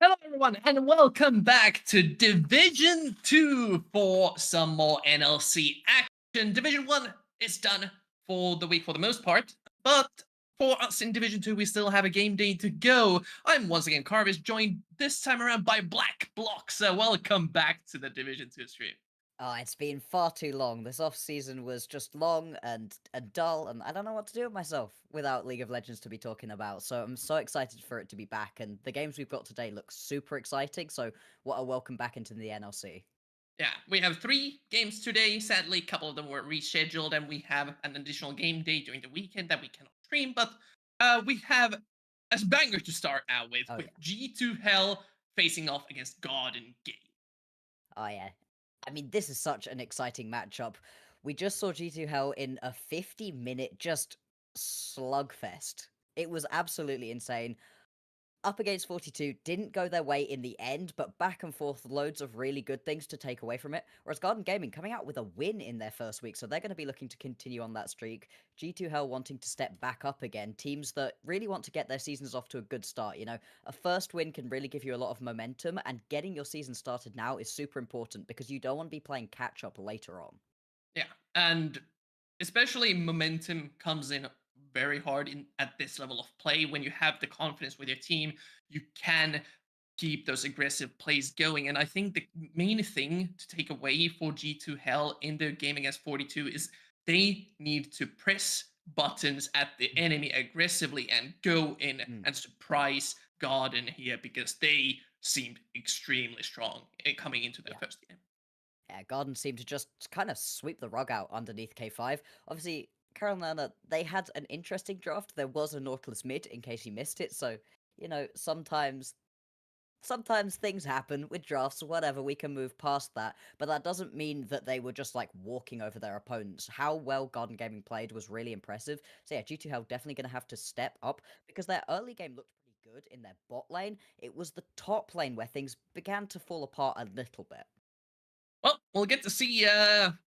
Hello, everyone, and welcome back to Division 2 for some more NLC action. Division 1 is done for the week for the most part, but for us in Division 2, we still have a game day to go. I'm once again Carvis, joined this time around by Black Block, so welcome back to the Division 2 stream. Oh, it's been far too long. This off season was just long and dull, and I don't know what to do with myself without League of Legends to be talking about. So I'm so excited for it to be back, and the games we've got today look super exciting. So what a welcome back into the NLC. Yeah, we have 3 games today. Sadly, a couple of them were rescheduled, and we have an additional game day during the weekend that we cannot stream. But we have a banger to start out Oh with yeah, G2 Hell facing off against God and Game. oh yeah. I mean, this is such an exciting matchup. We just saw G2 Hell in a 50-minute just slugfest. It was absolutely insane. Up against 42 didn't go their way in the end, but back and forth, loads of really good things to take away from it. Whereas Garden Gaming coming out with a win in their first week, so they're going to be looking to continue on that streak. G2 Hell wanting to step back up again. Teams that really want to get their seasons off to a good start. You know, a first win can really give you a lot of momentum, and getting your season started now is super important because you don't want to be playing catch up later on. Yeah, and especially momentum comes in very hard at this level of play. When you have the confidence with your team, you can keep those aggressive plays going. And I think the main thing to take away for G2 Hell in their game against 42 is they need to press buttons at the enemy aggressively and go in Mm. and surprise Garden here because they seemed extremely strong coming into their Yeah. first game. Yeah, Garden seemed to just kind of sweep the rug out underneath K5. Obviously, Carolina, they had an interesting draft. There was a Nautilus mid, in case you missed it. So, you know, sometimes things happen with drafts, whatever, we can move past that. But that doesn't mean that they were just like walking over their opponents. How well Garden Gaming played was really impressive. So yeah, G2 Hell definitely gonna have to step up because their early game looked pretty good in their bot lane. It was the top lane where things began to fall apart a little bit. Well, we'll get to see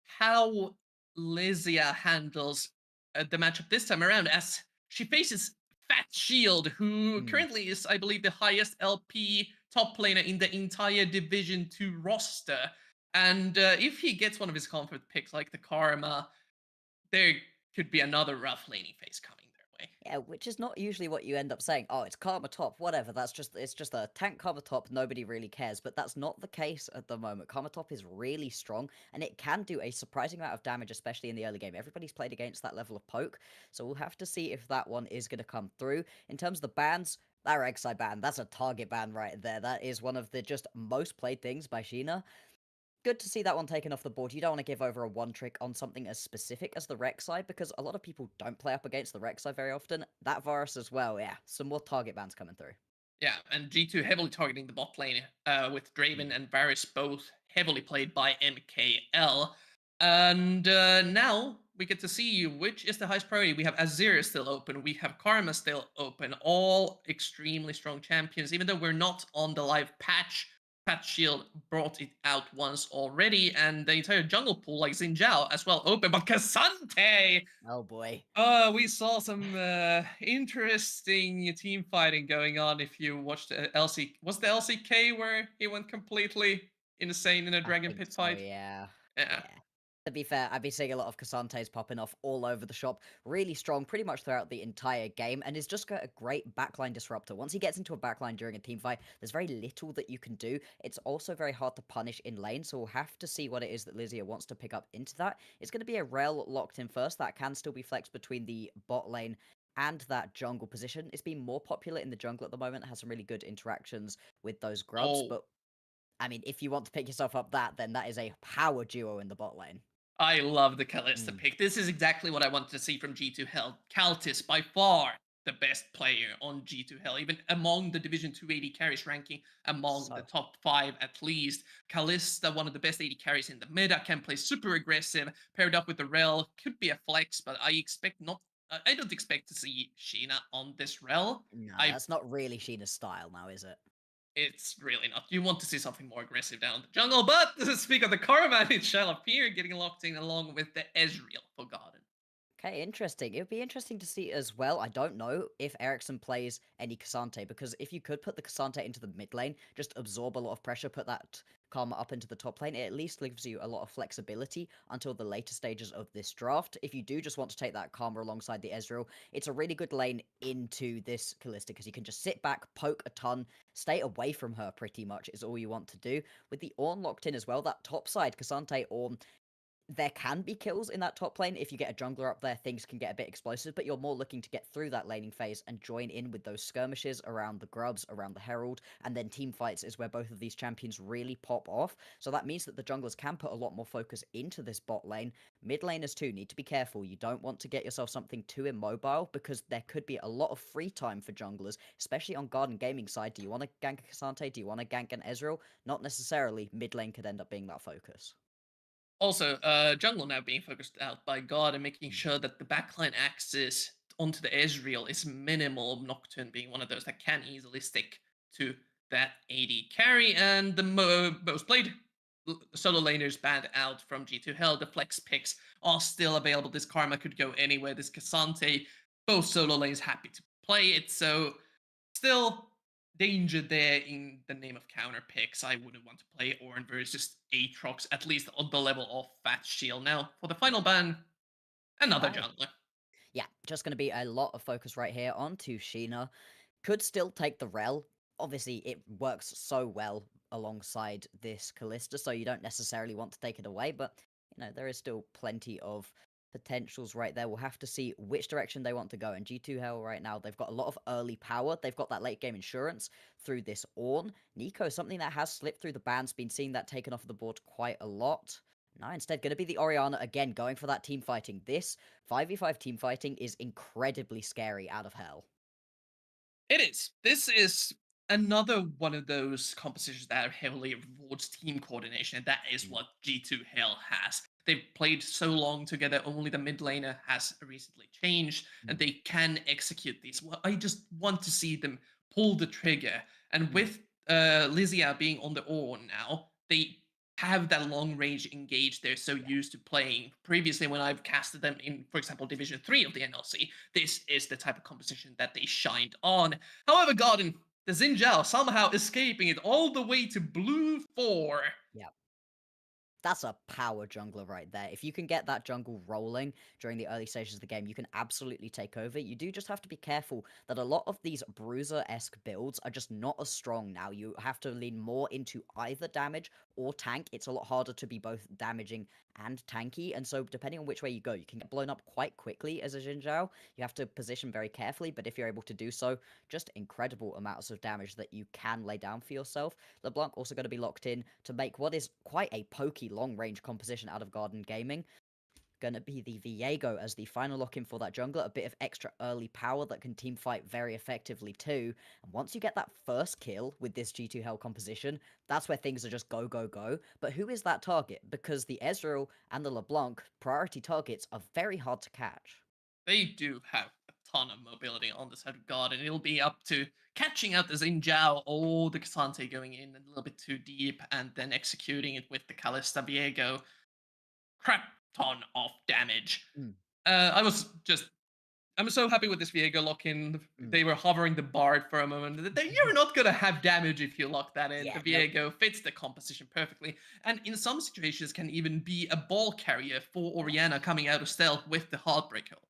how Lysia handles the matchup this time around as she faces Fat Shield, who Mm. currently is, I believe, the highest LP top laner in the entire Division 2 roster. And if he gets one of his comfort picks like the Karma, there could be another rough laning phase coming their way. Yeah, which is not usually what you end up saying. Oh, it's Karma top, whatever. It's just a tank Karma top. Nobody really cares, but that's not the case at the moment. Karma top is really strong, and it can do a surprising amount of damage, especially in the early game. Everybody's played against that level of poke, so we'll have to see if that one is going to come through. In terms of the bans, that Rek'Sai ban, that's a target ban right there. That is one of the just most played things by Sheena. Good to see that one taken off the board. You don't want to give over a one trick on something as specific as the Rek'Sai because a lot of people don't play up against the Rek'Sai very often. That Varus as well, yeah. Some more target bans coming through. Yeah, and G2 heavily targeting the bot lane with Mm. Draven and Varus both heavily played by MKL. And now we get to see which is the highest priority. We have Azir still open, we have Karma still open, all extremely strong champions. Even though we're not on the live patch, Patch Shield brought it out once already, and the entire jungle pool, like Xin Zhao, as well open. But K'Sante Oh boy. we saw some interesting team fighting going on. If you watched LC, was the LCK where he went completely insane in a I Dragon think Pit so, fight? yeah. Yeah, Yeah. To be fair, I've been seeing a lot of Casantes popping off all over the shop. Really strong pretty much throughout the entire game, and is just got a great backline disruptor. Once he gets into a backline during a team fight, there's very little that you can do. It's also very hard to punish in lane, so we'll have to see what it is that Lysia wants to pick up into that. It's going to be a Rel locked in first. That can still be flexed between the bot lane and that jungle position. It's been more popular in the jungle at the moment, has some really good interactions with those grubs, oh, but I mean, if you want to pick yourself up that, then that is a power duo in the bot lane. I love the Kalista Mm, pick. This is exactly what I wanted to see from G2 Hell. Kaltis, by far the best player on G2 Hell, even among the Division 2 AD carries ranking, among the so top 5 at least. Kalista, one of the best AD carries in the meta, can play super aggressive, paired up with the Rel, could be a flex, but I expect not. I don't expect to see Sheena on this Rel. no, I that's not really Sheena's style now, is it? It's really not. You want to see something more aggressive down the jungle, but to speak of the Karma, it shall appear getting locked in along with the Ezreal for Garden. Okay, interesting. It would be interesting to see as well. I don't know if Ericsson plays any Cassante, because if you could put the Cassante into the mid lane, just absorb a lot of pressure, put that Karma up into the top lane, it at least gives you a lot of flexibility until the later stages of this draft. If you do just want to take that Karma alongside the Ezreal, it's a really good lane into this Kalista, because you can just sit back, poke a ton, stay away from her pretty much is all you want to do. With the Ornn locked in as well, that top side, Cassante, Ornn, there can be kills in that top lane. If you get a jungler up there, things can get a bit explosive, but you're more looking to get through that laning phase and join in with those skirmishes around the grubs, around the herald, and then team fights is where both of these champions really pop off. So that means that the junglers can put a lot more focus into this bot lane. Mid laners too need to be careful. You don't want to get yourself something too immobile, because there could be a lot of free time for junglers, especially on Garden Gaming side. Do you want to gank a Cassante? Do you want to gank an Ezreal? Not necessarily. Mid lane could end up being that focus. Also, jungle now being focused out by God and making Mm. sure that the backline access onto the Ezreal is minimal. Nocturne being one of those that can easily stick to that AD carry, and the most played solo laners banned out from G2 Hell. The flex picks are still available. This Karma could go anywhere. This Cassante, both solo lanes happy to play it. So still danger there in the name of counter picks. I wouldn't want to play Ornn versus Aatrox, at least on the level of Fat Shield. Now, for the final ban, another Right. jungler. Yeah, just going to be a lot of focus right here onto Sheena. Could still take the Rel. Obviously, it works so well alongside this Callista, so you don't necessarily want to take it away, but, there is still plenty of potentials right there. We'll have to see which direction they want to go. And G2 Hell right now, they've got a lot of early power. They've got that late game insurance through this Ornn. Nico, something that has slipped through the bans, been seeing that taken off the board quite a lot. No, instead, going to be the Orianna again, going for that team fighting. This 5v5 team fighting is incredibly scary out of Hell. It is. This is another one of those compositions that heavily rewards team coordination, and that is Mm, what G2 Hell has. They've played so long together, only the mid laner has recently changed, and mm, they can execute these. Well, I just want to see them pull the trigger. And mm. with Lysia being on the Ornn now, they have that long range engage they're so Yeah. used to playing. Previously, when I've casted them in, for example, Division 3 of the NLC, this is the type of composition that they shined on. However, Garden, the Xin Zhao somehow escaping it all the way to blue 4. Yeah. That's a power jungler right there. If you can get that jungle rolling during the early stages of the game, you can absolutely take over. You do just have to be careful that a lot of these bruiser-esque builds are just not as strong now. You have to lean more into either damage or tank. It's a lot harder to be both damaging and tanky, and so depending on which way you go, you can get blown up quite quickly as a Xin Zhao. You have to position very carefully, but if you're able to do so, just incredible amounts of damage that you can lay down for yourself. LeBlanc also going to be locked in to make what is quite a pokey long-range composition out of Garden Gaming. Gonna be the Viego as the final lock-in for that jungler, a bit of extra early power that can teamfight very effectively too. And once you get that first kill with this G2 Hell composition, that's where things are just go, go, go. But who is that target? Because the Ezreal and the LeBlanc priority targets are very hard to catch. They do have a ton of mobility on the side of Garden. It'll be up to catching out the Xin Zhao or the Cassante going in a little bit too deep and then executing it with the Callista Viego. Crap ton of damage. Mm, I was just I'm so happy with this Viego lock-in. mm. They were hovering the Bard for a moment. You're not gonna have damage if you lock that in. Yeah, The nope. Viego fits the composition perfectly, and in some situations can even be a ball carrier for Orianna coming out of stealth with the Heartbreak hold.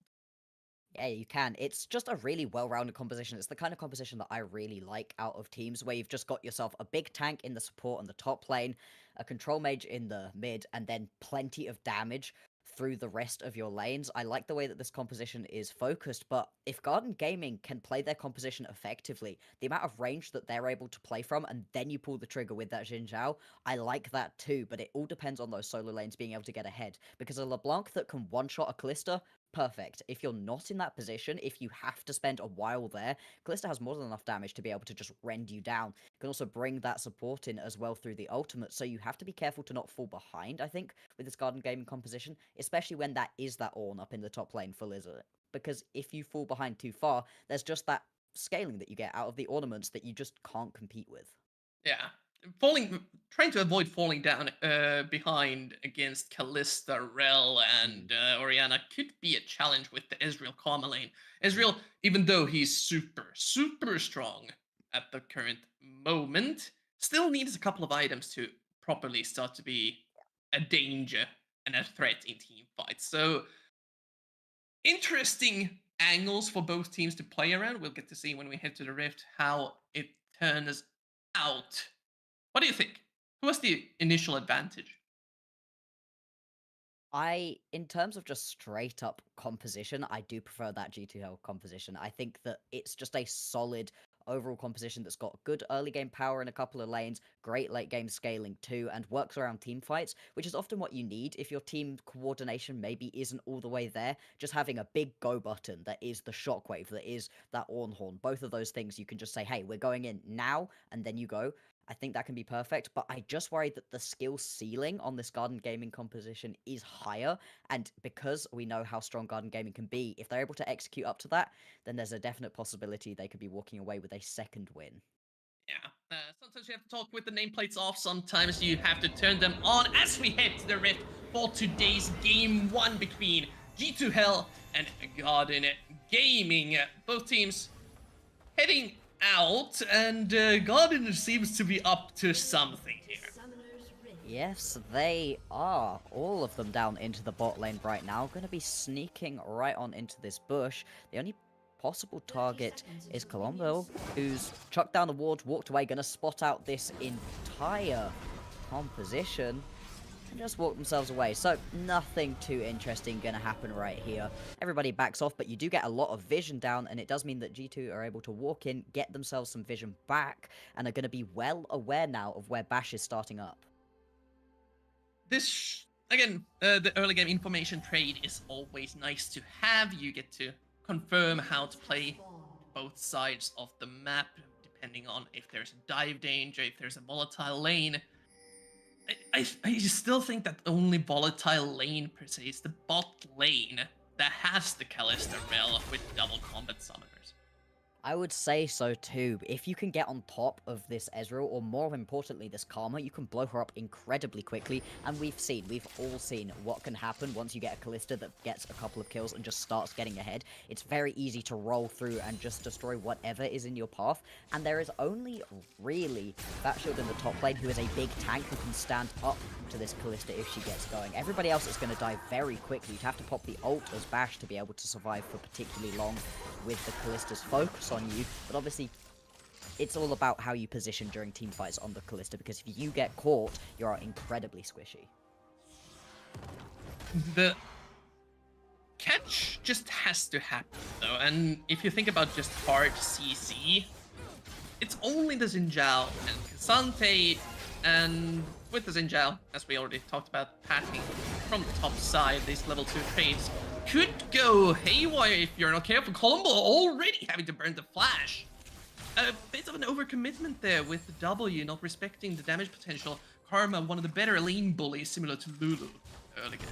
Yeah, you can. It's just a really well-rounded composition. It's the kind of composition that I really like out of teams where you've just got yourself a big tank in the support and the top lane, a control mage in the mid, and then plenty of damage through the rest of your lanes. I like the way that this composition is focused, but if Garden Gaming can play their composition effectively, the amount of range that they're able to play from, and then you pull the trigger with that Xin Zhao, I like that too, but it all depends on those solo lanes being able to get ahead. Because a LeBlanc that can one-shot a Callista, perfect. If you're not in that position, if you have to spend a while there, Callista has more than enough damage to be able to just rend you down. You can also bring that support in as well through the ultimate, so you have to be careful to not fall behind, I think, with this Garden Gaming composition, especially when that is that Ornn up in the top lane for Lizard. Because if you fall behind too far, there's just that scaling that you get out of the ornaments that you just can't compete with. Yeah. trying to avoid falling down behind against Callista, Rel, Mm. and Oriana could be a challenge with the Ezreal Karma lane. Ezreal, even though he's super strong at the current moment, still needs a couple of items to properly start to be a danger and a threat in team fights. So interesting angles for both teams to play around. We'll get to see when we head to the Rift how it turns out. What do you think? Who has the initial advantage? In terms of just straight up composition, I do prefer that G2L composition. I think that it's just a solid overall composition that's got good early game power in a couple of lanes, great late game scaling too, and works around team fights, which is often what you need if your team coordination maybe isn't all the way there. Just having a big go button that is the shockwave, that is that Ornhorn, both of those things you can just say, hey, we're going in now, and then you go. I think that can be perfect, but I just worry that the skill ceiling on this Garden Gaming composition is higher, and because we know how strong Garden Gaming can be, if they're able to execute up to that, then there's a definite possibility they could be walking away with a second win. Yeah, sometimes you have to talk with the nameplates off. Sometimes you have to turn them on as we head to the Rift for today's Game 1 between G2 Hell and Garden Gaming. Both teams heading out, and Garden seems to be up to something here. Yes, they are. All of them down into the bot lane right now. Going to be sneaking right on into this bush. The only possible target is Colombo, who's chucked down the ward, walked away, going to spot out this entire composition and just walk themselves away. So nothing too interesting going to happen right here. Everybody backs off, but you do get a lot of vision down, and it does mean that G2 are able to walk in, get themselves some vision back, and are going to be well aware now of where Bash is starting up. Again, the early game information trade is always nice to have. You get to confirm how to play both sides of the map, depending on if there's a dive danger, if there's a volatile lane. I still think that the only volatile lane per se is the bot lane that has the Callista Rel with double combat summoners. I would say so too. If you can get on top of this Ezreal, or more importantly, this Karma, you can blow her up incredibly quickly. And we've all seen what can happen once you get a Callista that gets a couple of kills and just starts getting ahead. It's very easy to roll through and just destroy whatever is in your path. And there is only really Fatshield in the top lane who is a big tank who can stand up to this Callista if she gets going. Everybody else is going to die very quickly. You'd have to pop the ult as Bash to be able to survive for particularly long with the Callista's focus on you, but obviously it's all about how you position during team fights on the Callista, because if you get caught, you're incredibly squishy. The catch just has to happen though, and if you think about just hard CC, it's only the Xin Zhao and K'Sante, and with the Xin Zhao, as we already talked about, packing from the top side, these level 2 trades could go haywire if you're not careful. Colombo already having to burn the flash. A bit of an overcommitment there with the W, not respecting the damage potential. Karma, one of the better lane bullies, similar to Lulu early game.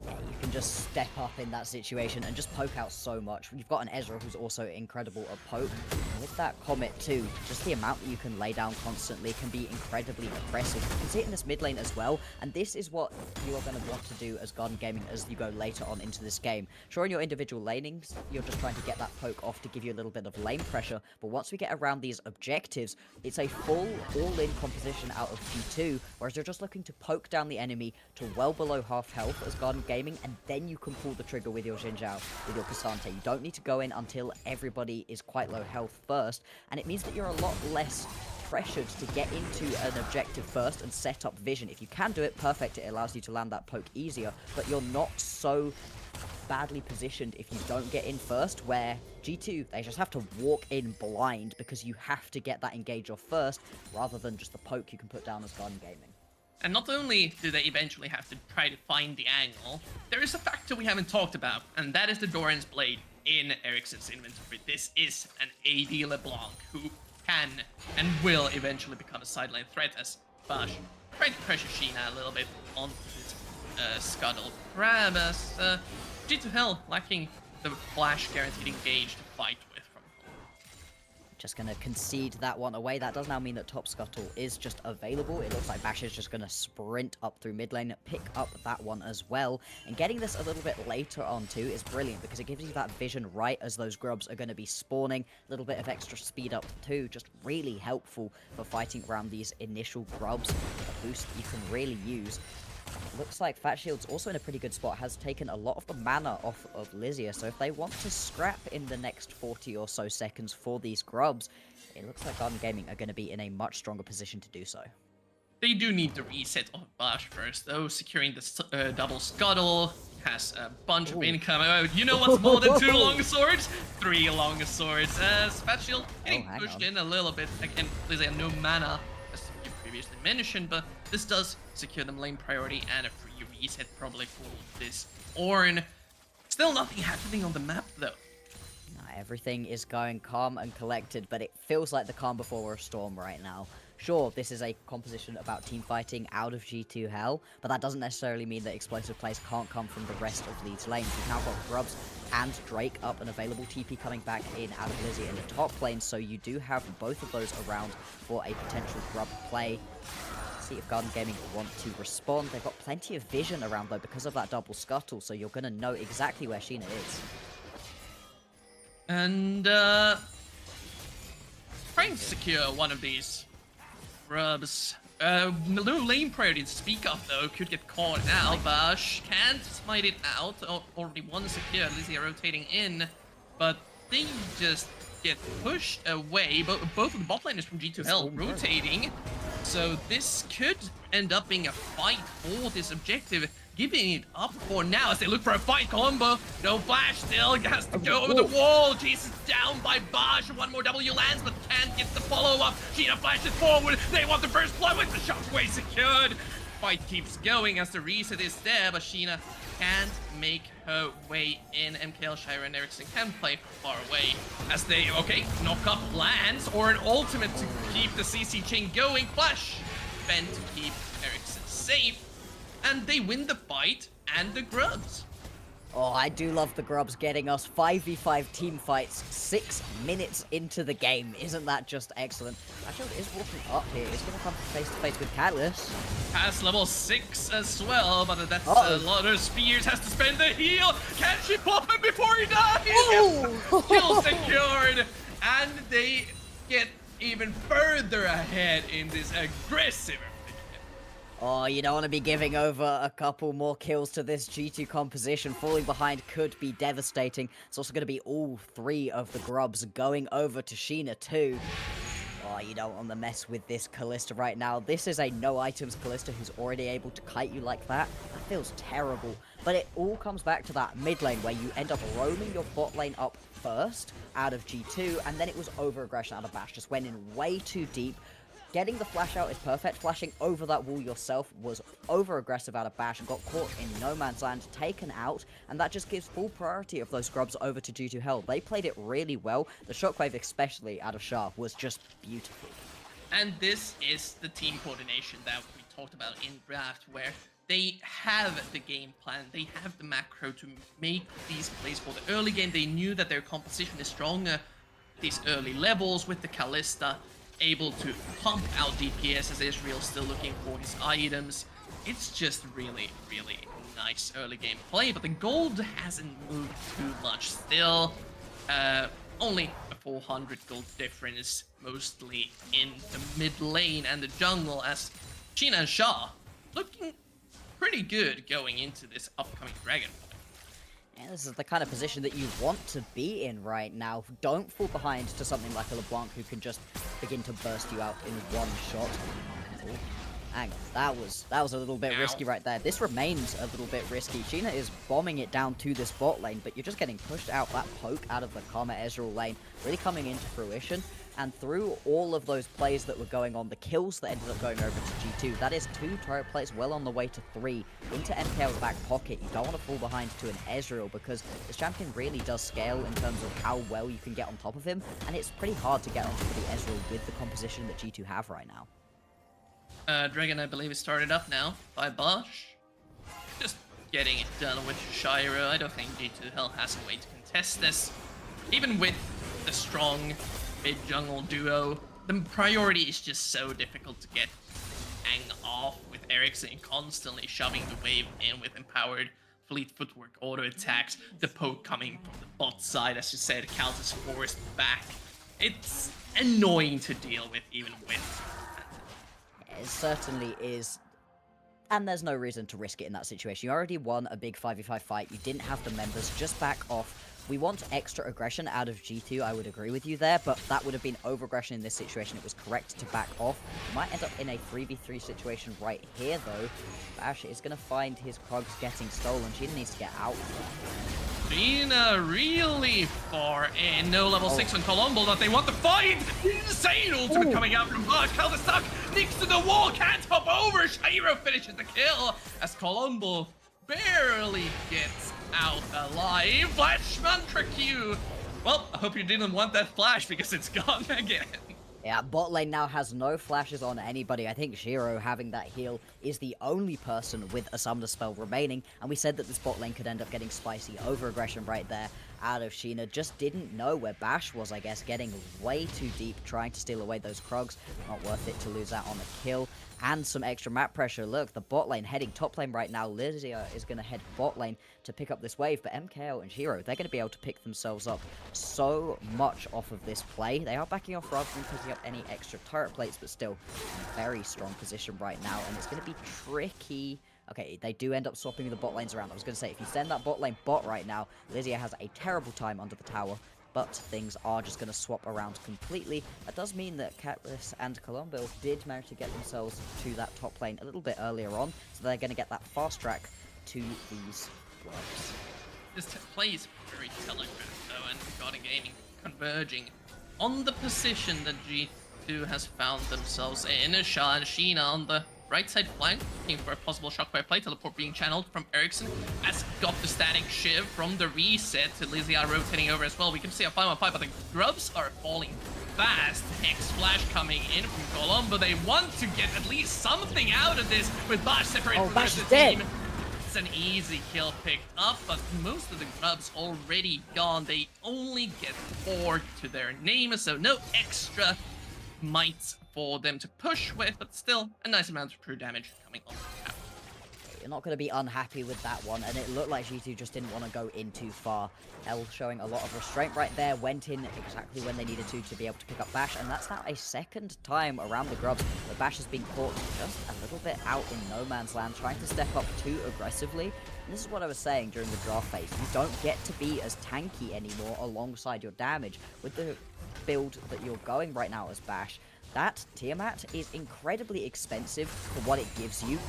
Yeah, you can just step up in that situation and just poke out so much. You've got an Ezra who's also incredible at poke. And with that Comet too, just the amount that you can lay down constantly can be incredibly oppressive. You can see it in this mid lane as well, and this is what you are going to want to do as Garden Gaming as you go later on into this game. Sure, in your individual lanings, you're just trying to get that poke off to give you a little bit of lane pressure, but once we get around these objectives, it's a full all-in composition out of G2, whereas you're just looking to poke down the enemy to well below half health as Garden Gaming, and then you can pull the trigger with your Xin Zhao, with your K'Sante. You don't need to go in until everybody is quite low health first, and it means that you're a lot less pressured to get into an objective first and set up vision. If you can do it, perfect, it allows you to land that poke easier, but you're not so badly positioned if you don't get in first, where G2, they just have to walk in blind because you have to get that engage off first, rather than just the poke you can put down as Garden Gaming. And not only do they eventually have to try to find the angle, there is a factor we haven't talked about, and that is the Doran's Blade in Ericsson's inventory. This is an AD LeBlanc who can and will eventually become a sideline threat as Bash tried to pressure Sheena a little bit onto this Scuttle grab as G2 Hell lacking the flash guaranteed engage to fight with from home. Just going to concede that one away. That does now mean that Top Scuttle is just available. It looks like Bash is just going to sprint up through mid lane, pick up that one as well. And getting this a little bit later on too is brilliant because it gives you that vision right as those grubs are going to be spawning. A little bit of extra speed up too, just really helpful for fighting around these initial grubs. A boost you can really use. Looks like Fat Shield's also in a pretty good spot, has taken a lot of the mana off of Lysia, so if they want to scrap in the next 40 or so seconds for these grubs, it looks like Garden Gaming are going to be in a much stronger position to do so. They do need the reset of Bash first, though. Securing the double scuttle has a bunch of income. Oh, you know what's more than 2 long swords? 3 long swords. Fat Shield getting pushed in a little bit. Again, Lysia have no mana, as you previously mentioned, but this does secure them lane priority and a free reset probably for this Ornn. Still nothing happening on the map though. Everything is going calm and collected, but it feels like the calm before a storm right now. Sure, this is a composition about team fighting out of G2 Hell, but that doesn't necessarily mean that explosive plays can't come from the rest of Leeds lanes. We've now got Grubs and Drake up and available, TP coming back in out of Lysia in the top lane, so you do have both of those around for a potential Grub play. See if Garden Gaming want to respond. They've got plenty of vision around though because of that double scuttle, so you're going to know exactly where Sheena is. And trying to secure one of these grubs. No lane priority to speak of though, could get caught out. Bash can't smite it out. Already one secure, Lysia rotating in, but they just get pushed away. Both of the bot laners from G2 Hell rotating. So this could end up being a fight for this objective, giving it up for now as they look for a fight combo. No Flash still has to go over the wall. Jesus down by Bash. One more W lands, but can't get the follow-up. Sheena flashes forward. They want the first blood with the shockwave secured. Fight keeps going as the reset is there, but Sheena can't make her way in. MKL, Shira, and Ericsson can play far away as they, knock up lands or an ultimate to keep the CC chain going. Flash bent to keep Ericsson safe, and they win the fight and the grubs. Oh, I do love the grubs getting us 5v5 team fights 6 minutes into the game. Isn't that just excellent? Actually, is walking up here. It's going to come face to face with Catalyst. Has level 6 as well, but that's a lot of spears. Has to spend the heal. Can she pop him before he dies? Oh! Kill secured, and they get even further ahead in this aggressive. Oh, you don't want to be giving over a couple more kills to this G2 composition. Falling behind could be devastating. It's also going to be all 3 of the grubs going over to Sheena too. Oh, you don't want to mess with this Kalista right now. This is a no items Kalista who's already able to kite you like that. That feels terrible. But it all comes back to that mid lane where you end up roaming your bot lane up first out of G2, and then it was over aggression out of Bash. Just went in way too deep. Getting the flash out is perfect. Flashing over that wall yourself was over-aggressive out of Bash and got caught in no man's land, taken out, and that just gives full priority of those grubs over to G2 Hell. They played it really well. The shockwave, especially out of Shah, was just beautiful. And this is the team coordination that we talked about in draft, where they have the game plan, they have the macro to make these plays for the early game. They knew that their composition is stronger these early levels with the Kalista, able to pump out DPS as Israel's still looking for his items. It's just really, really nice early game play, but the gold hasn't moved too much still. Only a 400 gold difference, mostly in the mid lane and the jungle, as Sheena and Shah looking pretty good going into this upcoming Dragon fight. Yeah, this is the kind of position that you want to be in right now. Don't fall behind to something like a LeBlanc who can just begin to burst you out in one shot. Oh, hang on, that was a little bit risky right there. This remains a little bit risky. Sheena is bombing it down to this bot lane, but you're just getting pushed out. That poke out of the Karma Ezreal lane really coming into fruition. And through all of those plays that were going on, the kills that ended up going over to G2, that is 2 turret plays well on the way to 3 into MKL's back pocket. You don't want to fall behind to an Ezreal because this champion really does scale in terms of how well you can get on top of him, and it's pretty hard to get on top of the Ezreal with the composition that G2 have right now. Dragon, I believe, is started up now by Bosch. Just getting it done with Shiro. I don't think G2 Hell has a way to contest this. Even with the strong mid jungle duo. The priority is just so difficult to get hang off with Ericsson constantly shoving the wave in with empowered fleet footwork auto attacks, the poke coming from the bot side, as you said, Kals is forced back. It's annoying to deal with, even with. It certainly is. And there's no reason to risk it in that situation. You already won a big 5v5 fight. You didn't have the members. Just back off. We want extra aggression out of G2. I would agree with you there, but that would have been over-aggression in this situation. It was correct to back off. You might end up in a 3v3 situation right here, though. Bash is going to find his Krugs getting stolen. Sheena needs to get out. Sheena really far in. No level 6 on Colombo that they want to fight. Insane ultimate coming out from Bosch. Cal is stuck next to the wall. Can't hop over. Shiro finishes the kill as Colombo barely gets out alive. Flash Mantra Q. Well, I hope you didn't want that flash because it's gone again. Yeah, bot lane now has no flashes on anybody. I think Shiro having that heal is the only person with a summoner spell remaining, and we said that this bot lane could end up getting spicy over-aggression right there out of Sheena. Just didn't know where Bash was, I guess, getting way too deep, trying to steal away those Krugs. Not worth it to lose out on a kill. And some extra map pressure. Look, the bot lane heading top lane right now. Lydia is going to head bot lane to pick up this wave, but MKL and Shiro, they're going to be able to pick themselves up so much off of this play. They are backing off rather than picking up any extra turret plates, but still very strong position right now, and it's going to be tricky. Okay, they do end up swapping the bot lanes around. I was going to say, if you send that bot lane bot right now, Lydia has a terrible time under the tower, but things are just going to swap around completely. That does mean that Cutlass and Colombo did manage to get themselves to that top lane a little bit earlier on, so they're going to get that fast track to these blocks. This play is very telegraphed though, and Garden Gaming converging on the position that G2 has found themselves in. Shah and Sheena on the right side flank, looking for a possible shockwave play. Teleport being channeled from Ericsson, has got the static shiv from the reset to Lysia rotating over as well. We can see a 5-on-5, but the grubs are falling fast. Hex Flash coming in from Colombo. They want to get at least something out of this with Bash separated from the rest of the team. It's an easy kill picked up, but most of the grubs already gone. They only get 4 to their name, so no extra might for them to push with, but still a nice amount of true damage coming on the tap. You're not going to be unhappy with that one, and it looked like G2 just didn't want to go in too far. L showing a lot of restraint right there, went in exactly when they needed to be able to pick up Bash, and that's now a second time around the grubs where Bash has been caught just a little bit out in no man's land, trying to step up too aggressively. And this is what I was saying during the draft phase. You don't get to be as tanky anymore alongside your damage. With the build that you're going right now as Bash, that Tiamat is incredibly expensive for what it gives you,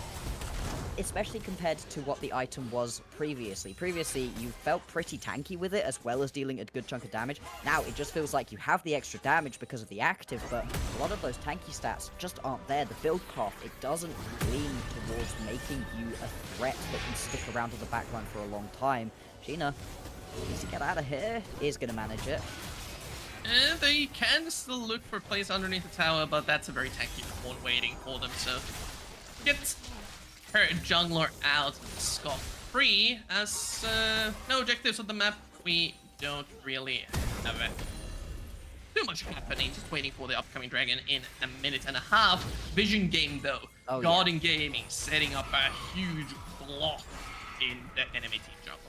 especially compared to what the item was previously. Previously, you felt pretty tanky with it, as well as dealing a good chunk of damage. Now, it just feels like you have the extra damage because of the active, but a lot of those tanky stats just aren't there. The build path, it doesn't lean towards making you a threat that can stick around on the backline for a long time. Sheena needs to get out of here. Is going to manage it. And they can still look for plays underneath the tower, but that's a very tanky one waiting for them, so get her jungler out scot-free, as no objectives on the map. We don't really have too much happening, just waiting for the upcoming dragon in a minute and a half. Vision game though, Garden Gaming setting up a huge block in the enemy team jungle.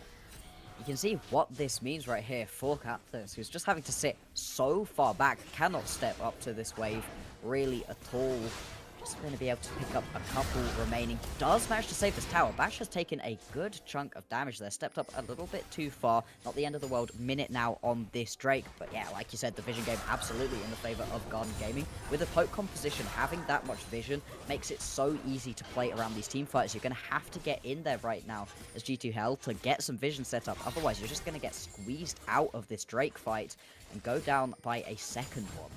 You can see what this means right here for Cutlass, who's just having to sit so far back, cannot step up to this wave really at all. Just going to be able to pick up a couple remaining. Does manage to save this tower. Bash has taken a good chunk of damage there. Stepped up a little bit too far. Not the end of the world. Minute now on this Drake. But yeah, like you said, the vision game absolutely in the favor of Garden Gaming. With a poke composition, having that much vision makes it so easy to play around these team fights. You're going to have to get in there right now as G2 Hell to get some vision set up. Otherwise, you're just going to get squeezed out of this Drake fight and go down by a second one.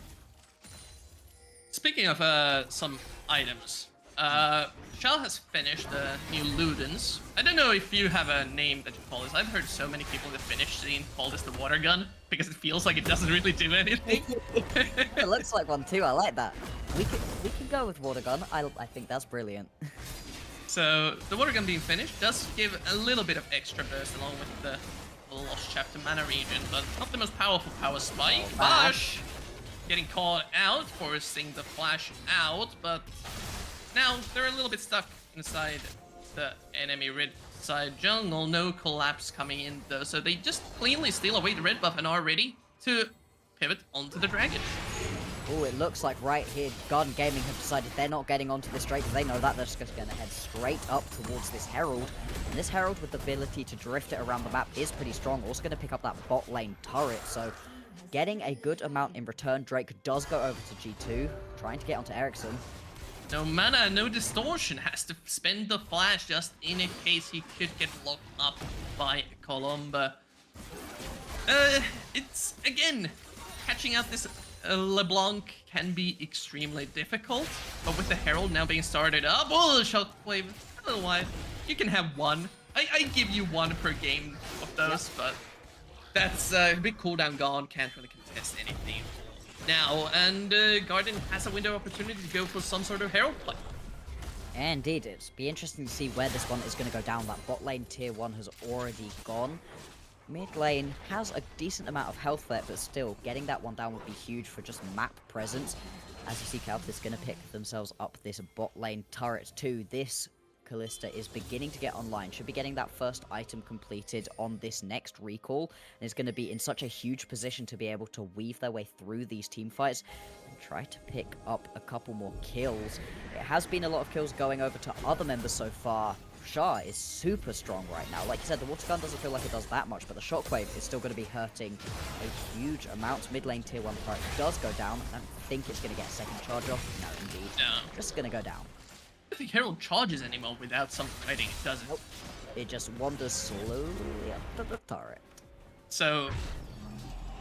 Speaking of some items, Shell has finished the new Ludens. I don't know if you have a name that you call this. I've heard so many people in the Finnish scene call this the water gun, because it feels like it doesn't really do anything. It looks like one too, I like that. We could go with water gun, I think that's brilliant. So, the water gun being finished does give a little bit of extra burst along with the Lost Chapter mana region, but not the most powerful power spike. Bash getting caught out, forcing the flash out, but now they're a little bit stuck inside the enemy red side jungle. No collapse coming in though, so they just cleanly steal away the red buff and are ready to pivot onto the dragon. Oh, it looks like right here, Garden Gaming have decided they're not getting onto this straight because they know that they're just going to head straight up towards this Herald. And this Herald with the ability to drift it around the map is pretty strong. Also going to pick up that bot lane turret, so getting a good amount in return. Drake does go over to G2, trying to get onto Ericsson. No mana, no distortion, has to spend the flash just in a case he could get locked up by Columba. It's, again, catching out this LeBlanc can be extremely difficult, but with the Herald now being started up, oh, Shockwave, a little wide. You can have one. I give you one per game of those, but that's a big cooldown gone, can't really contest anything now, and Garden has a window opportunity to go for some sort of Herald play. Indeed, it'll be interesting to see where this one is going to go down. That bot lane tier 1 has already gone. Mid lane has a decent amount of health there, but still, getting that one down would be huge for just map presence. As you see, Calvin is going to pick themselves up this bot lane turret too. This Callista is beginning to get online, should be getting that first item completed on this next recall, and is going to be in such a huge position to be able to weave their way through these team fights and try to pick up a couple more kills. It has been a lot of kills going over to other members so far. Shah is super strong right now. Like you said, the water gun doesn't feel like it does that much, but the shockwave is still going to be hurting a huge amount. Mid lane tier 1 turret does go down. I don't think it's going to get a second charge off. No, indeed. No. Just going to go down. I don't think Herald charges anymore without some fighting, it doesn't. Nope. It just wanders slowly up to the turret. So,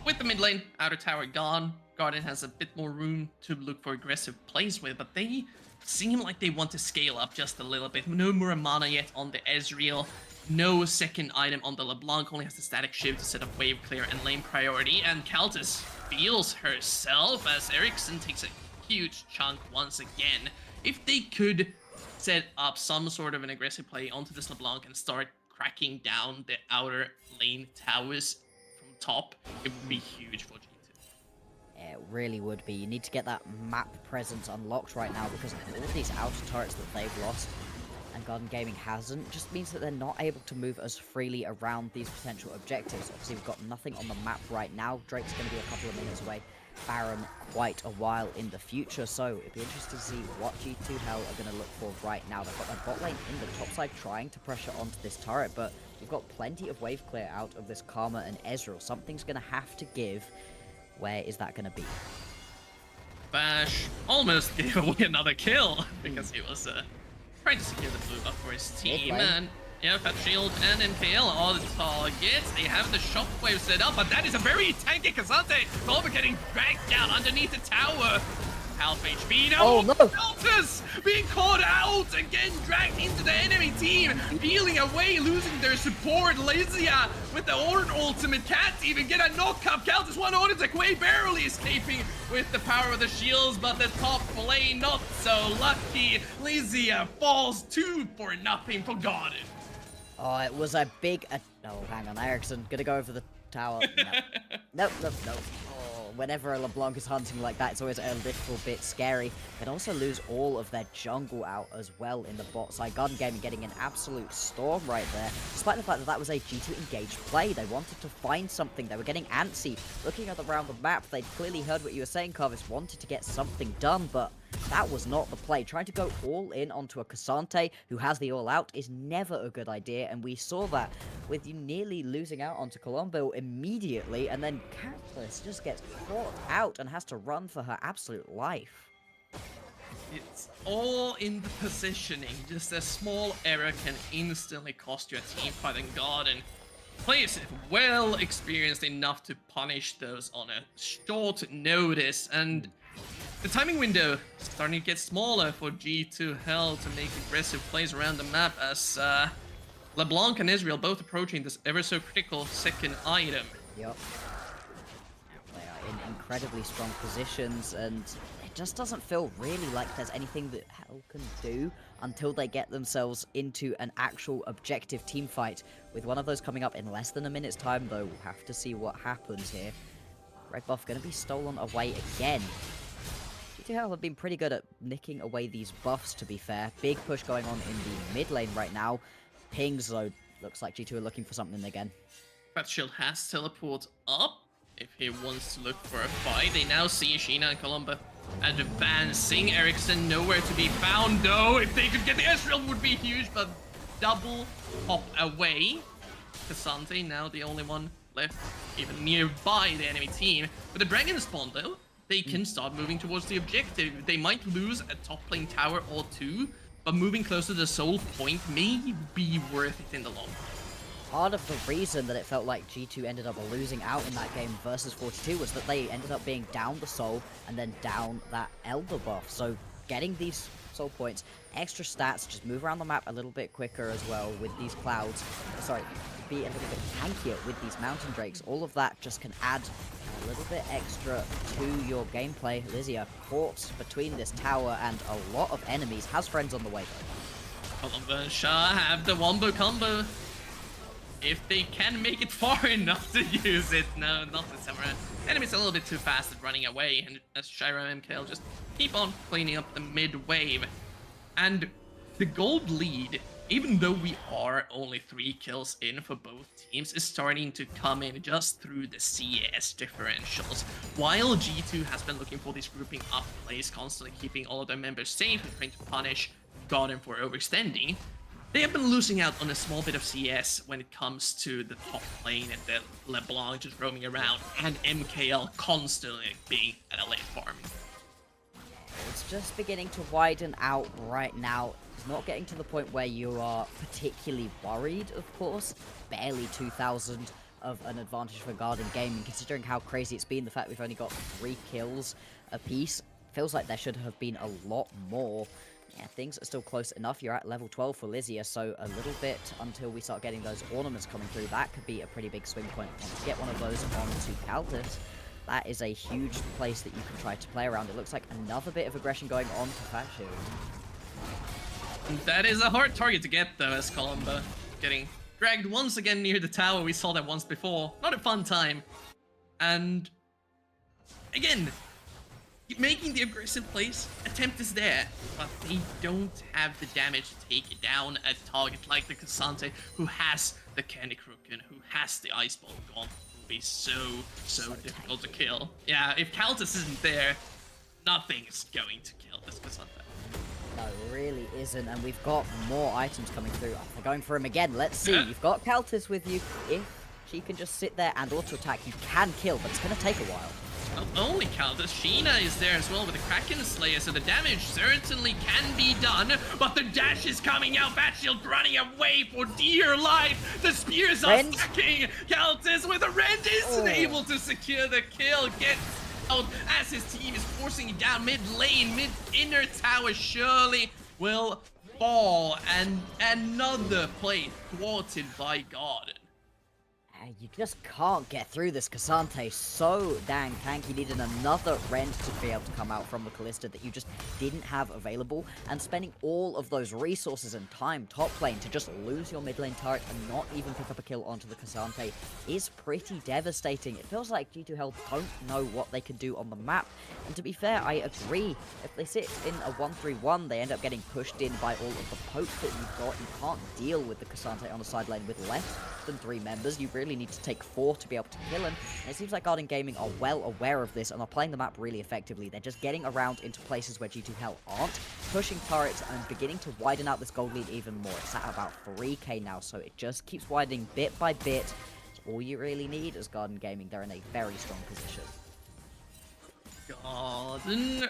with the mid lane, outer tower gone, Garden has a bit more room to look for aggressive plays with, but they seem like they want to scale up just a little bit. No more mana yet on the Ezreal, no second item on the LeBlanc, only has the static shift to set up wave clear and lane priority, and Kaltis feels herself as Ericsson takes a huge chunk once again. If they could set up some sort of an aggressive play onto this LeBlanc and start cracking down the outer lane towers from top, it would be huge for G2. Yeah, it really would be. You need to get that map presence unlocked right now because of all these outer turrets that they've lost and Garden Gaming hasn't. Just means that they're not able to move as freely around these potential objectives. Obviously, we've got nothing on the map right now. Drake's going to be a couple of minutes away. Baron quite a while in the future, so it'd be interesting to see what G2 Hell are going to look for right now. They've got their bot lane in the top side trying to pressure onto this turret, but we've got plenty of wave clear out of this Karma and Ezreal. Something's going to have to give. Where is that going to be? Bash almost gave away another kill because he was trying to secure the blue buff for his team, and yeah, Fat Shield and NPL are the targets. They have the shockwave set up, but that is a very tanky Kazante. Columba getting dragged down underneath the tower. Half HP. No! Oh, no! Deltas being caught out again, dragged into the enemy team, peeling away, losing their support. Lazia with the Orn ultimate can't even get a knock-up. Kaltis one auto away, barely escaping with the power of the shields, but the top lane not so lucky. Lazia falls 2 for nothing for Garden. Oh, it was a big... oh, hang on, Ericsson. Gonna go over the tower. No. Nope. Oh, whenever a LeBlanc is hunting like that, it's always a little bit scary. They'd also lose all of their jungle out as well in the bot side. Garden Gaming getting an absolute storm right there. Despite the fact that that was a G2 engaged play, they wanted to find something. They were getting antsy. Looking around the map, they'd clearly heard what you were saying, Carvis. Wanted to get something done, but that was not the play. Trying to go all in onto a Cassante who has the all out is never a good idea, and we saw that with you nearly losing out onto Colombo immediately, and then Cactus just gets caught out and has to run for her absolute life. It's all in the positioning. Just a small error can instantly cost you a team fight, and Garden players well experienced enough to punish those on a short notice, and the timing window starting to get smaller for G2 Hell to make aggressive plays around the map as LeBlanc and Ezreal both approaching this ever so critical second item. Yep. They are in incredibly strong positions, and it just doesn't feel really like there's anything that Hell can do until they get themselves into an actual objective team fight. With one of those coming up in less than a minute's time, though, we'll have to see what happens here. Red buff going to be stolen away again. G2 have been pretty good at nicking away these buffs, to be fair. Big push going on in the mid lane right now. Pings, though, looks like G2 are looking for something again. But Shield has teleport up if he wants to look for a fight. They now see Sheena and Columba advancing. Ericsson nowhere to be found, though. If they could get the Ezreal, would be huge, but double hop away. Cassante now the only one left even nearby the enemy team. With the Dragon spawn, though, they can start moving towards the objective. They might lose a top lane tower or two, but moving closer to the Soul Point may be worth it in the long run. Part of the reason that it felt like G2 ended up losing out in that game versus 42 was that they ended up being down the Soul and then down that Elder buff. So getting these Soul Points, extra stats, just move around the map a little bit quicker as well with these clouds. Sorry, be a little bit tankier with these Mountain Drakes. All of that just can add a little bit extra to your gameplay. Lizia caught between this tower and a lot of enemies. Has friends on the way though. Columba and Shah have the wombo combo. If they can make it far enough to use it. No, not the Samurai. Enemy's a little bit too fast at running away, and as Shira and MKL just keep on cleaning up the mid wave. And the gold lead, even though we are only 3 kills in for both teams, is starting to come in just through the CS differentials. While G2 has been looking for these grouping up plays, constantly keeping all of their members safe and trying to punish Garden for overextending, they have been losing out on a small bit of CS when it comes to the top lane and the LeBlanc just roaming around, and MKL constantly being at a late farm. It's just beginning to widen out right now. It's not getting to the point where you are particularly worried, of course. Barely 2,000 of an advantage for Garden Gaming, considering how crazy it's been. The fact we've only got 3 kills apiece feels like there should have been a lot more. Yeah, things are still close enough. You're at level 12 for Lizia, so a little bit until we start getting those ornaments coming through. That could be a pretty big swing point. And to get one of those onto Caltus, that is a huge place that you can try to play around. It looks like another bit of aggression going on to Fat Shield. That is a hard target to get, though, as Columba getting dragged once again near the tower. We saw that once before. Not a fun time. And again, making the aggressive plays attempt is there, but they don't have the damage to take down a target like the Cassante, who has the Candy Crooked, who has the Ice Ball gone. Will be so difficult to kill. Yeah, if Caltus isn't there, nothing is going to kill this Cassante. No, it really isn't, and we've got more items coming through. Oh, they're going for him again. Let's see. You've got Caltus with you. If she can just sit there and auto-attack, you can kill, but it's going to take a while. Not only Caltus, Sheena is there as well with the Kraken Slayer, so the damage certainly can be done, but the dash is coming out. Batshield running away for dear life. The spears are stacking. Caltus with a rend isn't able to secure the kill. Gets out as his team is forcing it down mid lane. Mid inner tower surely will fall, and another play thwarted by Garden. You just can't get through this Cassante. So dang tanky. Needed another rend to be able to come out from the Callista that you just didn't have available, and spending all of those resources and time top lane to just lose your mid lane turret and not even pick up a kill onto the Cassante is pretty devastating. It feels like G2 Health don't know what they can do on the map, and to be fair, I agree. If they sit in a 1-3-1, they end up getting pushed in by all of the poke that you've got. You can't deal with the Cassante on the side lane with less than 3 members. You really need to take 4 to be able to kill him. And it seems like Garden Gaming are well aware of this and are playing the map really effectively. They're just getting around into places where G2 Hell aren't, pushing turrets and beginning to widen out this gold lead even more. It's at about 3k now, so it just keeps widening bit by bit. It's all you really need as Garden Gaming. They're in a very strong position. Garden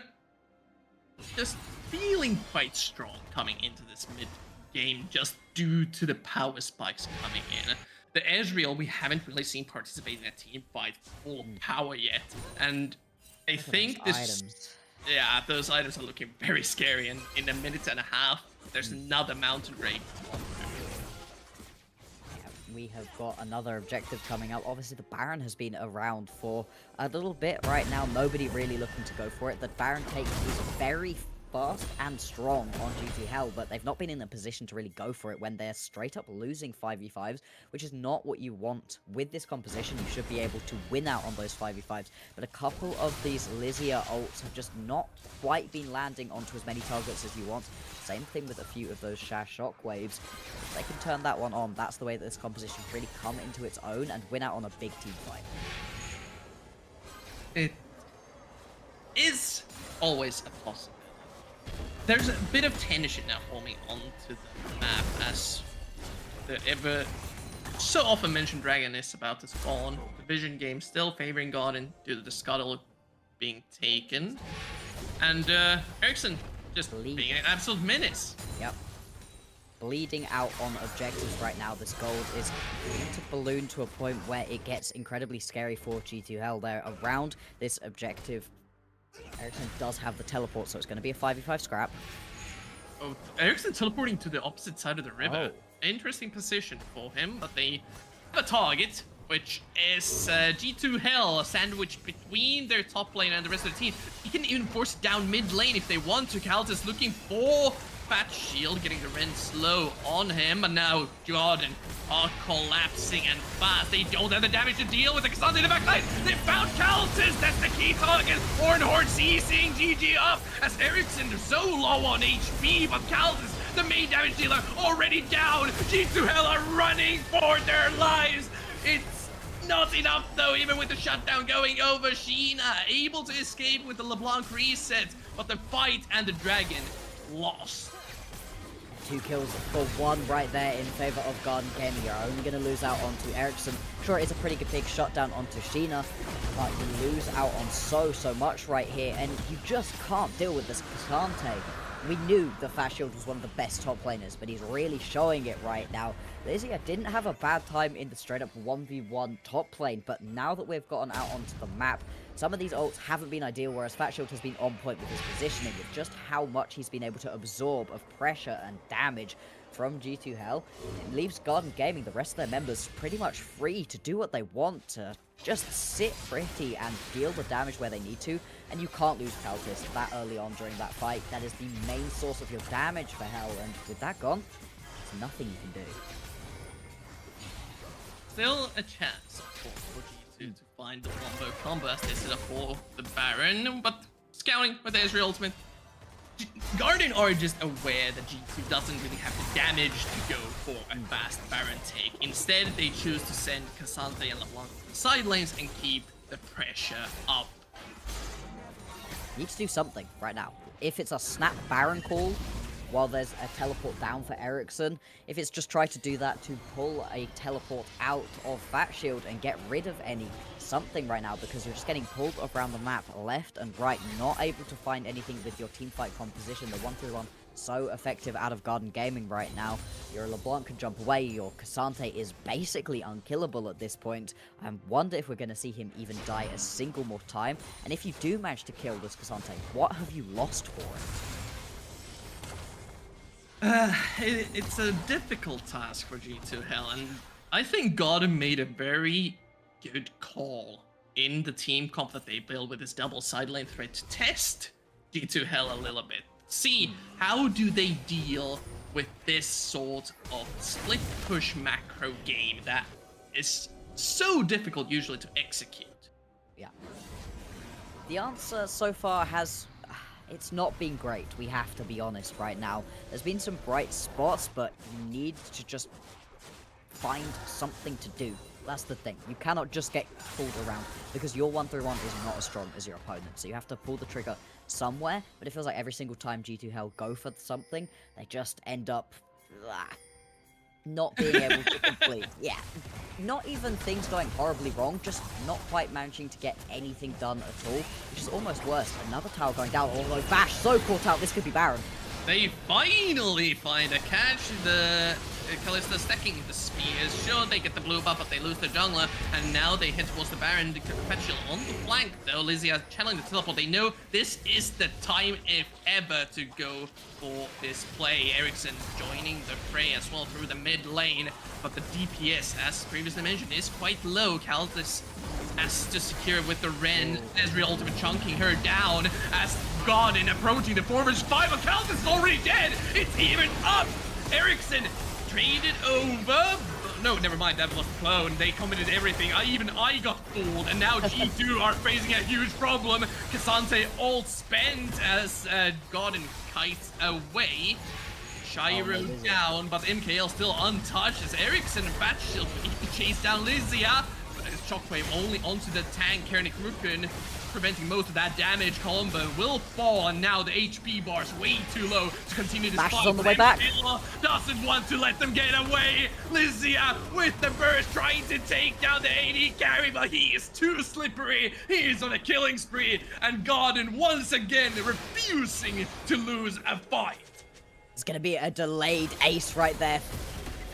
just feeling quite strong coming into this mid game just due to the power spikes coming in. The Ezreal, we haven't really seen participate in a team fight full power yet, and I think this... Yeah, those items are looking very scary, and in a minute and a half, there's another Mountain Drake. We have got another objective coming up. Obviously, the Baron has been around for a little bit right now. Nobody really looking to go for it. The Baron take is very fast and strong on G2 Hell, but they've not been in a position to really go for it when they're straight up losing 5v5s, which is not what you want. With this composition, you should be able to win out on those 5v5s, but a couple of these Lizia ults have just not quite been landing onto as many targets as you want. Same thing with a few of those Shash shockwaves. If they can turn that one on, that's the way that this composition can really come into its own and win out on a big team fight. It is always a possibility. There's a bit of tension now forming onto the map as the ever so often mentioned dragon is about to spawn. The vision game still favoring Garden due to the scuttle being taken. And Ericsson just being an absolute menace. Yep. Bleeding out on objectives right now. This gold is going to balloon to a point where it gets incredibly scary for G2 Hell. They're around this objective. Ericsson does have the teleport, so it's going to be a 5v5 scrap. Oh, Ericsson teleporting to the opposite side of the river. Oh. Interesting position for him, but they have a target, which is G2 Hell, sandwiched between their top lane and the rest of the team. He can even force it down mid lane if they want to. Kaltis looking for Fat Shield, getting the Ren slow on him, but now Jordan are collapsing and fast. They don't have the damage to deal with the Cassandra in the backline. They found Kaltis, that's the key target. Hornhorn seizing GG up as Ericsson is so low on HP, but Kaltis, the main damage dealer, already down. G2 Hell are running for their lives. It's not enough though, even with the shutdown going over. Sheena able to escape with the LeBlanc reset, but the fight and the dragon lost. 2 kills for 1 right there in favor of Garden Gaming. You're only going to lose out onto Ericsson. Sure, it's a pretty big shutdown onto Sheena, but you lose out on so much right here, and you just can't deal with this Cassante. We knew the Fat Shield was one of the best top laners, but he's really showing it right now. Lizia didn't have a bad time in the straight-up 1v1 top lane, but now that we've gotten out onto the map, some of these ults haven't been ideal, whereas Fat Shield has been on point with his positioning, with just how much he's been able to absorb of pressure and damage from G2 Hell. It leaves Garden Gaming, the rest of their members, pretty much free to do what they want, to just sit pretty and deal the damage where they need to, and you can't lose Kaltis that early on during that fight. That is the main source of your damage for Hell, and with that gone, there's nothing you can do. Still a chance, of course, for G2 to find the combo as they set up for the Baron, but scouting with the Ezreal ultimate. Garden are just aware that G2 doesn't really have the damage to go for a fast Baron take. Instead, they choose to send Cassandra and LeBlanc to the side lanes and keep the pressure up. Need to do something right now. If it's a snap Baron call while there's a teleport down for Ericsson, if it's just try to do that to pull a teleport out of Fat Shield and get rid of any something right now, because you're just getting pulled around the map left and right, not able to find anything with your teamfight composition. The 1-3-1 so effective out of Garden Gaming right now. Your LeBlanc can jump away, your Cassante is basically unkillable at this point. I wonder if we're going to see him even die a single more time, and if you do manage to kill this Cassante, what have you lost for it? It's a difficult task for G2 Hell, and I think Garden made a very good call in the team comp that they built with this double side lane threat to test G2 Hell a little bit. See, how do they deal with this sort of split push macro game that is so difficult usually to execute? Yeah. The answer so far has... it's not been great, we have to be honest right now. There's been some bright spots, but you need to just find something to do. That's the thing. You cannot just get pulled around, because your 1-3-1 is not as strong as your opponent. So you have to pull the trigger somewhere, but it feels like every single time G2 Hell go for something, they just end up not being able to complete. Yeah. Not even things going horribly wrong, just not quite managing to get anything done at all, which is almost worse. Another tower going down, although Bash so caught out, this could be Baron. They finally find a catch. The Kalista stacking the spears. Sure, they get the blue buff, but they lose the jungler, and now they head towards the Baron. The Perpetual on the flank, though. Lizia channeling the teleport. They know this is the time, if ever, to go for this play. Ericsson joining the fray as well through the mid lane, but the DPS, as previously mentioned, is quite low. Kaltis has to secure with the Ren. Ezreal ultimate chunking her down as Godin approaching the forward 5. Countess is already dead. It's even up. Ericsson traded over. No, never mind. That was a clone. They committed everything. I got fooled. And now G2 are facing a huge problem. Cassante all spent as Godin kites away. Gyro down, but MKL still untouched as Ericsson and Batchill chase down Lysia. Shockwave only onto the tank, Kernik Rukun, preventing most of that damage. Combo will fall, and now the HP bar is way too low to continue this fight. On the way back. Doesn't want to let them get away. Lysia with the burst trying to take down the AD carry, but he is too slippery. He is on a killing spree, and Godin once again refusing to lose a fight. It's going to be a delayed ace right there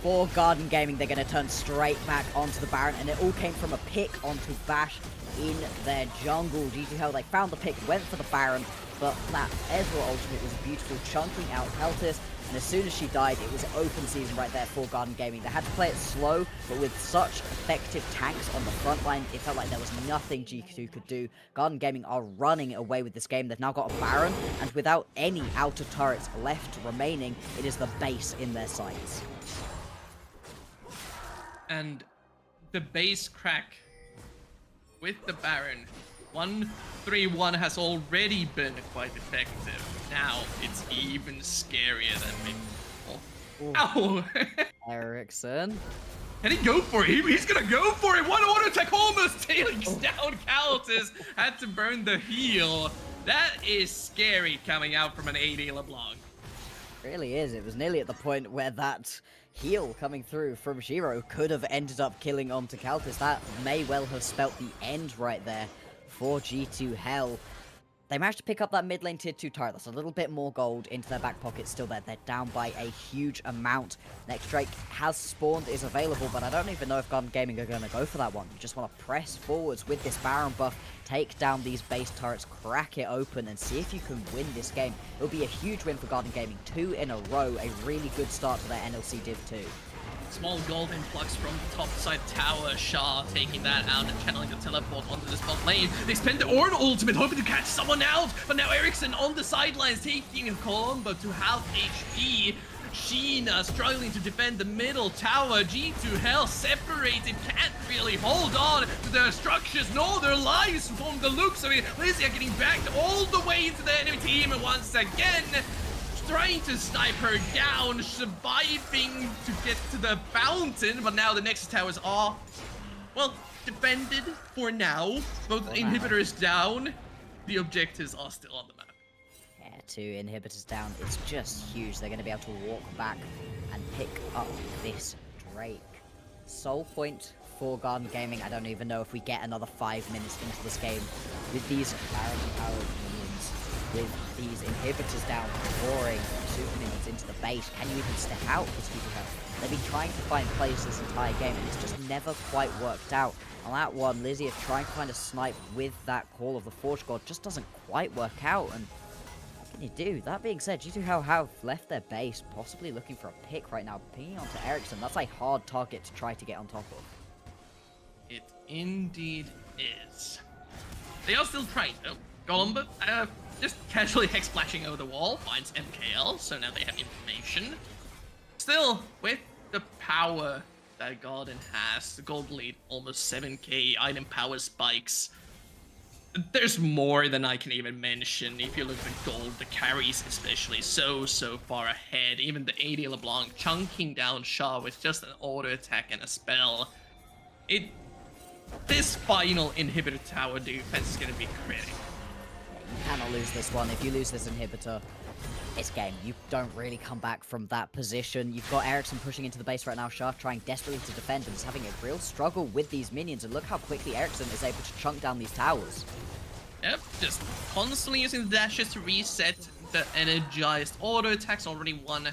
for Garden Gaming. They're going to turn straight back onto the Baron, and it all came from a pick onto Bash in their jungle. G2 Hell, they found the pick, went for the Baron, but that Ezreal ultimate was beautiful, chunking out Peltis, and as soon as she died, it was open season right there for Garden Gaming. They had to play it slow, but with such effective tanks on the front line, it felt like there was nothing G2 could do. Garden Gaming are running away with this game. They've now got a Baron, and without any outer turrets left remaining, it is the base in their sights. And the base crack with the Baron, 1-3-1 has already been quite effective. Now it's even scarier than before. Ow! Ericsson. Can he go for it? He's gonna go for it! One auto attack almost tailings down Caltis. Had to burn the heal. That is scary coming out from an AD LeBlanc. It really is. It was nearly at the point where that heal coming through from Shiro could have ended up killing onto Caltis. That may well have spelt the end right there for G2 Hell. They managed to pick up that mid lane tier 2 turret. That's a little bit more gold into their back pocket still there. They're down by a huge amount. Next Drake has spawned, is available, but I don't even know if Garden Gaming are going to go for that one. You just want to press forwards with this Baron buff, take down these base turrets, crack it open, and see if you can win this game. It'll be a huge win for Garden Gaming. 2 in a row, a really good start to their NLC Div 2. Small gold influx from the top side tower. Shah taking that out and channeling the teleport onto the spot lane. They spend the Ornn ultimate hoping to catch someone out, but now Ericsson on the sidelines taking a combo to half HP. Sheena struggling to defend the middle tower. G2 Hell separated, can't really hold on to their structures nor their lives from the looks of it. Lysia getting backed all the way into the enemy team, and once again trying to snipe her down, surviving to get to the fountain, but now the Nexus towers are, well, defended for now. Both inhibitors down. The objectives are still on the map. Yeah, 2 inhibitors down. It's just huge. They're going to be able to walk back and pick up this Drake. Soul point for Garden Gaming. I don't even know if we get another 5 minutes into this game with these powered minions. With these inhibitors down, pouring super minions into the base. Can you even step out for G2 Hell? They've been trying to find plays this entire game, and it's just never quite worked out. On that one, Lysia trying to find a snipe with that Call of the Forge God just doesn't quite work out, and what can you do? That being said, G2 Hell have left their base, possibly looking for a pick right now, pinging onto Ericsson. That's a hard target to try to get on top of. It indeed is. They are still trying, though. Golumba, just casually hex splashing over the wall, finds MKL, so now they have information. Still, with the power that Garden has, the gold lead, almost 7k, item power spikes. There's more than I can even mention. If you look at the gold, the carries especially so far ahead. Even the AD LeBlanc chunking down Shah with just an auto attack and a spell. This final inhibitor tower defense is going to be critical. You cannot lose this one. If you lose this inhibitor, it's game. You don't really come back from that position. You've got Ericsson pushing into the base right now. Shah trying desperately to defend and is having a real struggle with these minions. And look how quickly Ericsson is able to chunk down these towers. Yep, just constantly using the dashes to reset the energized auto attacks. Already one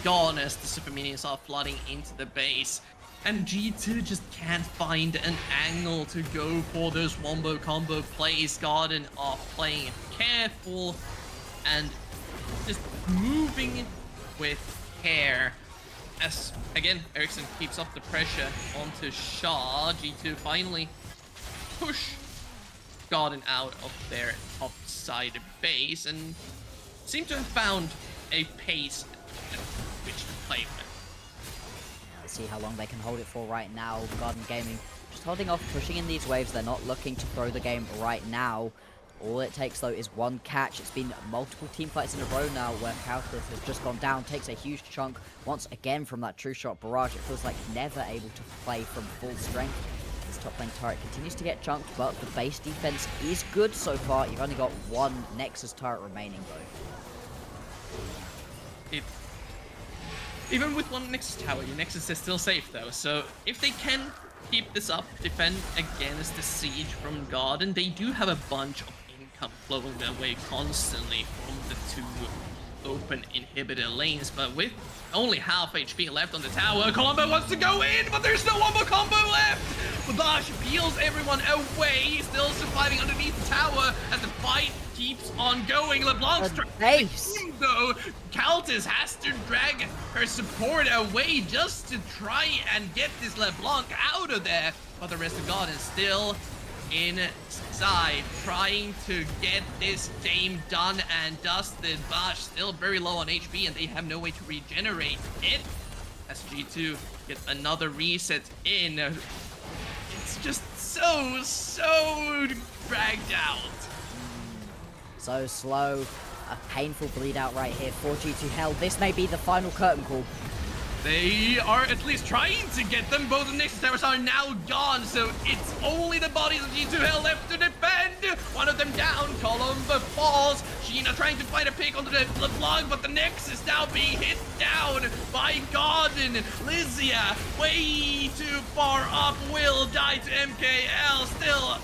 gone as the super minions are flooding into the base. And G2 just can't find an angle to go for those wombo combo plays. Garden are playing careful and just moving with care. As, again, Ericsson keeps up the pressure onto Shah. G2 finally push gotten out of their top side base and seem to have found a pace at which to play with. Let's see how long they can hold it for right now. Garden Gaming just holding off, pushing in these waves. They're not looking to throw the game right now. All it takes, though, is one catch. It's been multiple team fights in a row now where Kauthis has just gone down, takes a huge chunk once again from that true shot barrage. It feels like never able to play from full strength. This top lane turret continues to get chunked, but the base defense is good so far. You've only got one Nexus turret remaining, though. It, even with one Nexus tower, your Nexus is still safe though, so if they can keep this up, defend against the siege from Garden, they do have a bunch of income flowing their way constantly from the two open inhibitor lanes, but with only half HP left on the tower, Colombo wants to go in, but there's no one more combo left! Babash peels everyone away, he's still surviving underneath the tower as the fight keeps on going. LeBlanc's trying though. Kauthis has to drag her support away just to try and get this LeBlanc out of there, but the rest of God is still inside, trying to get this game done and dusted. Bash still very low on HP, and they have no way to regenerate it. As G2 get another reset in. It's just so dragged out. So slow. A painful bleed out right here for G2 Hell. This may be the final curtain call. They are at least trying to get them. Both the Nexus towers are now gone, so it's only the bodies of G2 Hell left to defend. One of them down, Columba falls. Sheena trying to fight a pick onto the LeBlanc, but the Nexus now being hit down by Garden. Lysia, way too far up, will die to MKL. Still,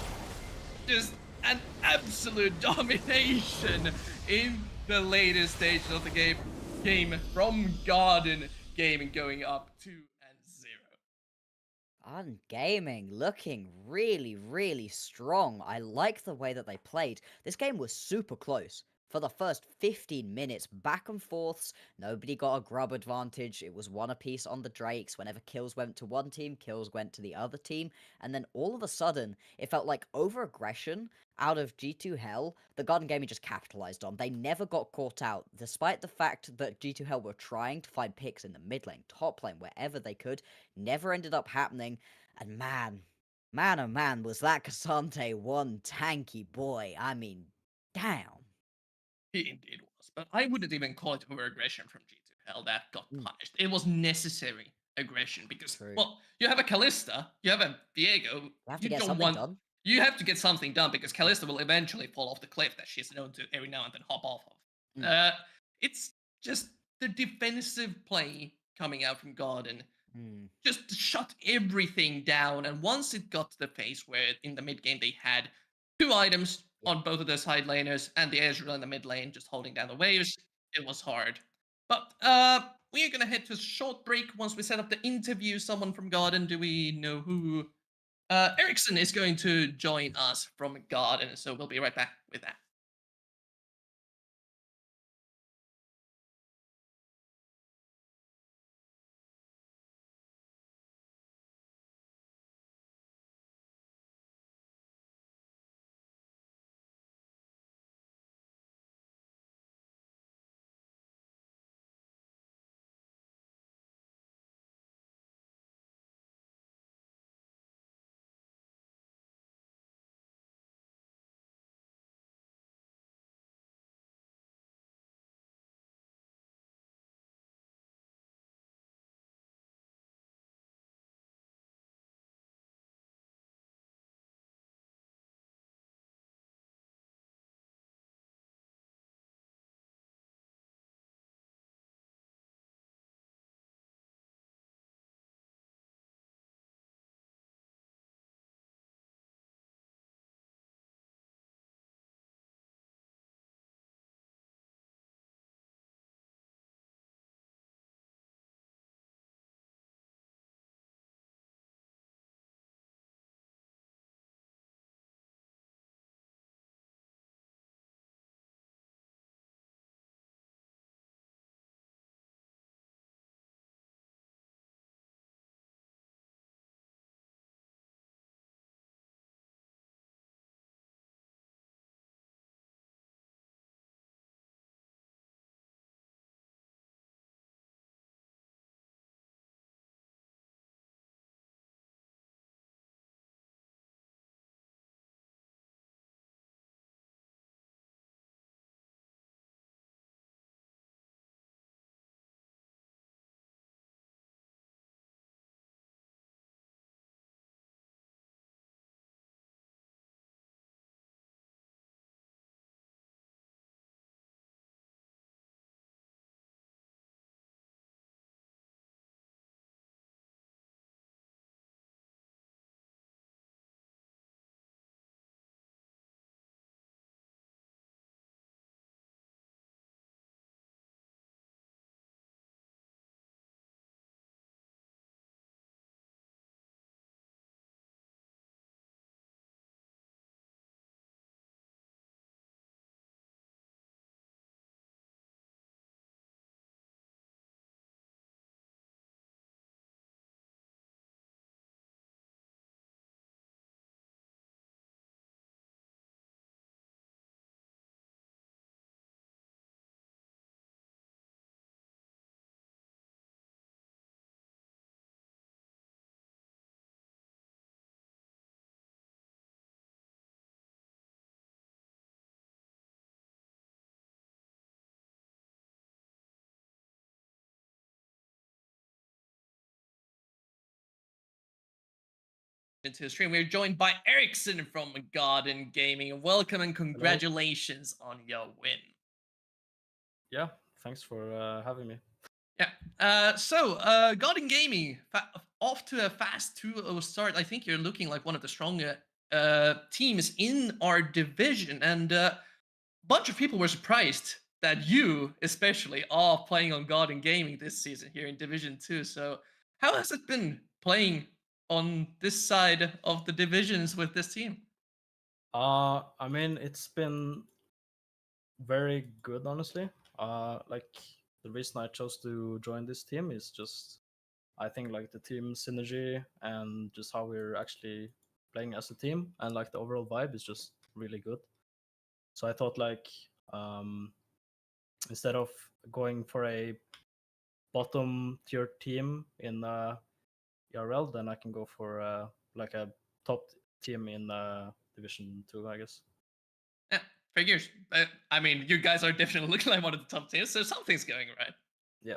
just an absolute domination in the later stages of the game from Garden Gaming going up 2-0. On Gaming looking really strong. I like the way that they played. This game was super close. For the first 15 minutes, back and forths, nobody got a grub advantage. It was one apiece on the Drakes. Whenever kills went to one team, kills went to the other team. And then all of a sudden, it felt like over-aggression out of G2 Hell, the Garden Gaming just capitalized on. They never got caught out, despite the fact that G2 Hell were trying to find picks in the mid lane, top lane, wherever they could. Never ended up happening. And man, oh man, was that Cassante one tanky boy. I mean, damn. He indeed was, but I wouldn't even call it over-aggression from G2 Hell that got Mm. punished. It was necessary aggression because, True. well, you have a Callista, you have a Diego, You have to you get don't something want... done. You have to get something done because Callista will eventually fall off the cliff that she's known to every now and then hop off of. Mm. It's just the defensive play coming out from Garden Mm. just shut everything down. And once it got to the phase where in the mid game they had two items Yeah. on both of those side laners and the Ezreal in the mid lane just holding down the waves, it was hard. But we are gonna head to a short break once we set up the interview. Someone from Garden, do we know who? Ericsson is going to join us from Garden, so we'll be right back with that. into the stream. We're joined by Ericsson from Garden Gaming. Welcome and Hello. congratulations on your win. Yeah, thanks for having me. Yeah. Garden Gaming, off to a fast 2-0 start. I think you're looking like one of the stronger teams in our division, and bunch of people were surprised that you, especially, are playing on Garden Gaming this season here in Division 2. So, how has it been playing on this side of the divisions with this team? I mean, it's been very good, honestly. Like the reason I chose to join this team is just I think like the team synergy and just how we're actually playing as a team and like the overall vibe is just really good. So I thought like instead of going for a bottom tier team in ERL, then I can go for like a top team in Division 2, I guess. Yeah, figures. I mean, you guys are definitely looking like one of the top teams, so something's going right. Yeah.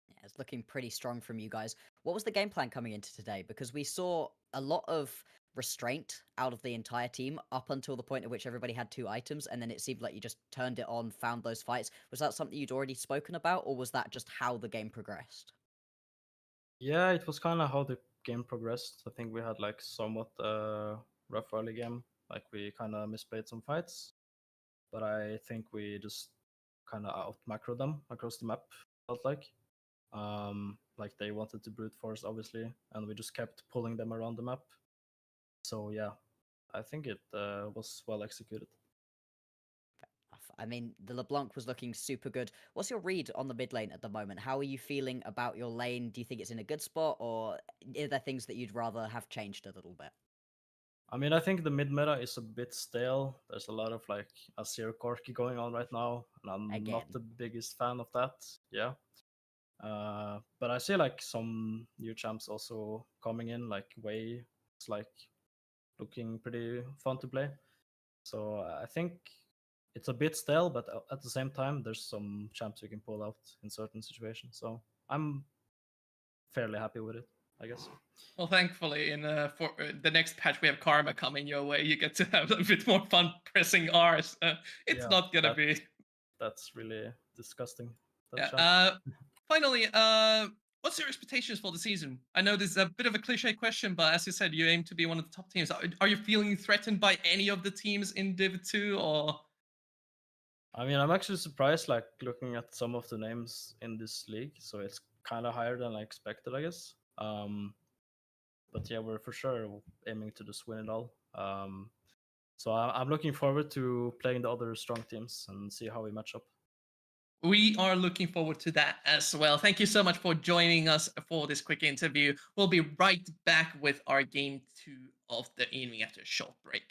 Yeah, it's looking pretty strong from you guys. What was the game plan coming into today? Because we saw a lot of restraint out of the entire team up until the point at which everybody had 2 items, and then it seemed like you just turned it on, found those fights. Was that something you'd already spoken about, or was that just how the game progressed? Yeah, it was kind of how the game progressed. I think we had like somewhat rough early game. Like we kind of misplayed some fights, but I think we just kind of out macro them across the map. Felt like they wanted to brute force obviously, and we just kept pulling them around the map. So yeah, I think it was well executed. I mean, the LeBlanc was looking super good. What's your read on the mid lane at the moment? How are you feeling about your lane? Do you think it's in a good spot, or are there things that you'd rather have changed a little bit? I mean, I think the mid meta is a bit stale. There's a lot of like Azir Corki going on right now, and I'm not Again. the biggest fan of that. Yeah. But I see like some new champs also coming in, like Wei. It's like looking pretty fun to play. So I think it's a bit stale, but at the same time, there's some champs you can pull out in certain situations. So I'm fairly happy with it, I guess. Well, thankfully, in for the next patch, we have Karma coming your way. You get to have a bit more fun pressing R's. It's Yeah, not gonna be. That's really disgusting. That Yeah. champ. Finally, what's your expectations for the season? I know this is a bit of a cliche question, but as you said, you aim to be one of the top teams. Are you feeling threatened by any of the teams in Div 2, or? I mean, I'm actually surprised, like looking at some of the names in this league. So it's kind of higher than I expected, I guess. But yeah, we're for sure aiming to just win it all. So I'm looking forward to playing the other strong teams and see how we match up. We are looking forward to that as well. Thank you so much for joining us for this quick interview. We'll be right back with our game 2 of the evening after a short break.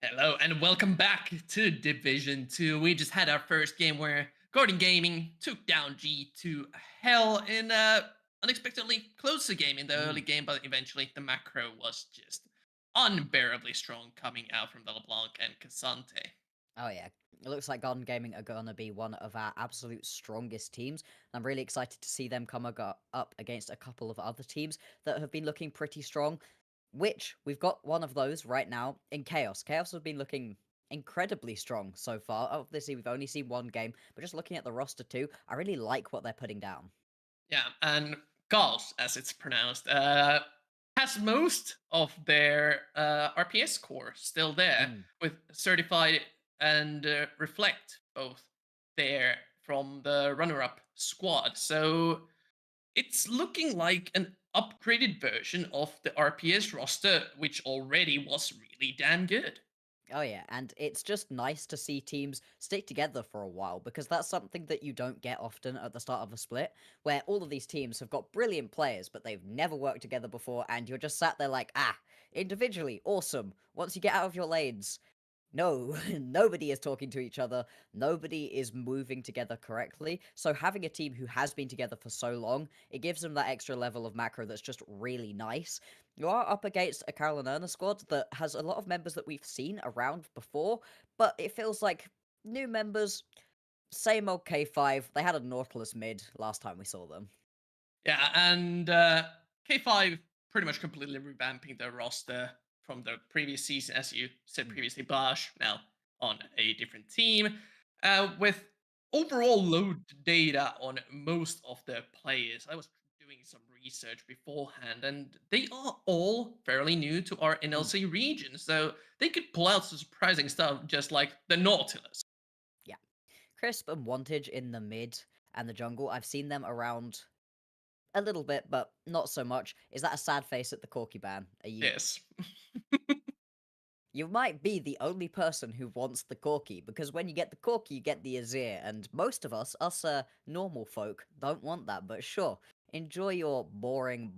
Hello and welcome back to Division 2. We just had our first game where Guardian Gaming took down G2 Hell in a unexpectedly closer game in the early Mm. game, but eventually the macro was just unbearably strong coming out from the LeBlanc and Casante. Oh yeah, it looks like Garden Gaming are gonna be one of our absolute strongest teams. I'm really excited to see them up against a couple of other teams that have been looking pretty strong. Which we've got one of those right now in Chaos. Chaos have been looking incredibly strong so far. Obviously, we've only seen one game, but just looking at the roster too, I really like what they're putting down. Yeah, and Gauls, as it's pronounced, has most of their RPS core still there, Mm. with Certified and Reflect both there from the runner-up squad. So it's looking like an upgraded version of the RPS roster, which already was really damn good. Oh yeah, and it's just nice to see teams stick together for a while because that's something that you don't get often at the start of a split, where all of these teams have got brilliant players, but they've never worked together before, and you're just sat there like, individually, awesome. Once you get out of your lanes, no, nobody is talking to each other. Nobody is moving together correctly. So having a team who has been together for so long, it gives them that extra level of macro that's just really nice. You are up against a Carolina squad that has a lot of members that we've seen around before, but it feels like new members, same old K5. They had a Nautilus mid last time we saw them. Yeah, and K5 pretty much completely revamping their roster from the previous season, as you said Mm, previously, Bosch, now on a different team, with overall low data on most of the players. I was doing some research beforehand, and they are all fairly new to our mm, NLC region, so they could pull out some surprising stuff, just like the Nautilus. yeah. Crisp and Wantage in the mid and the jungle. I've seen them around a little bit, but not so much. Is that a sad face at the Corky ban? Are you Yes. You might be the only person who wants the Corky, because when you get the Corky, you get the Azir, and most of us normal folk, don't want that, but sure. Enjoy your boring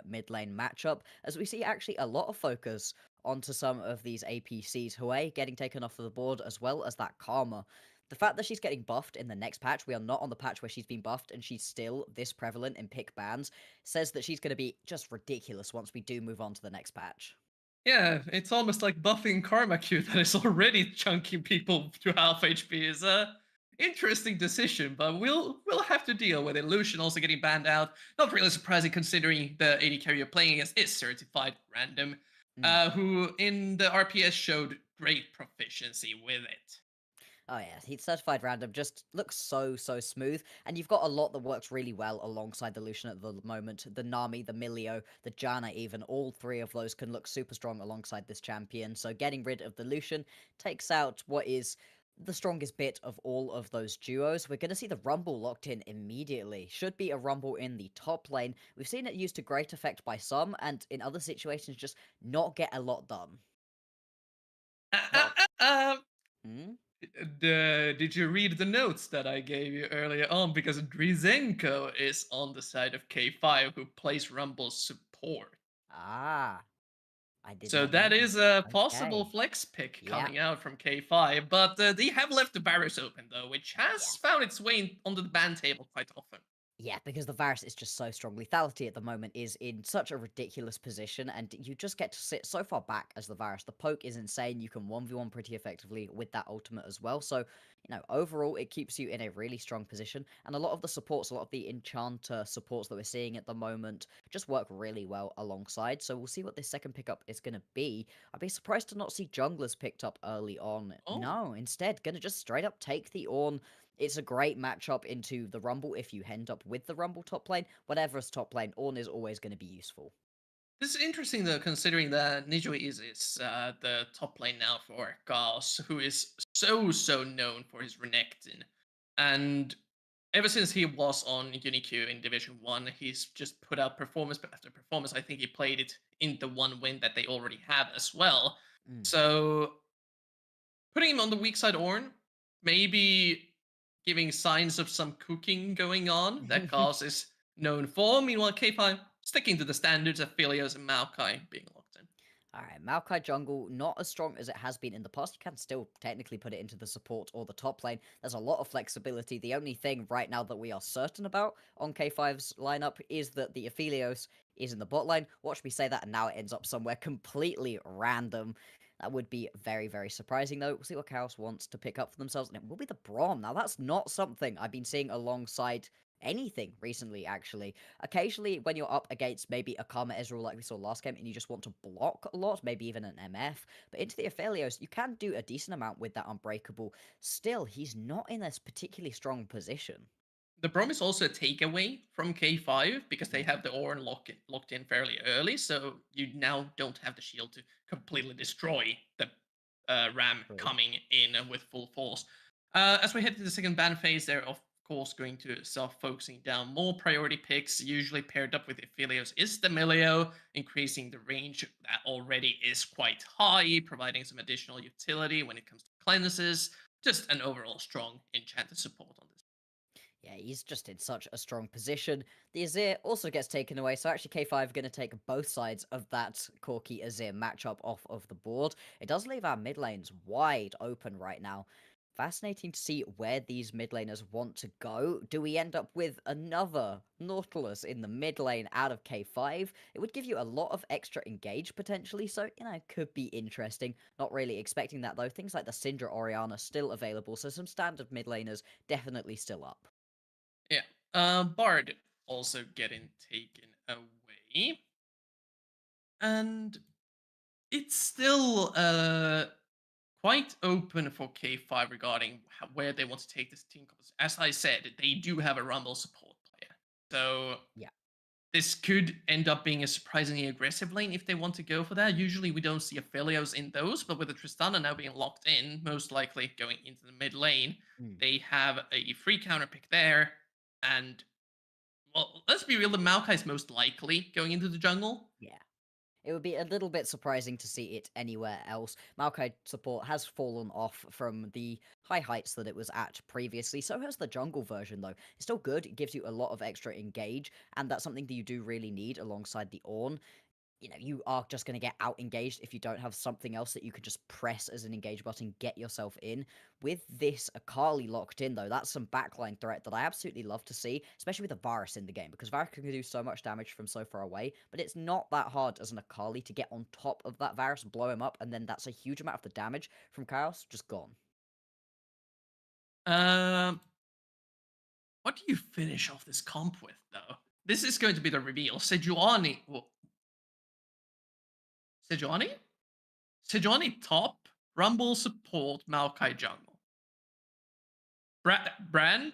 mid lane matchup, as we see actually a lot of focus onto some of these APCs. Hue getting taken off of the board, as well as that Karma. The fact that she's getting buffed in the next patch, we are not on the patch where she's been buffed and she's still this prevalent in pick bans, says that she's going to be just ridiculous once we do move on to the next patch. Yeah, it's almost like buffing Karma Q that is already chunking people to half HP is a interesting decision, but we'll have to deal with it. Lucian also getting banned out. Not really surprising considering the AD carry you're playing against is certified random, Mm. who in the RPS showed great proficiency with it. Oh yeah, he's certified random, just looks so smooth, and you've got a lot that works really well alongside the Lucian at the moment. The Nami, the Milio, the Janna even, all three of those can look super strong alongside this champion, so getting rid of the Lucian takes out what is the strongest bit of all of those duos. We're going to see the Rumble locked in immediately. Should be a Rumble in the top lane. We've seen it used to great effect by some, and in other situations just not get a lot done. Uh, uh, Well, uh, uh, hmm? did you read the notes that I gave you earlier on? Because Drizenko is on the side of K5 who plays Rumble support. Ah. I did So not know that that. is a possible Okay. flex pick Yeah. coming out from K5, but they have left the Varus open though, which has Yes. found its way onto the ban table quite often. Yeah, because the Varus is just so strong. Lethality at the moment is in such a ridiculous position, and you just get to sit so far back as the Varus. The poke is insane. You can 1v1 pretty effectively with that ultimate as well. So, overall, it keeps you in a really strong position. And a lot of the supports, a lot of the Enchanter supports that we're seeing at the moment just work really well alongside. So we'll see what this second pickup is going to be. I'd be surprised to not see junglers picked up early on. Oh, No, instead, going to just straight up take the Ornn. It's a great matchup into the Rumble if you end up with the Rumble top lane. Whatever's top lane, Ornn is always going to be useful. this is interesting though, considering that Nijo is the top lane now for Gauss, who is so known for his Renekton. And ever since he was on UniQ in Division 1, he's just put out performance after performance. I think he played it in the one win that they already have as well. Mm. So putting him on the weak side Ornn, maybe giving signs of some cooking going on that Gauss is known for. Meanwhile, K5 sticking to the standards of Philios and Maokai being locked in. All right, Maokai jungle, not as strong as it has been in the past. You can still technically put it into the support or the top lane. There's a lot of flexibility. The only thing right now that we are certain about on K5's lineup is that the Aphelios is in the bot lane. Watch me say that, and now it ends up somewhere completely random. That would be very, very surprising, though. We'll see what Chaos wants to pick up for themselves, and it will be the Braum. Now, that's not something I've been seeing alongside anything recently, actually. Occasionally, when you're up against maybe a Karma Ezreal like we saw last game and you just want to block a lot, maybe even an MF, but into the Aphelios, you can do a decent amount with that Unbreakable. Still, he's not in this particularly strong position. The Brom is also a takeaway from K5 because they Mm, have the Ornn locked in fairly early, so you now don't have the shield to completely destroy the Ram true. coming in with full force. As we head to the second ban phase, they're of course going to start focusing down more priority picks, usually paired up with Aphelios is the Milio, increasing the range that already is quite high, providing some additional utility when it comes to cleanses. Just an overall strong enchanted support on this. Yeah, he's just in such a strong position. The Azir also gets taken away, so actually K5 are going to take both sides of that Corki Azir matchup off of the board. It does leave our mid lanes wide open right now. Fascinating to see where these mid laners want to go. Do we end up with another Nautilus in the mid lane out of K5? It would give you a lot of extra engage potentially, so, could be interesting. Not really expecting that though. Things like the Syndra Orianna still available, so some standard mid laners definitely still up. Yeah. Bard also getting taken away. And it's still quite open for K5 regarding where they want to take this team. As I said, they do have a Rumble support player. So Yeah. this could end up being a surprisingly aggressive lane if they want to go for that. Usually we don't see Aphelios in those, but with the Tristana now being locked in, most likely going into the mid lane, Mm. they have a free counter pick there. And, well, let's be real, the Maokai's most likely going into the jungle. Yeah. It would be a little bit surprising to see it anywhere else. Maokai support has fallen off from the high heights that it was at previously, so has the jungle version though. It's still good, it gives you a lot of extra engage, and that's something that you do really need alongside the Ornn. You are just going to get out engaged if you don't have something else that you can just press as an engage button, get yourself in. With this Akali locked in, though, that's some backline threat that I absolutely love to see, especially with the Varus in the game, because Varus can do so much damage from so far away, but it's not that hard as an Akali to get on top of that Varus, blow him up, and then that's a huge amount of the damage from Chaos just gone. Um, what do you finish off this comp with, though? This is going to be the reveal. Sejuani. Well, Sejuani? Sejuani top, Rumble support, Maokai jungle. Bran?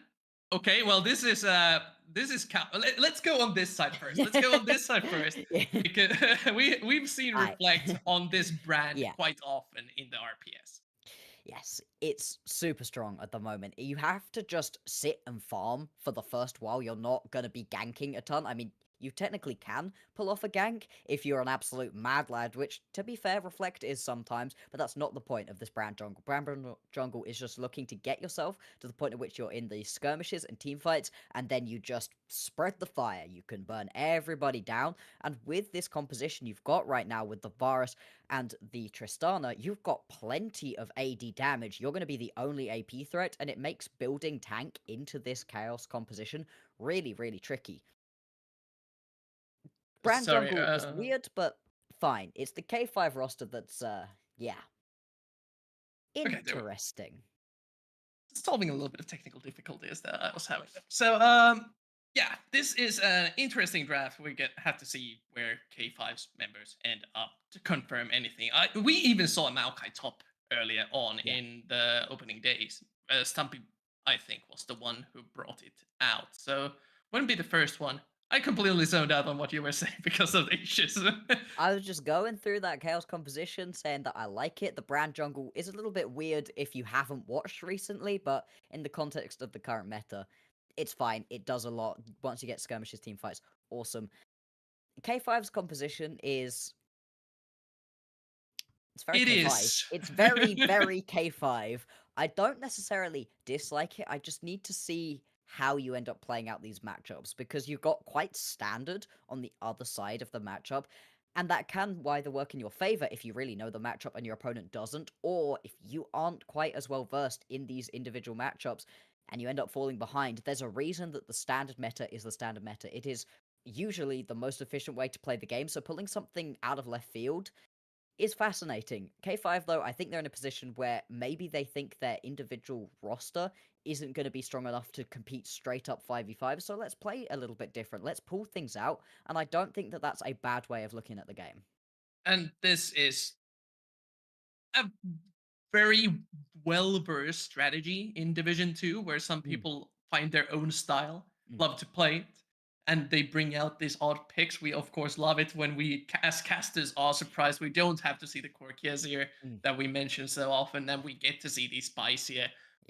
Okay, well let's go on this side first. Let's go on this side first. Yeah. Because we've seen I- Reflect on this brand Yeah. quite often in the RPS. Yes, it's super strong at the moment. You have to just sit and farm for the first while. You're not going to be ganking a ton. I mean, you technically can pull off a gank if you're an absolute mad lad, which, to be fair, Reflect is sometimes, but that's not the point of this brand jungle. Jungle is just looking to get yourself to the point at which you're in the skirmishes and team fights, and then you just spread the fire. You can burn everybody down, and with this composition you've got right now with the Varus and the Tristana, you've got plenty of AD damage. You're going to be the only AP threat, and it makes building tank into this Chaos composition really, really tricky. Brand Sorry. Jungle is weird, but fine. It's the K5 roster that's, yeah, Okay, there we go. interesting. Solving a little bit of technical difficulties that I was having. So, yeah, this is an interesting draft. We have to see where K5's members end up to confirm anything. We even saw a Maokai top earlier on Yeah. in the opening days. Stumpy, I think, was the one who brought it out. So, wouldn't be the first one. I completely zoned out on what you were saying because of the issues. I was just going through that Chaos composition, saying that I like it. The Brand Jungle is a little bit weird if you haven't watched recently, but in the context of the current meta, it's fine. It does a lot. Once you get skirmishes, team fights, awesome. K5's composition is... It's very It K5. is. It's very, very K5. I don't necessarily dislike it. I just need to see how you end up playing out these matchups, because you've got quite standard on the other side of the matchup. And that can either work in your favor if you really know the matchup and your opponent doesn't, or if you aren't quite as well versed in these individual matchups and you end up falling behind. There's a reason that the standard meta is the standard meta. It is usually the most efficient way to play the game, so pulling something out of left field is fascinating. K5, though, I think they're in a position where maybe they think their individual roster isn't going to be strong enough to compete straight up 5v5, so let's play a little bit different. Let's pull things out, and I don't think that that's a bad way of looking at the game. And this is a very well-versed strategy in Division 2, where some people find their own style, love to play it, and they bring out these odd picks. We, of course, love it when we, as casters, are surprised we don't have to see the Corkias here that we mention so often, and we get to see these spicier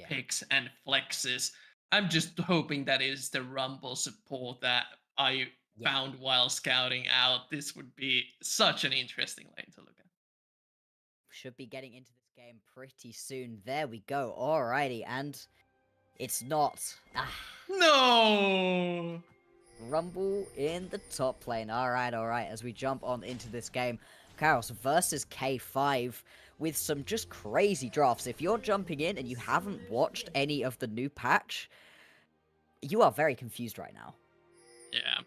picks and flexes. I'm just hoping that is the Rumble support that I found while scouting out. This would be such an interesting lane to look at. Should be getting into this game pretty soon. There we go. Alrighty, and it's not. No! Rumble in the top lane. Alright, as we jump on into this game. Chaos versus K5 with some just crazy drafts. If you're jumping in and you haven't watched any of the new patch, you are very confused right now. Yeah.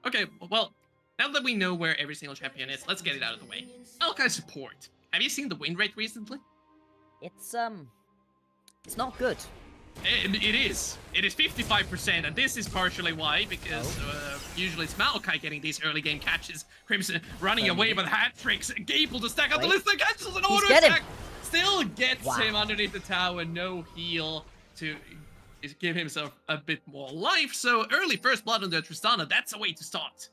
Okay, well, now that we know where every single champion is, let's get it out of the way. Maokai support. Have you seen the win rate recently? It's not good. It is. It is 55%, and this is partially why, because usually it's Maokai getting these early game catches. Crimson running away with hat tricks, able to stack up the list, and cancels an auto attack. Still gets him underneath the tower, no heal to give himself a bit more life. So early first blood on the Tristana, that's a way to start.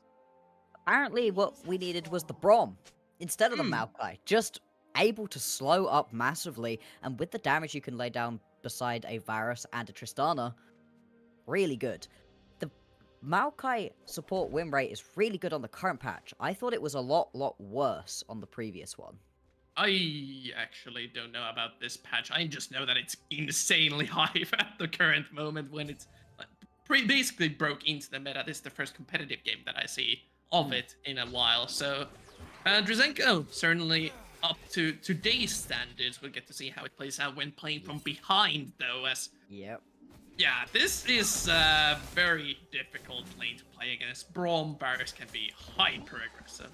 Apparently what we needed was the Braum instead of the Maokai. Just able to slow up massively, and with the damage you can lay down beside a Varus and a Tristana, really good. The Maokai support win rate is really good on the current patch. I thought it was a lot worse on the previous one. I actually don't know about this patch. I just know that it's insanely high at the current moment when it's basically broke into the meta. This is the first competitive game that I see of it in a while. So Drazenko certainly up to today's standards. We'll get to see how it plays out when playing from behind, though, as yeah, this is a very difficult lane to play against. Braum Varus can be hyper aggressive.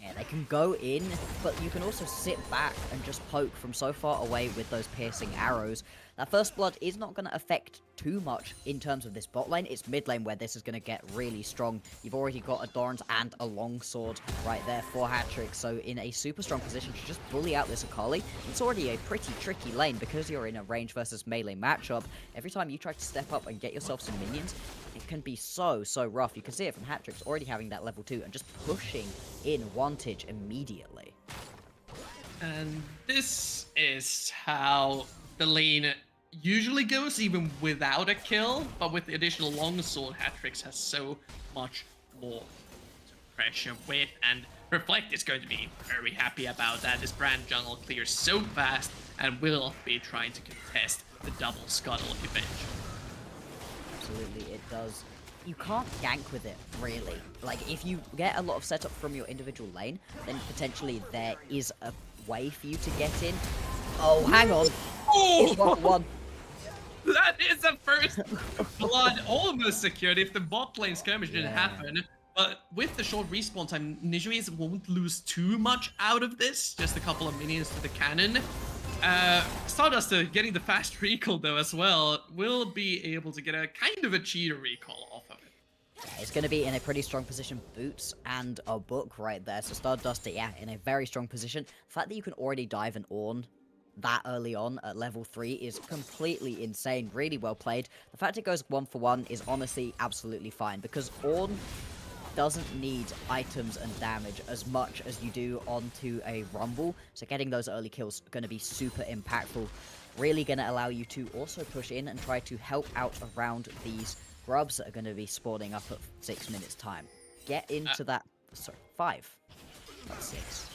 Yeah, they can go in, but you can also sit back and just poke from so far away with those piercing arrows. That first blood is not going to affect too much in terms of this bot lane. It's mid lane where this is going to get really strong. You've already got a Dorans and a longsword right there for hat-trick, so in a super strong position to just bully out this Akali. It's already a pretty tricky lane because you're in a range versus melee matchup. Every time you try to step up and get yourself some minions, it can be so rough. You can see it from hat-tricks already having that level 2 and just pushing in Wantage immediately. And this is how the lane usually goes, even without a kill, but with the additional longsword, hat-tricks has so much more to pressure with, and Reflect is going to be very happy about that. This Brand jungle clears so fast and will be trying to contest the double scuttle eventually. Absolutely, it does. You can't gank with it, really. Like, if you get a lot of setup from your individual lane, then potentially there is a way for you to get in. Oh, hang on. It's 1-for-1. That is the first blood almost secured if the bot lane skirmish didn't happen. But with the short respawn time, Nijuiz won't lose too much out of this. Just a couple of minions to the cannon. Stardust getting the fast recall though as well will be able to get a kind of a cheater recall off of it. Yeah, it's going to be in a pretty strong position. Boots and a book right there. So Stardust, yeah, in a very strong position. The fact that you can already dive an Ornn that early on at level 3 is completely insane. Really well played. The fact it goes 1-for-1 is honestly absolutely fine because Ornn doesn't need items and damage as much as you do onto a Rumble. So getting those early kills is going to be super impactful. Really going to allow you to also push in and try to help out around these grubs that are going to be spawning up at 6 minutes time. Get into that... Sorry, 5. Not 6.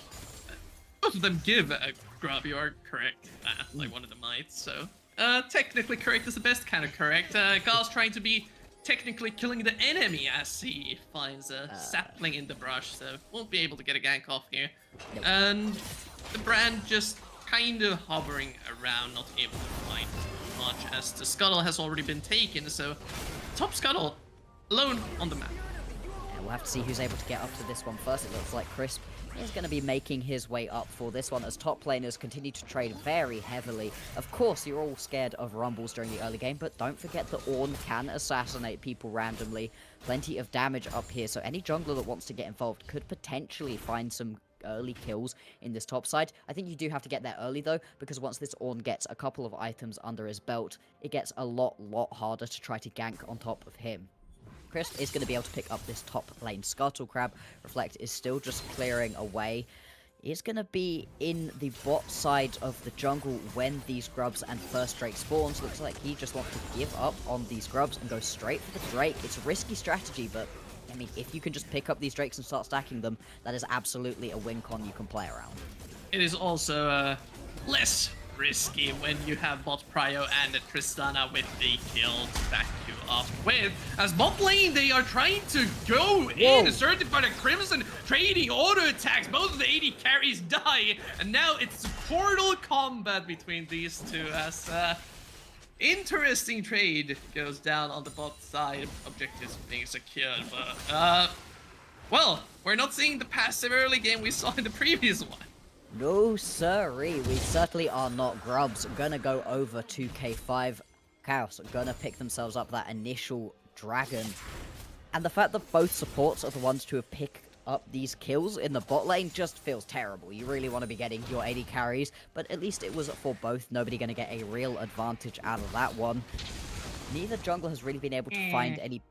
Both of them give a grub, you are correct. Like one of them might, so... technically correct is the best kind of correct. Gal's trying to be technically killing the enemy as he finds a sapling in the brush, so won't be able to get a gank off here. Nope. And the Brand just kind of hovering around, not able to find much as the scuttle has already been taken, so top scuttle alone on the map. Yeah, we'll have to see who's able to get up to this one first. It looks like Crisp is going to be making his way up for this one as top laners continue to trade very heavily. Of course, you're all scared of rumbles during the early game, but don't forget that Ornn can assassinate people randomly. Plenty of damage up here, so any jungler that wants to get involved could potentially find some early kills in this top side. I think you do have to get there early though, because once this Ornn gets a couple of items under his belt, it gets a lot harder to try to gank on top of him. Crisp is going to be able to pick up this top lane Scuttle Crab. Reflect is still just clearing away. He's going to be in the bot side of the jungle when these grubs and first Drake spawns. Looks like he just wants to give up on these grubs and go straight for the Drake. It's a risky strategy, but I mean, if you can just pick up these Drakes and start stacking them, that is absolutely a win con you can play around. It is also less risky when you have bot Prio and Tristana with the kill to back you up with. As bot lane, they are trying to go in, certified a Crimson trading auto attacks. Both of the AD carries die, and now it's portal combat between these two as interesting trade goes down on the bot side. Objectives being secured, but well, we're not seeing the passive early game we saw in the previous one. No sirree, we certainly are not. Grubs gonna go over to K5. Chaos gonna pick themselves up that initial dragon. And the fact that both supports are the ones to have picked up these kills in the bot lane just feels terrible. You really want to be getting your AD carries, but at least it was for both. Nobody gonna get a real advantage out of that one. Neither jungler has really been able to find any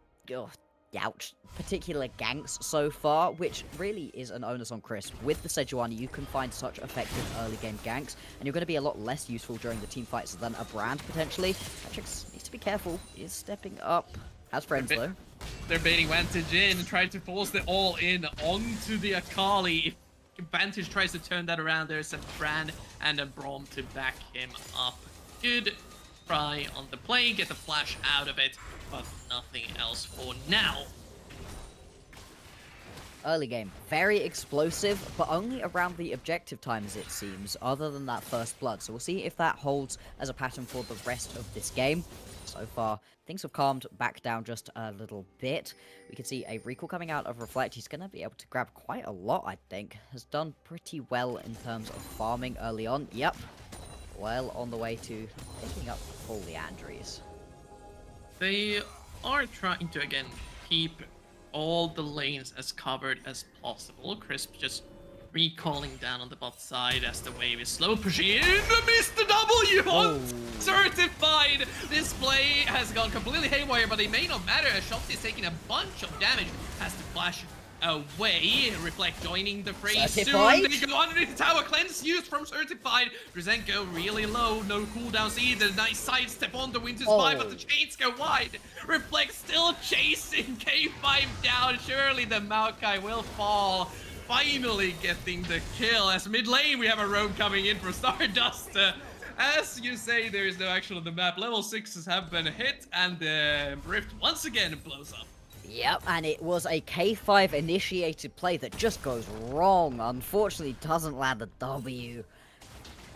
particular ganks so far, which really is an onus on Crisp. With the Sejuani, you can find such effective early game ganks, and you're going to be a lot less useful during the team fights than a Brand, potentially. Patrick's needs to be careful. He is stepping up. Has friends, though. They're baiting Vantage in, trying to force the all-in onto the Akali. If Vantage tries to turn that around, there's a Brand and a Braum to back him up. Good try on the play, get the flash out of it, but nothing else for now. Early game, very explosive, but only around the objective times it seems, other than that first blood. So we'll see if that holds as a pattern for the rest of this game. So far, things have calmed back down just a little bit. We can see a recall coming out of Reflect. He's going to be able to grab quite a lot, I think. Has done pretty well in terms of farming early on. Yep, well on the way to picking up full Leandries. They are trying to, again, keep all the lanes as covered as possible. Crisp just recalling down on the bot side as the wave is slow pushing in. Missed the W on certified. This play has gone completely haywire, but it may not matter as Shopti is taking a bunch of damage. Has to flash away. Reflect joining the fray Certified? soon. They go underneath the tower. Cleanse used from Certified. Drizenko really low. No cooldowns either. Nice sidestep on the Winter's Vibe, but the chains go wide. Reflect still chasing K5 down. Surely the Maokai will fall. Finally getting the kill. As mid lane, we have a roam coming in for Stardust. As you say, there is no action on the map. Level 6s have been hit, and the Rift once again blows up. Yep, and it was a K5 initiated play that just goes wrong. Unfortunately, doesn't land the W.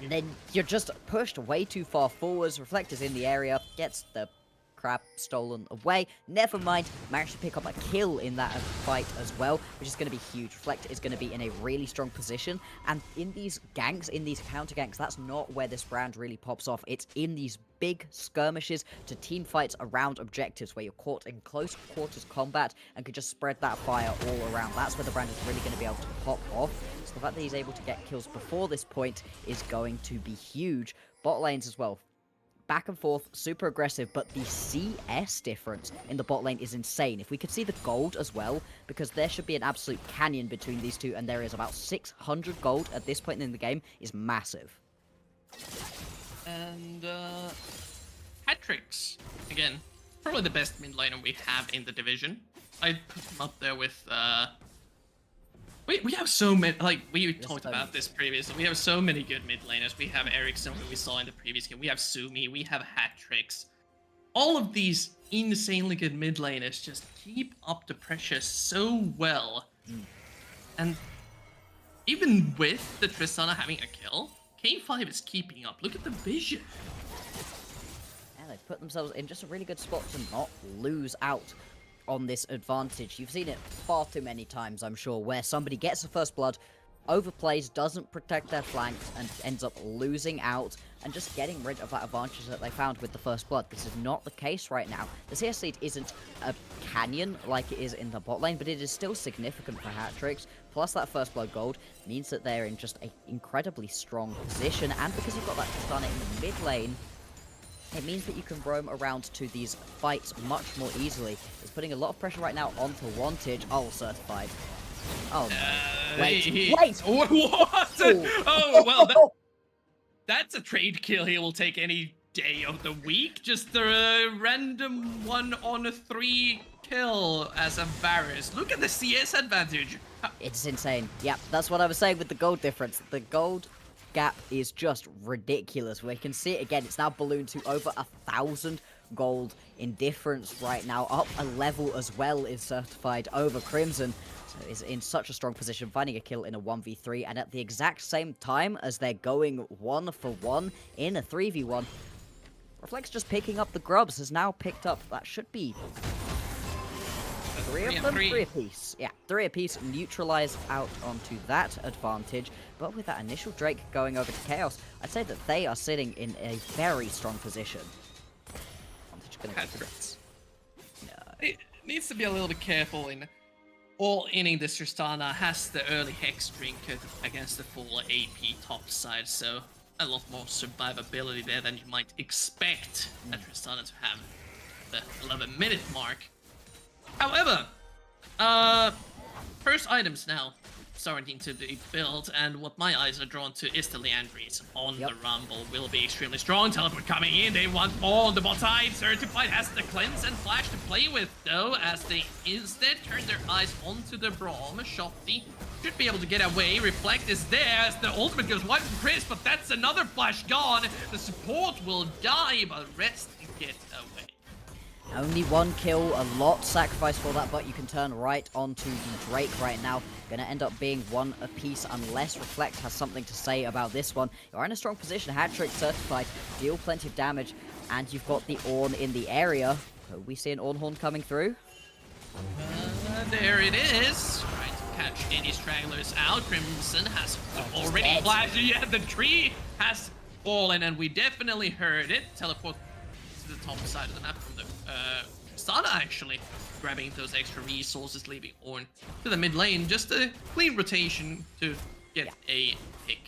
And then you're just pushed way too far forwards. Reflect is in the area, gets the crab stolen away. Never mind, managed to pick up a kill in that fight as well, which is going to be huge. Reflect is going to be in a really strong position, and in these ganks, in these counter ganks, that's not where this Brand really pops off. It's in these big skirmishes to team fights around objectives where you're caught in close quarters combat and can just spread that fire all around. That's where the Brand is really going to be able to pop off. So the fact that he's able to get kills before this point is going to be huge. Bot lanes as well, back and forth, super aggressive, but the CS difference in the bot lane is insane. If we could see the gold as well, because there should be an absolute canyon between these two, and there is about 600 gold at this point in the game, is massive. And Patrick's, again, probably the best mid laner we have in the division. I'd put him up there with we have so many, like, we talked about this previously. We have so many good mid laners. We have Ericsson, who we saw in the previous game. We have Sumi. We have Hatrix. All of these insanely good mid laners just keep up the pressure so well. Mm. And even with the Tristana having a kill, K5 is keeping up. Look at the vision. Yeah, they've put themselves in just a really good spot to not lose out on this advantage. You've seen it far too many times, I'm sure, where somebody gets the first blood, overplays, doesn't protect their flanks, and ends up losing out and just getting rid of that advantage that they found with the first blood. This is not the case right now. The CS lead isn't a canyon like it is in the bot lane, but it is still significant for hat-tricks. Plus that first blood gold means that they're in just an incredibly strong position, and because you've got that Tristana in the mid lane, it means that you can roam around to these fights much more easily. It's putting a lot of pressure right now onto Wantage. Oh, certified. Oh, no. Wait. What? Oh. Oh, well, that's a trade kill he will take any day of the week. Just a random 1-on-3 kill as a Varus. Look at the CS advantage. It's insane. Yeah, that's what I was saying with the gold difference. The gold gap is just ridiculous. We can see it again. It's now ballooned to over 1,000 gold in difference right now. Up a level as well is certified over Crimson. So is in such a strong position, finding a kill in a 1v3, and at the exact same time as they're going 1-for-1 in a 3v1, Reflect's just picking up the grubs, has now picked up, that should be 3 of them? 3 apiece. Yeah, 3 apiece, neutralize out onto that advantage. But with that initial Drake going over to Chaos, I'd say that they are sitting in a very strong position. Advantage gonna go to Drake. No. It needs to be a little bit careful in all-inning this Tristana has the early Hex Trinket against the full AP top side, so a lot more survivability there than you might expect a Tristana to have the 11-minute mark. However, first items now starting to be built, and what my eyes are drawn to is the Leandries on the Rumble. Will be extremely strong. Teleport coming in. They want more on the bot side. Certified has the cleanse and flash to play with, though, as they instead turn their eyes onto the Braum. Shopty should be able to get away. Reflect is there as the ultimate goes wide from Chris, but that's another flash gone. The support will die, but rest get away. Only 1 kill, a lot sacrificed for that, but you can turn right onto the Drake right now. Gonna end up being 1 apiece unless Reflect has something to say about this one. You're in a strong position, hat-trick certified, deal plenty of damage, and you've got the Ornn in the area. Could we see an Ornn horn coming through? There it is. Trying to catch any stragglers out. Crimson has already flashed. Yeah, the tree has fallen, and we definitely heard it. Teleport to the top side of the map from the Tristana, actually. Grabbing those extra resources, leaving Ornn to the mid lane. Just a clean rotation to get a pick.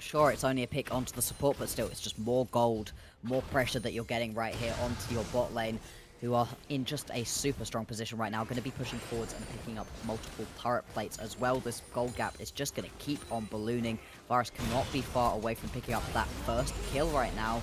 Sure, it's only a pick onto the support, but still, it's just more gold, more pressure that you're getting right here onto your bot lane, who are in just a super strong position right now, going to be pushing forwards and picking up multiple turret plates as well. This gold gap is just going to keep on ballooning. Varus cannot be far away from picking up that first kill right now.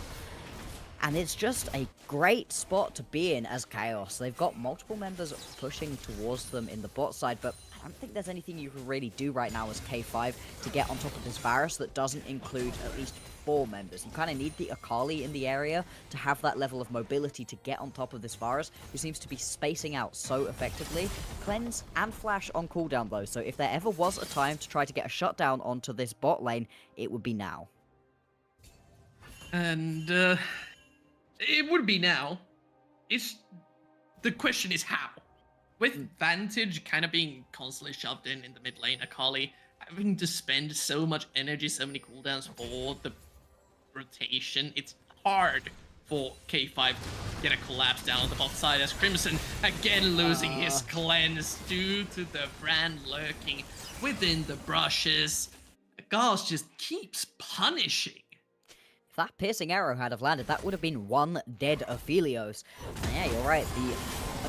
And it's just a great spot to be in as Chaos. They've got multiple members pushing towards them in the bot side, but I don't think there's anything you can really do right now as K5 to get on top of this Varus that doesn't include at least 4 members. You kind of need the Akali in the area to have that level of mobility to get on top of this Varus, who seems to be spacing out so effectively. Cleanse and Flash on cooldown though, so if there ever was a time to try to get a shutdown onto this bot lane, it would be now. And it would be now. The question is how. With Vantage kind of being constantly shoved in the mid lane, Akali having to spend so much energy, so many cooldowns for the rotation, it's hard for K5 to get a collapse down on the bot side as Crimson again losing his cleanse due to the brand lurking within the brushes. Gauss just keeps punishing. If that piercing arrow had have landed, that would have been 1 dead Aphelios. And yeah, you're right, the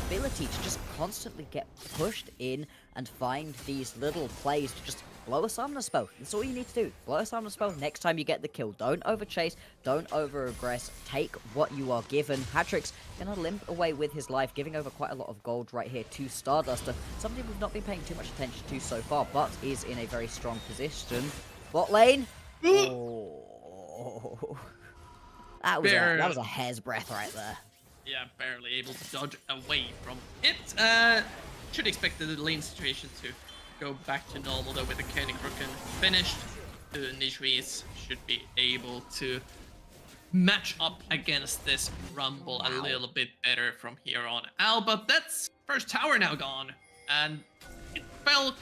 ability to just constantly get pushed in and find these little plays to just blow a summoner spell. That's all you need to do. Blow a summoner spell next time you get the kill. Don't overchase, don't over-aggress, take what you are given. Hatrix gonna limp away with his life, giving over quite a lot of gold right here to Starduster. Something we've not been paying too much attention to so far, but is in a very strong position. Bot lane? Oh. That was a hair's breadth right there. Yeah, barely able to dodge away from it. Should expect the lane situation to go back to normal though with the Koenig Rücken finished. The Nishris should be able to match up against this Rumble a little bit better from here on out. But that's first tower now gone, and it fell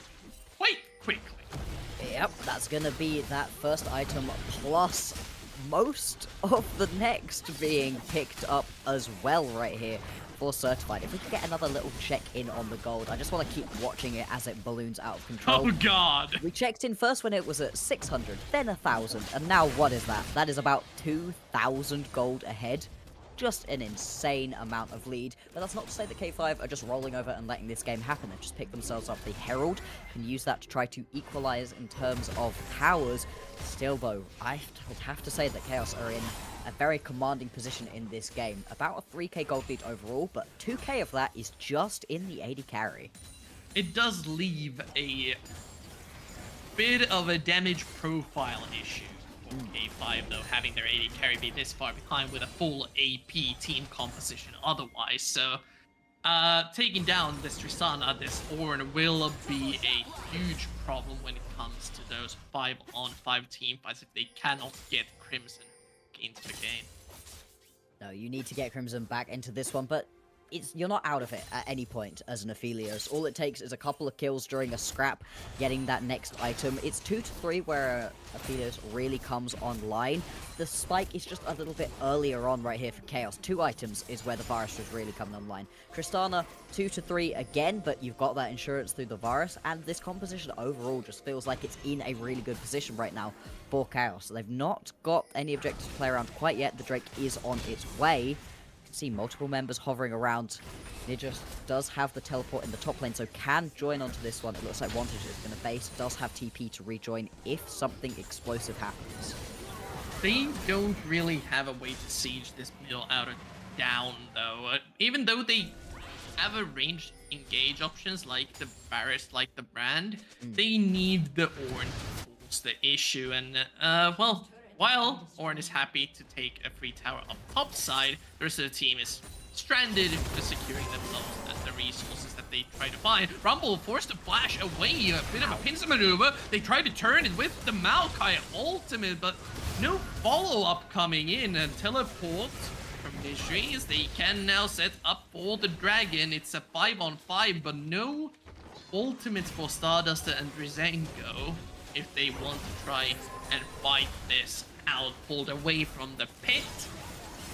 quite quickly. Yep, that's gonna be that first item plus most of the next being picked up as well right here for Certified. If we could get another little check-in on the gold, I just want to keep watching it as it balloons out of control. Oh god! We checked in first when it was at 600, then 1,000, and now what is that? That is about 2,000 gold ahead. Just an insane amount of lead, but that's not to say that K5 are just rolling over and letting this game happen. They've just picked themselves up the Herald, can use that to try to equalize in terms of towers. Still though, I would have to say that Chaos are in a very commanding position in this game. About a 3k gold lead overall, but 2k of that is just in the AD carry. It does leave a bit of a damage profile issue. K5 though, having their AD carry be this far behind with a full AP team composition otherwise, so taking down this Tristana, this Ornn will be a huge problem when it comes to those 5-on-5 team fights if they cannot get Crimson into the game. No, you need to get Crimson back into this one, but you're not out of it at any point as an Aphelios. All it takes is a couple of kills during a scrap, getting that next item. It's 2 to 3 where Aphelios really comes online. The spike is just a little bit earlier on right here for Chaos. 2 items is where the Varus was really coming online. Tristana, 2 to 3 again, but you've got that insurance through the Varus, and this composition overall just feels like it's in a really good position right now for Chaos. They've not got any objectives to play around quite yet. The Drake is on its way. See multiple members hovering around. Ninja does have the teleport in the top lane, so can join onto this one. It looks like Wantage is going to base, does have TP to rejoin if something explosive happens. They don't really have a way to siege this middle out of down though. Even though they have a ranged engage options like the Varus, like the Brand, they need the Ornn to force the issue. And well, while Ornn is happy to take a free tower up top side, the rest of the team is stranded, just securing themselves the resources that they try to find. Rumble forced to flash away, a bit of a pincer maneuver. They try to turn it with the Maokai ultimate, but no follow-up coming in. And teleport from Nishris, they can now set up for the dragon. It's a 5-on-5, but no ultimates for Stardust and Drizenko if they want to try and fight this out, pulled away from the pit.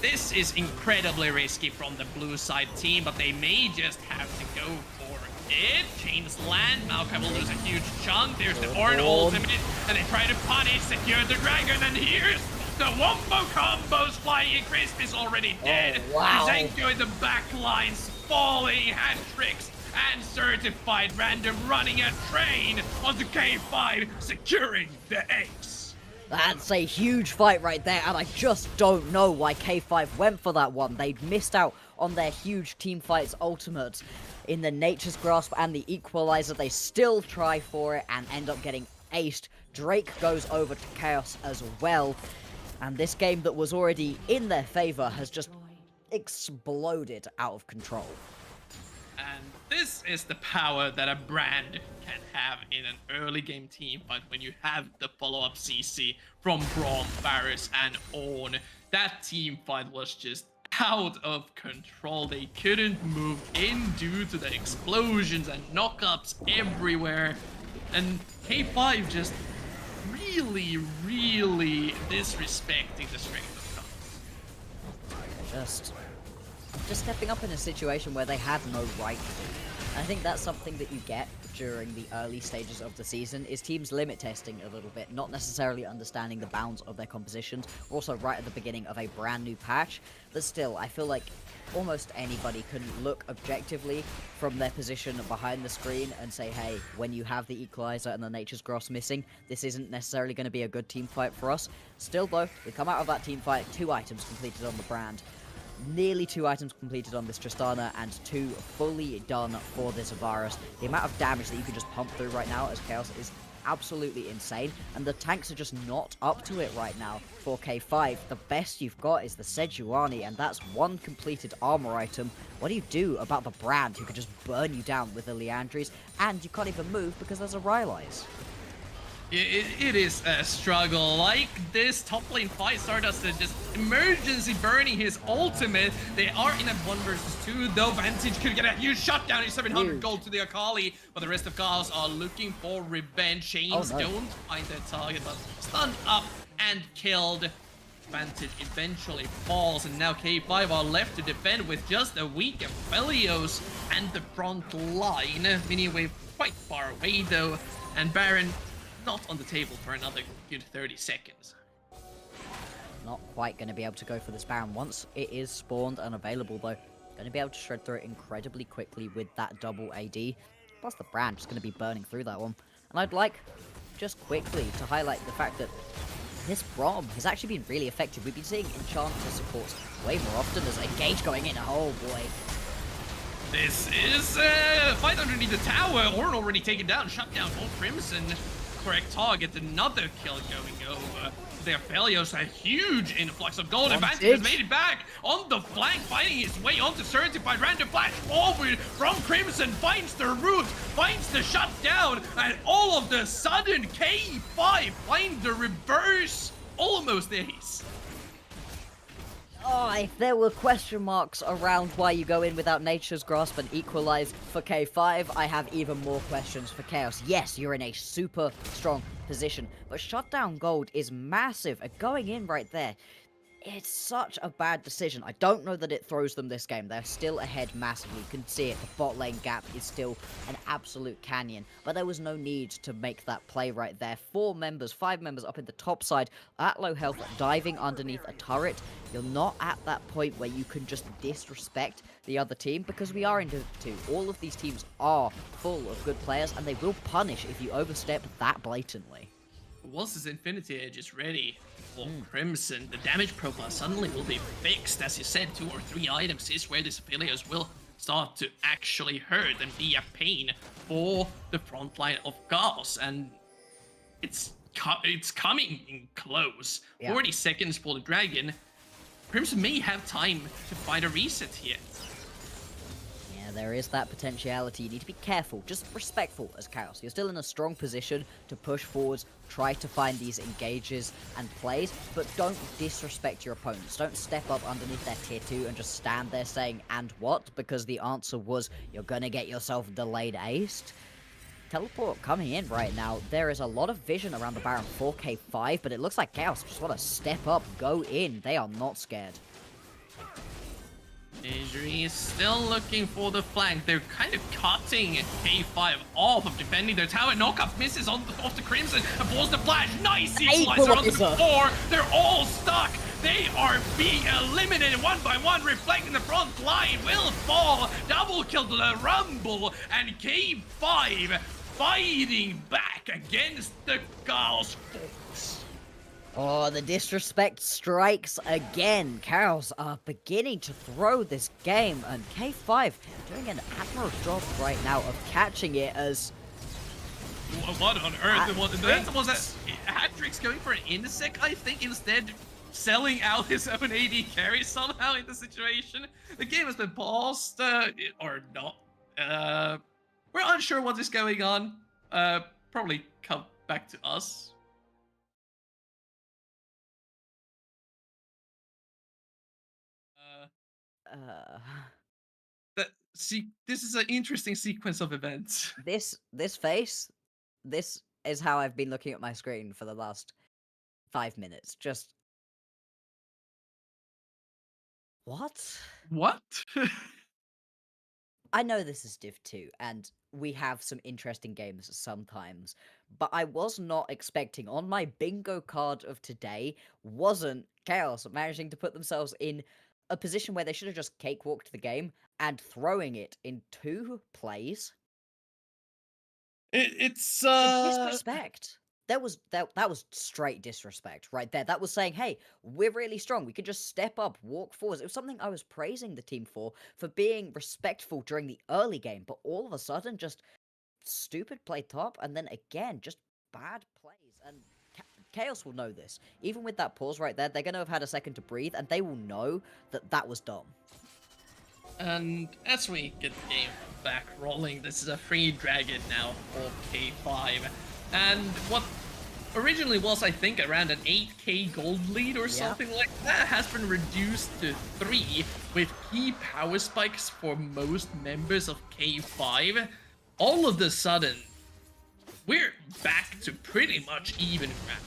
This is incredibly risky from the blue side team, but they may just have to go for it. Chains land, Maokai will lose a huge chunk. There's the Ornn ultimate, and they try to punish, secure the dragon, and here's the Wombo combos flying in. Crisp is already dead. Oh, wow. Zenko in the back lines, falling, hat tricks, and Certified random running a train onto K5, securing the ace. That's a huge fight right there, and I just don't know why K5 went for that one. They'd missed out on their huge team fights ultimate in the Nature's Grasp and the Equalizer. They still try for it and end up getting aced. Drake goes over to Chaos as well, and this game that was already in their favor has just exploded out of control. And this is the power that a Brand can have in an early game team fight when you have the follow-up CC from Braum, Varus, and Ornn. That team fight was just out of control. They couldn't move in due to the explosions and knockups everywhere. And K5 just really disrespecting the strength of cards. Just stepping up in a situation where they had no right to. I think that's something that you get during the early stages of the season, is teams limit testing a little bit, not necessarily understanding the bounds of their compositions. We're also right at the beginning of a brand new patch, but still, I feel like almost anybody can look objectively from their position behind the screen and say, hey, when you have the Equalizer and the Nature's Grasp missing, this isn't necessarily going to be a good team fight for us. Still though, we come out of that team fight, 2 items completed on the Brand. Nearly 2 items completed on this Tristana and 2 fully done for this Varus. The amount of damage that you can just pump through right now as Chaos is absolutely insane, and the tanks are just not up to it right now. For K5, the best you've got is the Sejuani, and that's one completed armor item. What do you do about the Brand, who can just burn you down with the Leandries, and you can't even move because there's a Rylai's? It is a struggle. Like this top lane fight, Stardust is just emergency burning his ultimate. They are in a 1 versus 2, though Vantage could get a huge shutdown. He's 700 Huge. gold to the Akali, but the rest of Chaos are looking for revenge. Chains no. don't find their target, but stunned up and killed. Vantage eventually falls, and now K5 are left to defend with just a weak Aphelios and the front line. Miniwave quite far away though, and Baron not on the table for another good 30 seconds. Not quite going to be able to go for this Baron once it is spawned and available, though. Going to be able to shred through it incredibly quickly with that double AD. Plus the Brand just going to be burning through that one. And I'd like, just quickly, to highlight the fact that this Braum has actually been really effective. We've been seeing Enchanter supports way more often. There's Engage going in. Oh boy. This is a fight underneath the tower. Ornn already taken down, shut down both Crimson. Correct target, another kill going over. The Aphelios, a huge influx of gold. Vantage has made it back on the flank, fighting his way onto Certified. Random flash forward from Crimson, finds the root, finds the shutdown, and all of the sudden K5 find the reverse. Almost ace. Oh, if there were question marks around why you go in without Nature's Grasp and Equalize for K5, I have even more questions for Chaos. Yes, you're in a super strong position, but Shutdown Gold is massive. Going in right there, it's such a bad decision. I don't know that it throws them this game. They're still ahead massively. You can see it. The bot lane gap is still an absolute canyon. But there was no need to make that play right there. 5 members up in the top side at low health, diving underneath a turret. You're not at that point where you can just disrespect the other team, because we are in Div 2. All of these teams are full of good players, and they will punish if you overstep that blatantly. Once his Infinity Edge is ready for Crimson, the damage profile suddenly will be fixed. As you said, 2 or 3 items is where this Aphelios will start to actually hurt and be a pain for the front line of Chaos. And it's coming in close. Yeah. 40 seconds for the Dragon. Crimson may have time to find a reset here. Yeah, there is that potentiality. You need to be careful, just respectful as Chaos. You're still in a strong position to push forwards, try to find these engages and plays, but don't disrespect your opponents. Don't step up underneath their tier 2 and just stand there saying, "And what?" because the answer was, you're gonna get yourself delayed aced. Teleport coming in right now. There is a lot of vision around the Baron 4K5, but it looks like Chaos just want to step up, go in. They are not scared. Injury is still looking for the flank. They're kind of cutting K5 off of defending their tower. Knockup misses off the Crimson and pulls the flash. Nice equalizer on the floor. They're all stuck. They are being eliminated one by one, reflecting the front line. Will fall. Double kill to the Rumble. And K5 fighting back against the Chaos Force. Oh, the disrespect strikes again. Chaos are beginning to throw this game, and K5 doing an admirable job right now of catching it as... What on earth? Was that Hatrix going for an Insect, I think, instead selling out his own AD carry somehow in the situation? The game has been paused, or not. We're unsure what is going on. Probably come back to us. This is an interesting sequence of events. This face, this is how I've been looking at my screen for the last 5 minutes. Just... what? What? I know this is Div 2, and we have some interesting games sometimes, but I was not expecting, on my bingo card of today, wasn't Chaos managing to put themselves in a position where they should have just cakewalked the game and throwing it in 2 plays. It's Disrespect. That was straight disrespect right there. That was saying, hey, we're really strong. We could just step up, walk forwards. It was something I was praising the team for being respectful during the early game, but all of a sudden, just stupid play top, and then again, just bad plays, and Chaos will know this. Even with that pause right there, they're going to have had a second to breathe, and they will know that that was dumb. And as we get the game back rolling, this is a free dragon now for K5. And what originally was, I think, around an 8k gold lead or something like that has been reduced to 3 with key power spikes for most members of K5. All of a sudden, we're back to pretty much even ground.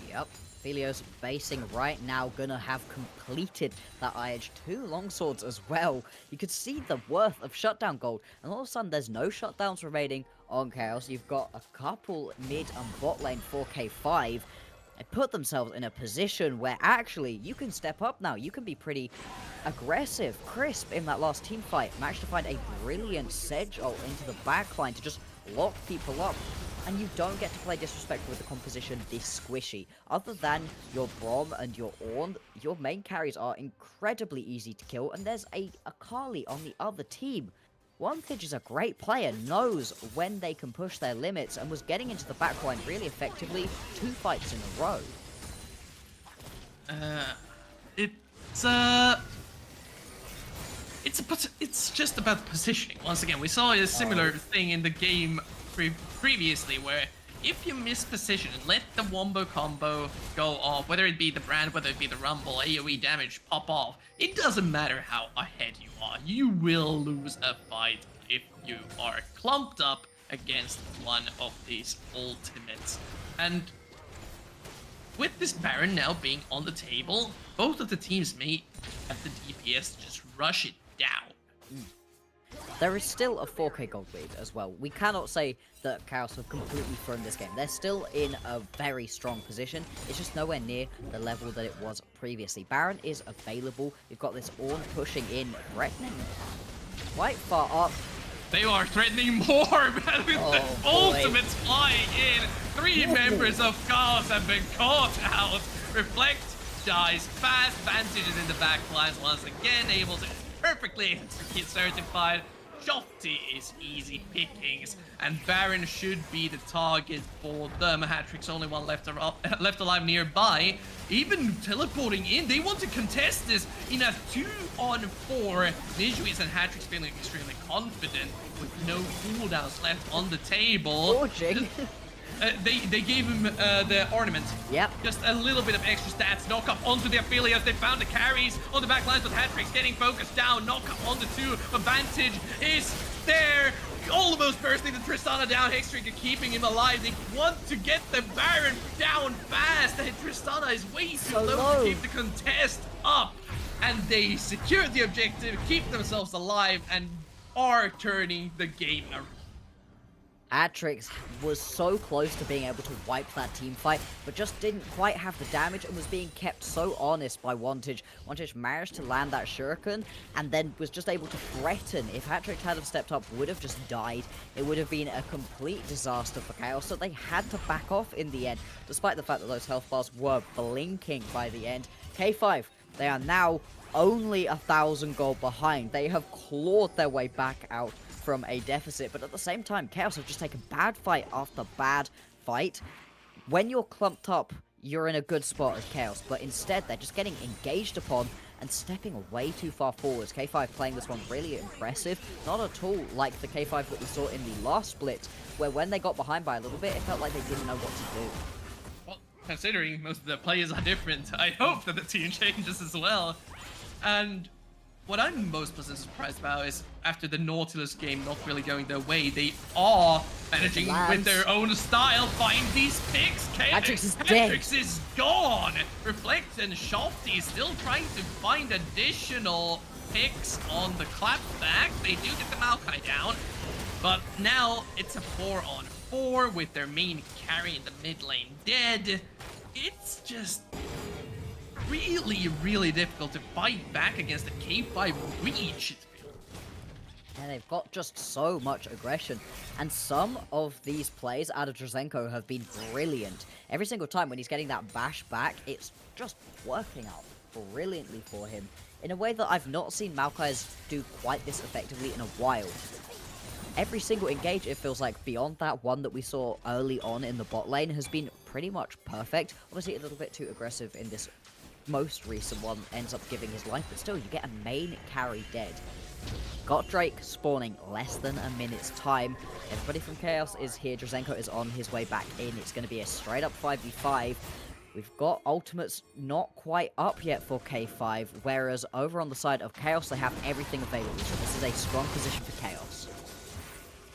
Yep. Felios basing right now gonna have completed that IH2 longswords as well. You could see the worth of shutdown gold, and all of a sudden there's no shutdowns remaining on Chaos. You've got a couple mid and bot lane 4k5. They put themselves in a position where actually you can step up now. You can be pretty aggressive, crisp in that last team fight. Managed to find a brilliant sedge ult into the backline to just lock people up. And you don't get to play disrespectful with the composition this squishy. Other than your Brom and your Ornn, your main carries are incredibly easy to kill, and there's a Akali on the other team. Wantage is a great player, knows when they can push their limits, and was getting into the backline really effectively 2 fights in a row. It's just about positioning. Once again, we saw a similar thing in the game previously, where if you miss position and let the wombo combo go off, whether it be the brand, whether it be the rumble, AoE damage pop off, it doesn't matter how ahead you are, you will lose a fight if you are clumped up against one of these ultimates. And with this Baron now being on the table, both of the teams may have the DPS just rush it down. There is still a 4k gold lead as well. We cannot say that Chaos have completely thrown this game. They're still in a very strong position. It's just nowhere near the level that it was previously. Baron is available. You've got this Ornn pushing in, threatening quite far up. They are threatening more, man, with the ultimates flying in. 3 members of Chaos have been caught out. Reflect dies fast. Vantage is in the back lines once again, able to perfectly execute certified. Shofty is easy pickings, and Baron should be the target for them. Hatrick's only one left alive nearby. Even teleporting in, they want to contest this in a 2-on-4. Nijuis and Hatrick's feeling extremely confident with no cooldowns left on the table. Forging. They gave him the ornament. Yep. Just a little bit of extra stats. Knock up onto the affiliates. They found the carries on the back lines, but Hatrick's getting focused down. Knock up on the 2. Advantage is there. Almost bursting the Tristana down. Hextrinker keeping him alive. They want to get the Baron down fast. And Tristana is way too low to keep the contest up. And they secure the objective, keep themselves alive, and are turning the game around. Atrix was so close to being able to wipe that team fight, but just didn't quite have the damage and was being kept so honest by Wantage. Wantage managed to land that shuriken and then was just able to threaten. If Atrix had have stepped up, would have just died. It would have been a complete disaster for Chaos, so they had to back off in the end, despite the fact that those health bars were blinking by the end. K5, they are now only 1,000 gold behind. They have clawed their way back out from a deficit, but at the same time, Chaos have just taken bad fight after bad fight. When you're clumped up, you're in a good spot as Chaos, but instead they're just getting engaged upon and stepping way too far forwards. K5 playing this one really impressive, not at all like the K5 that we saw in the last split, where when they got behind by a little bit, it felt like they didn't know what to do. Well, considering most of the players are different, I hope that the team changes as well. And what I'm most pleasantly surprised about is after the Nautilus game not really going their way, they are managing with their own style find these picks. Hatrix is dead. Hatrix is gone. Reflect and Shofty still trying to find additional picks on the clapback. They do get the Maokai down, but now it's a 4-on-4 with their main carry in the mid lane dead. It's just really difficult to fight back against the K5 reach. And they've got just so much aggression. And some of these plays out of Drazenko have been brilliant. Every single time when he's getting that bash back, it's just working out brilliantly for him in a way that I've not seen Maokai's do quite this effectively in a while. every single engage, it feels like, beyond that one that we saw early on in the bot lane, has been pretty much perfect. Obviously, a little bit too aggressive in this most recent one, ends up giving his life, but still, you get a main carry dead. Got Drake spawning less than a minute's time. Everybody from Chaos is here. Drazenko is on his way back in. It's going to be a straight up 5v5. We've got ultimates not quite up yet for K5, whereas over on the side of Chaos, they have everything available. So this is a strong position for Chaos.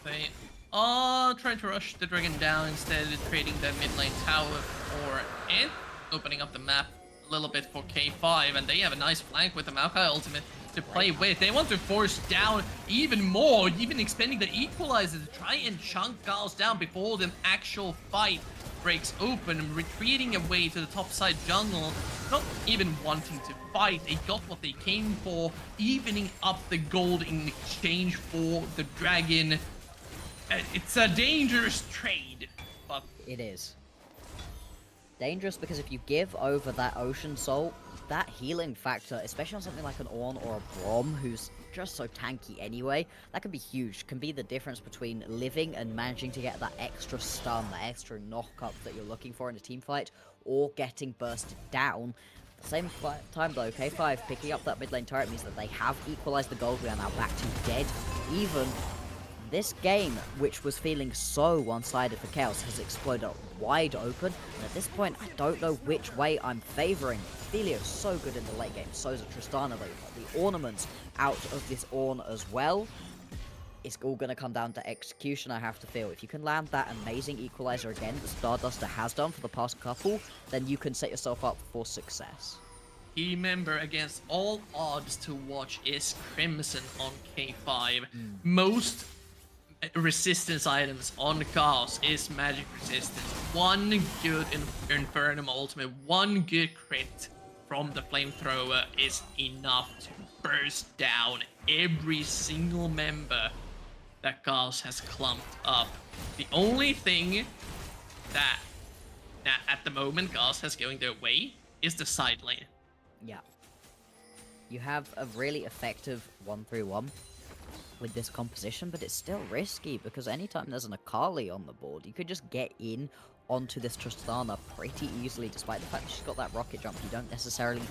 They are trying to rush the dragon down instead of trading the mid lane tower for it, opening up the map a little bit for K5, and they have a nice flank with the Maokai ultimate to play with. They want to force down even more, even expending the equalizer to try and chunk Gauss down before the actual fight breaks open, retreating away to the top side jungle, not even wanting to fight. They got what they came for, evening up the gold in exchange for the dragon. It's a dangerous trade, but it is dangerous because if you give over that Ocean Soul, that healing factor, especially on something like an Ornn or a Braum, who's just so tanky anyway, that can be huge. Can be the difference between living and managing to get that extra stun, that extra knock-up that you're looking for in a team fight, or getting bursted down. At the same time though, K5 picking up that mid lane turret means that they have equalized the gold. We are now back to dead even. This game, which was feeling so one-sided for Chaos, has exploded wide open, and at this point, I don't know which way I'm favoring. Ophelio's so good in the late game, so is a Tristana, though. You've got the ornaments out of this Ornn as well. It's all going to come down to execution, I have to feel. If you can land that amazing equalizer again that Starduster has done for the past couple, then you can set yourself up for success. key member against all odds to watch is Crimson on K5. Most resistance items on Chaos is magic resistance. One good Infernum ultimate, one good crit from the flamethrower is enough to burst down every single member that Chaos has clumped up. The only thing that at the moment Chaos has going their way is the side lane. Yeah. You have a really effective 1-3-1 with this composition, but it's still risky because anytime there's an Akali on the board, you could just get in onto this Tristana pretty easily, despite the fact that she's got that rocket jump. You don't necessarily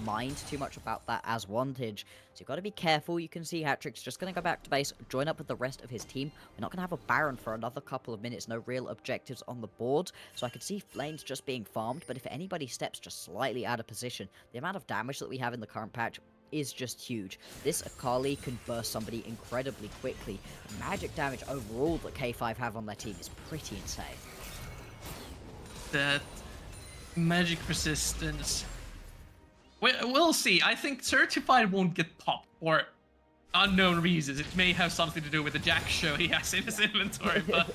mind too much about that as wantage, so you've got to be careful. You can see Hatrick's just going to go back to base, join up with the rest of his team. We're not going to have a Baron for another couple of minutes, no real objectives on the board, so I could see lanes just being farmed, but if anybody steps just slightly out of position, the amount of damage that we have in the current patch is just huge. This Akali can burst somebody incredibly quickly. The magic damage overall that K5 have on their team is pretty insane. That magic resistance, we'll see. I think Certified won't get popped for unknown reasons. It may have something to do with the Jack show he has in his inventory, but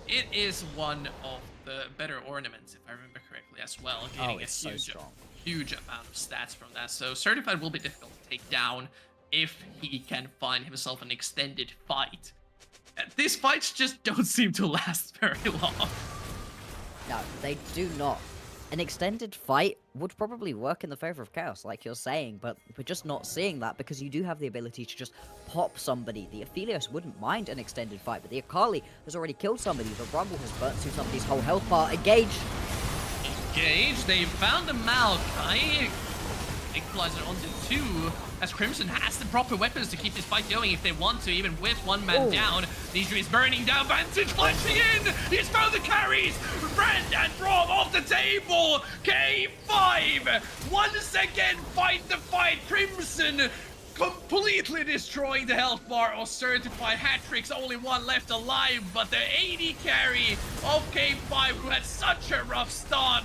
it is one of the better ornaments, if I remember correctly, as well. Getting it's a so strong. Huge amount of stats from that. So Certified will be difficult to take down if he can find himself an extended fight. These fights just don't seem to last very long. No, they do not. An extended fight would probably work in the favor of Chaos, like you're saying, but we're just not seeing that because you do have the ability to just pop somebody. The Aphelios wouldn't mind an extended fight, but the Akali has already killed somebody. The Rumble has burnt through somebody's whole health bar. Engage! They found a Maokai. Equalizer onto 2, as Crimson has the proper weapons to keep this fight going if they want to, even with one man down. Nidri is burning down, Vantage flashing in! He's found the carries! Brand and Braum off the table! K5 once again fight the fight! Crimson completely destroying the health bar of Certified. Hatrick's only one left alive, but the AD carry of K5, who had such a rough start,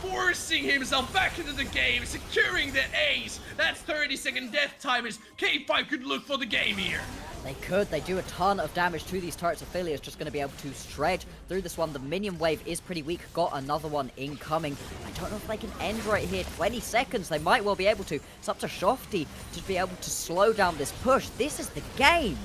forcing himself back into the game, securing the ace. That's 30-second death timers. K5 could look for the game here. They could. They do a ton of damage to these turrets. Ophelia is just going to be able to shred through this one. The minion wave is pretty weak. Got another one incoming. I don't know if they can end right here. 20 seconds. They might well be able to. It's up to Shofty to be able to slow down this push. This is the game.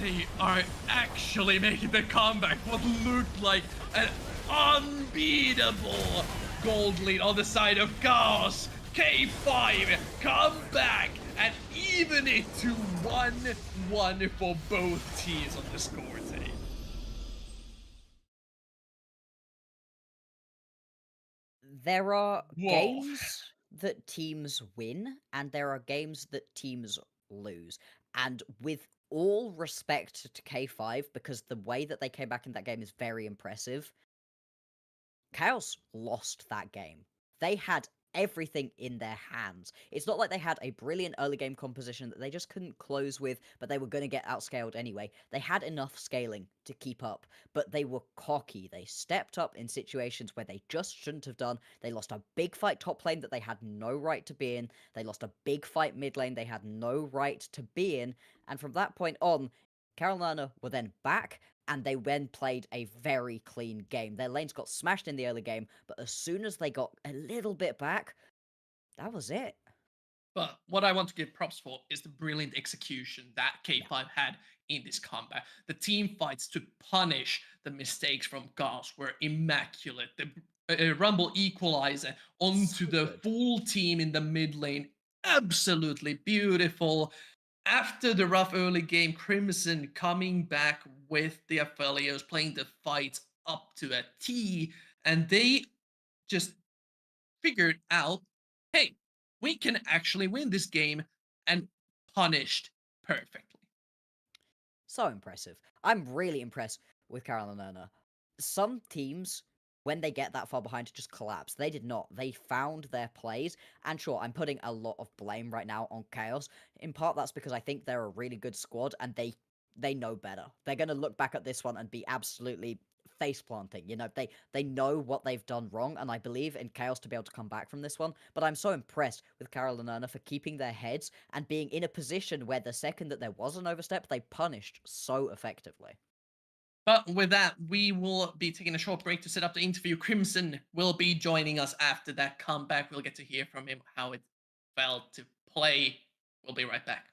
They are actually making the comeback. What looked like an unbeatable gold lead on the side of Chaos. K5 come back and even it to 1-0. 1 for both teams on the score tape. There are Whoa. games that teams win, and there are games that teams lose. And with all respect to K5, because the way that they came back in that game is very impressive, Chaos lost that game. They had everything in their hands. It's not like they had a brilliant early game composition that they just couldn't close with, but they were going to get outscaled anyway. They had enough scaling to keep up, but they were cocky. They stepped up in situations where they just shouldn't have done. They lost a big fight top lane that they had no right to be in. They lost a big fight mid lane they had no right to be in. And from that point on, Carolina were then back, and they then played a very clean game. Their lanes got smashed in the early game, but as soon as they got a little bit back, that was it. But what I want to give props for is the brilliant execution that K5 had in this combat. The team fights to punish the mistakes from Gauss were immaculate. The Rumble equalizer onto So the good. full team in the mid lane, absolutely beautiful. After the rough early game, Crimson coming back with the Aphelios, playing the fight up to a T, and they just figured out, hey, we can actually win this game, and punished perfectly. So impressive. I'm really impressed with Carolina. Some teams, when they get that far behind, just collapse. They did not. They found their plays. And sure, I'm putting a lot of blame right now on Chaos. In part, that's because I think they're a really good squad and they know better. They're going to look back at this one and be absolutely face planting. You know, they know what they've done wrong, and I believe in Chaos to be able to come back from this one. But I'm so impressed with Carol and Erna for keeping their heads and being in a position where the second that there was an overstep, they punished so effectively. But with that, we will be taking a short break to set up the interview. Crimson will be joining us after that comeback. We'll get to hear from him how it felt to play. We'll be right back.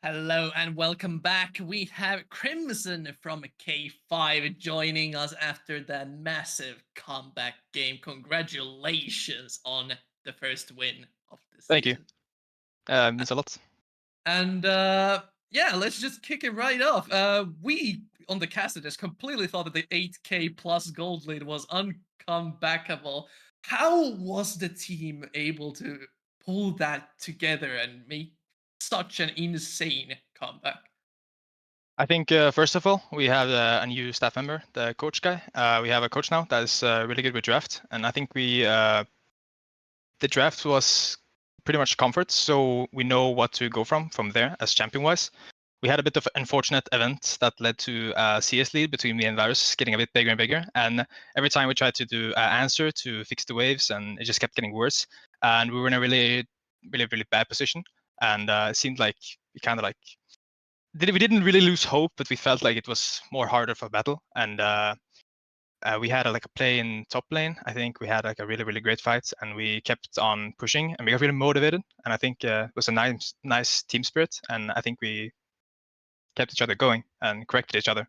Hello and welcome back. We have Crimson from K5 joining us after that massive comeback game. Congratulations on the first win of the Thank you. season. Means a lot. And yeah, let's just kick it right off. We on the Cassidus completely thought that the 8K plus gold lead was uncomebackable. How was the team able to pull that together and make such an insane comeback? I think first of all, we have a new staff member, the coach guy. We have a coach now that is really good with draft, and I think the draft was pretty much comfort, so we know what to go from there as champion wise. We had a bit of unfortunate event that led to CS lead between me and Varus getting a bit bigger and bigger, and every time we tried to do answer to fix the waves, and it just kept getting worse, and we were in a really bad position, and it seemed like we kind of like we didn't really lose hope, but we felt like it was more harder for battle. And we had like a play in top lane. I think we had like a really great fight, and we kept on pushing, and we got really motivated. And I think it was a nice team spirit, and I think we kept each other going and corrected each other.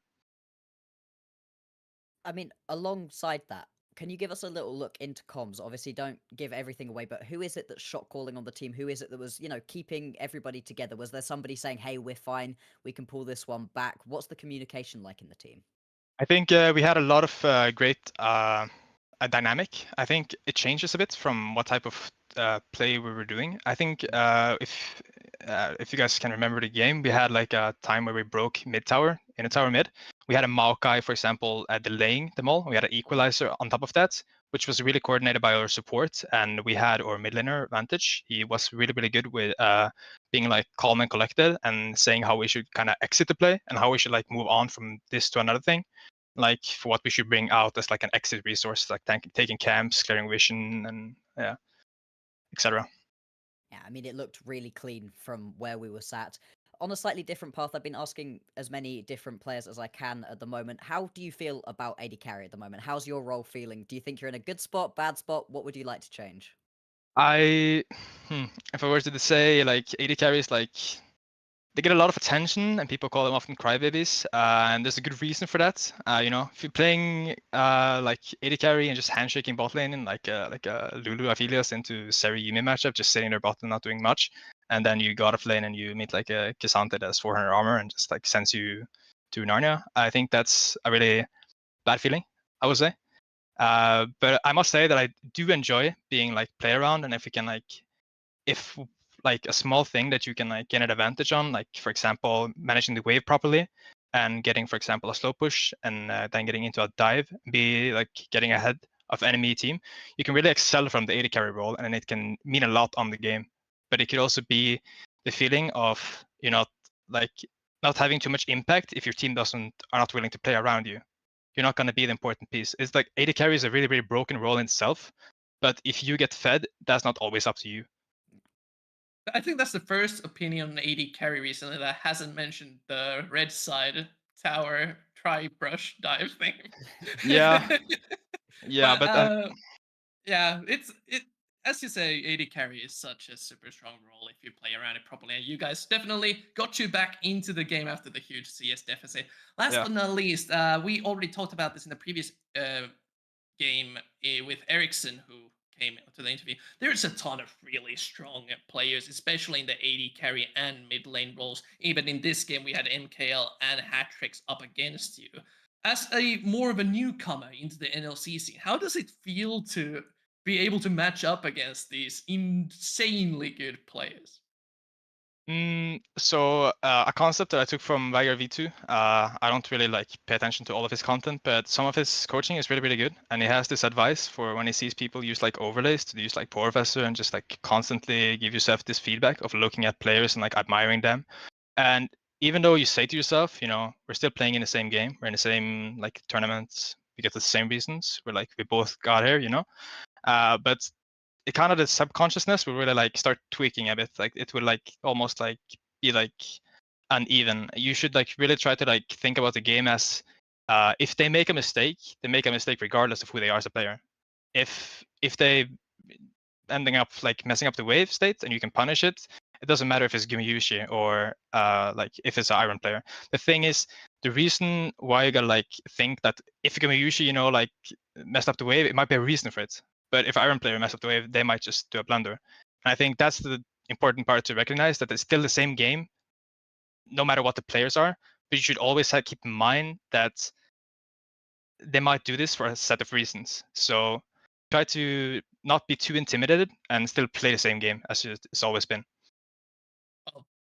I mean, alongside that, can you give us a little look into comms? Obviously, don't give everything away, but who is it that's shot calling on the team? Who is it that was, keeping everybody together? Was there somebody saying, "Hey, we're fine, we can pull this one back"? What's the communication like in the team? I think we had a lot of great a dynamic. I think it changes a bit from what type of play we were doing. I think if you guys can remember the game, we had like a time where we broke mid tower in a tower mid. We had a Maokai, for example, delaying them all. We had an equalizer on top of that, which was really coordinated by our support, and we had our mid laner Vantage. He was really good with being like calm and collected and saying how we should kind of exit the play and how we should like move on from this to another thing, like for what we should bring out as like an exit resource, like taking camps, clearing vision, and yeah, etc. Yeah, I mean, it looked really clean from where we were sat. On a slightly different path, I've been asking as many different players as I can at the moment. How do you feel about AD carry at the moment? How's your role feeling? Do you think you're in a good spot, bad spot? What would you like to change? I, if I were to say like AD carries, like they get a lot of attention, and people call them often crybabies, and there's a good reason for that. If you're playing like AD carry and just handshaking bot lane in like a Lulu Aphelios into Seri Yuumi matchup, just sitting there bot and not doing much, and then you go out of lane and you meet like a K'Sante that has 400 armor and just like sends you to Narnia. I think that's a really bad feeling, I would say. But I must say that I do enjoy being like play around, and if we can if like a small thing that you can like get an advantage on, like for example managing the wave properly and getting, for example, a slow push and then getting into a dive, be like getting ahead of enemy team, you can really excel from the AD carry role, and it can mean a lot on the game. But it could also be the feeling of not having too much impact if your team are not willing to play around you. You're not going to be the important piece. It's like AD carry is a really broken role in itself, but if you get fed, that's not always up to you. I think that's the first opinion on AD carry recently that hasn't mentioned the red side tower try brush dive thing. Yeah. Yeah, but but yeah, it as you say, AD carry is such a super strong role if you play around it properly. And you guys definitely got you back into the game after the huge CS deficit. Last yeah. but not least, we already talked about this in the previous game with Ericsson, who came to the interview. There's a ton of really strong players, especially in the AD carry and mid lane roles. Even in this game, we had MKL and Hatrix up against you. As a more of a newcomer into the NLC scene, how does it feel to be able to match up against these insanely good players? So a concept that I took from Viger V2. I don't really like pay attention to all of his content, but some of his coaching is really good. And he has this advice for when he sees people use like overlays to use like Professor and just like constantly give yourself this feedback of looking at players and like admiring them. And even though you say to yourself, we're still playing in the same game, we're in the same like tournaments, we get the same reasons. We're like we both got here, but it kind of the subconsciousness will really like start tweaking a bit. Like it will like almost like be like uneven. You should like really try to like think about the game as if they make a mistake, they make a mistake regardless of who they are as a player. If they ending up like messing up the wave state and you can punish it, It doesn't matter if it's Gumiyushi or like if it's an Iron player. The thing is, the reason why you gotta like think that if Gumiyushi, you know, like messed up the wave, it might be a reason for it. But if Iron player messed up the wave, they might just do a blunder. And I think that's the important part to recognize, that it's still the same game, no matter what the players are. But you should always keep in mind that they might do this for a set of reasons. So try to not be too intimidated and still play the same game as it's always been.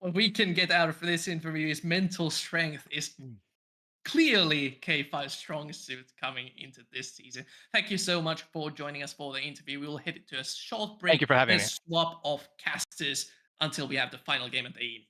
What we can get out of this interview is mental strength is clearly K5's strongest suit coming into this season. Thank you so much for joining us for the interview. We will head to a short break. Thank you for having and me. swap of casters until we have the final game at the evening.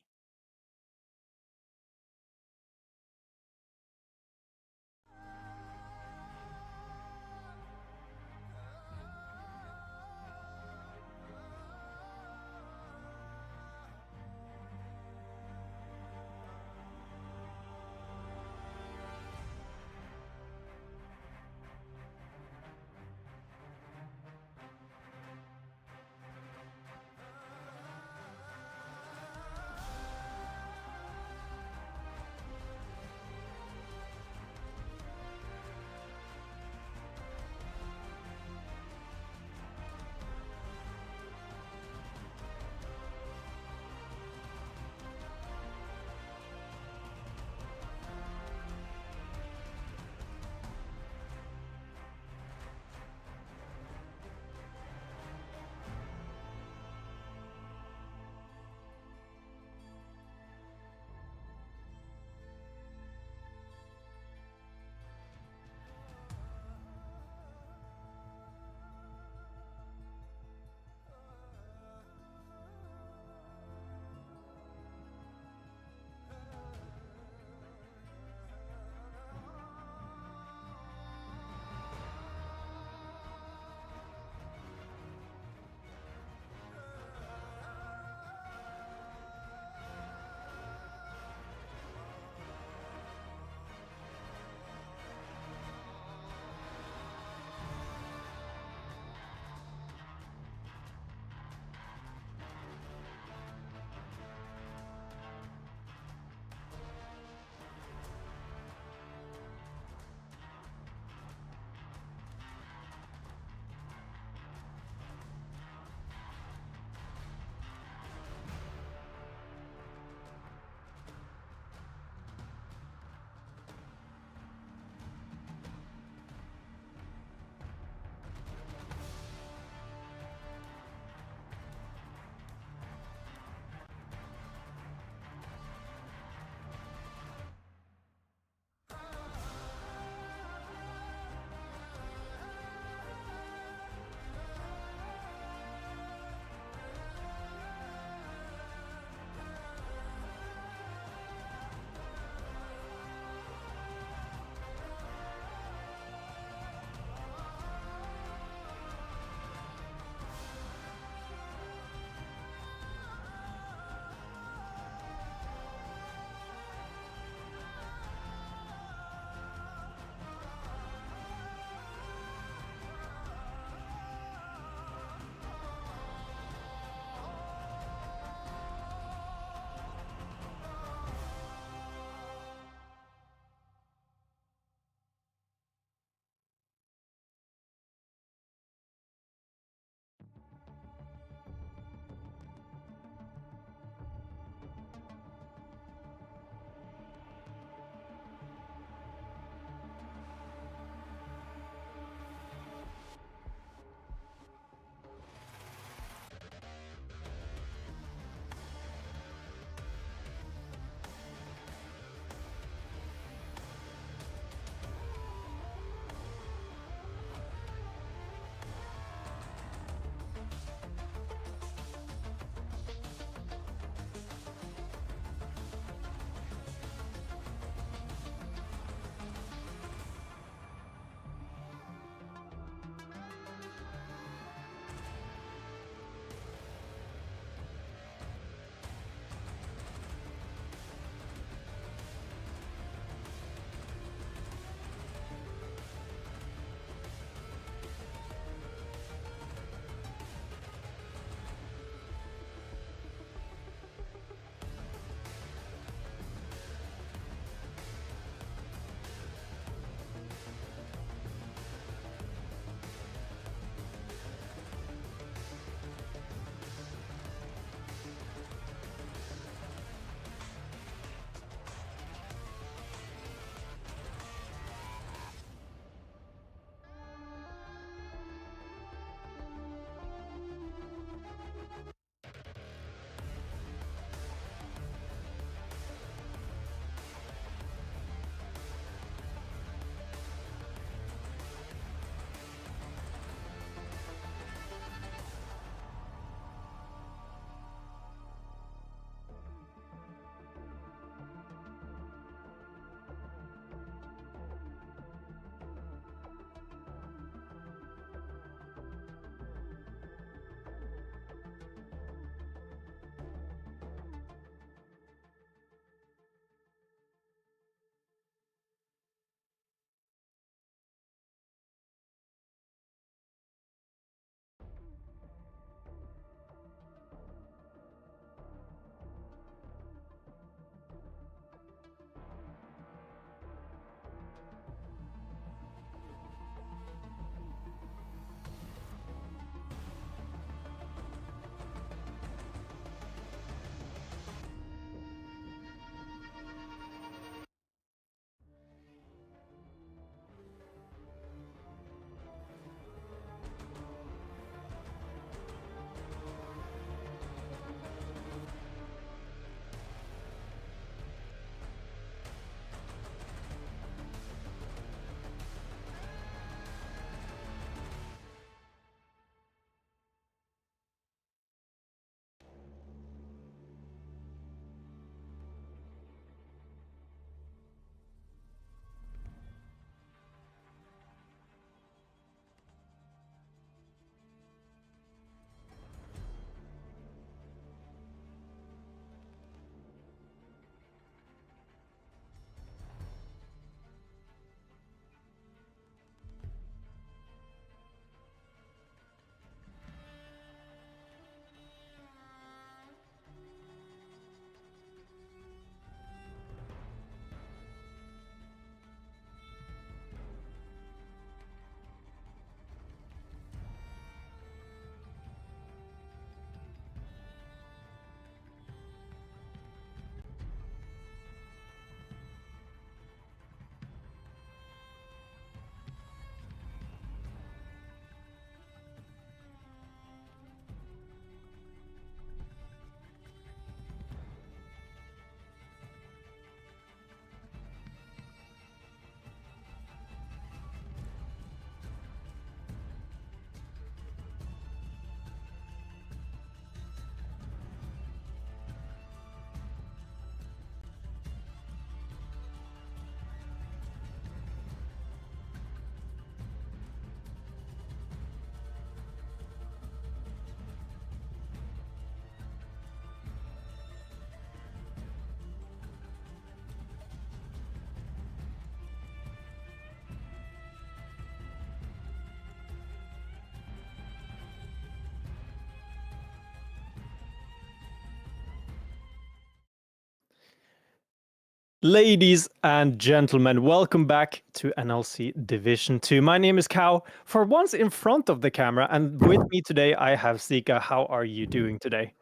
Ladies and gentlemen, welcome back to NLC Division 2. My name is Cow, for once in front of the camera, and with me today I have Zika. How are you doing today?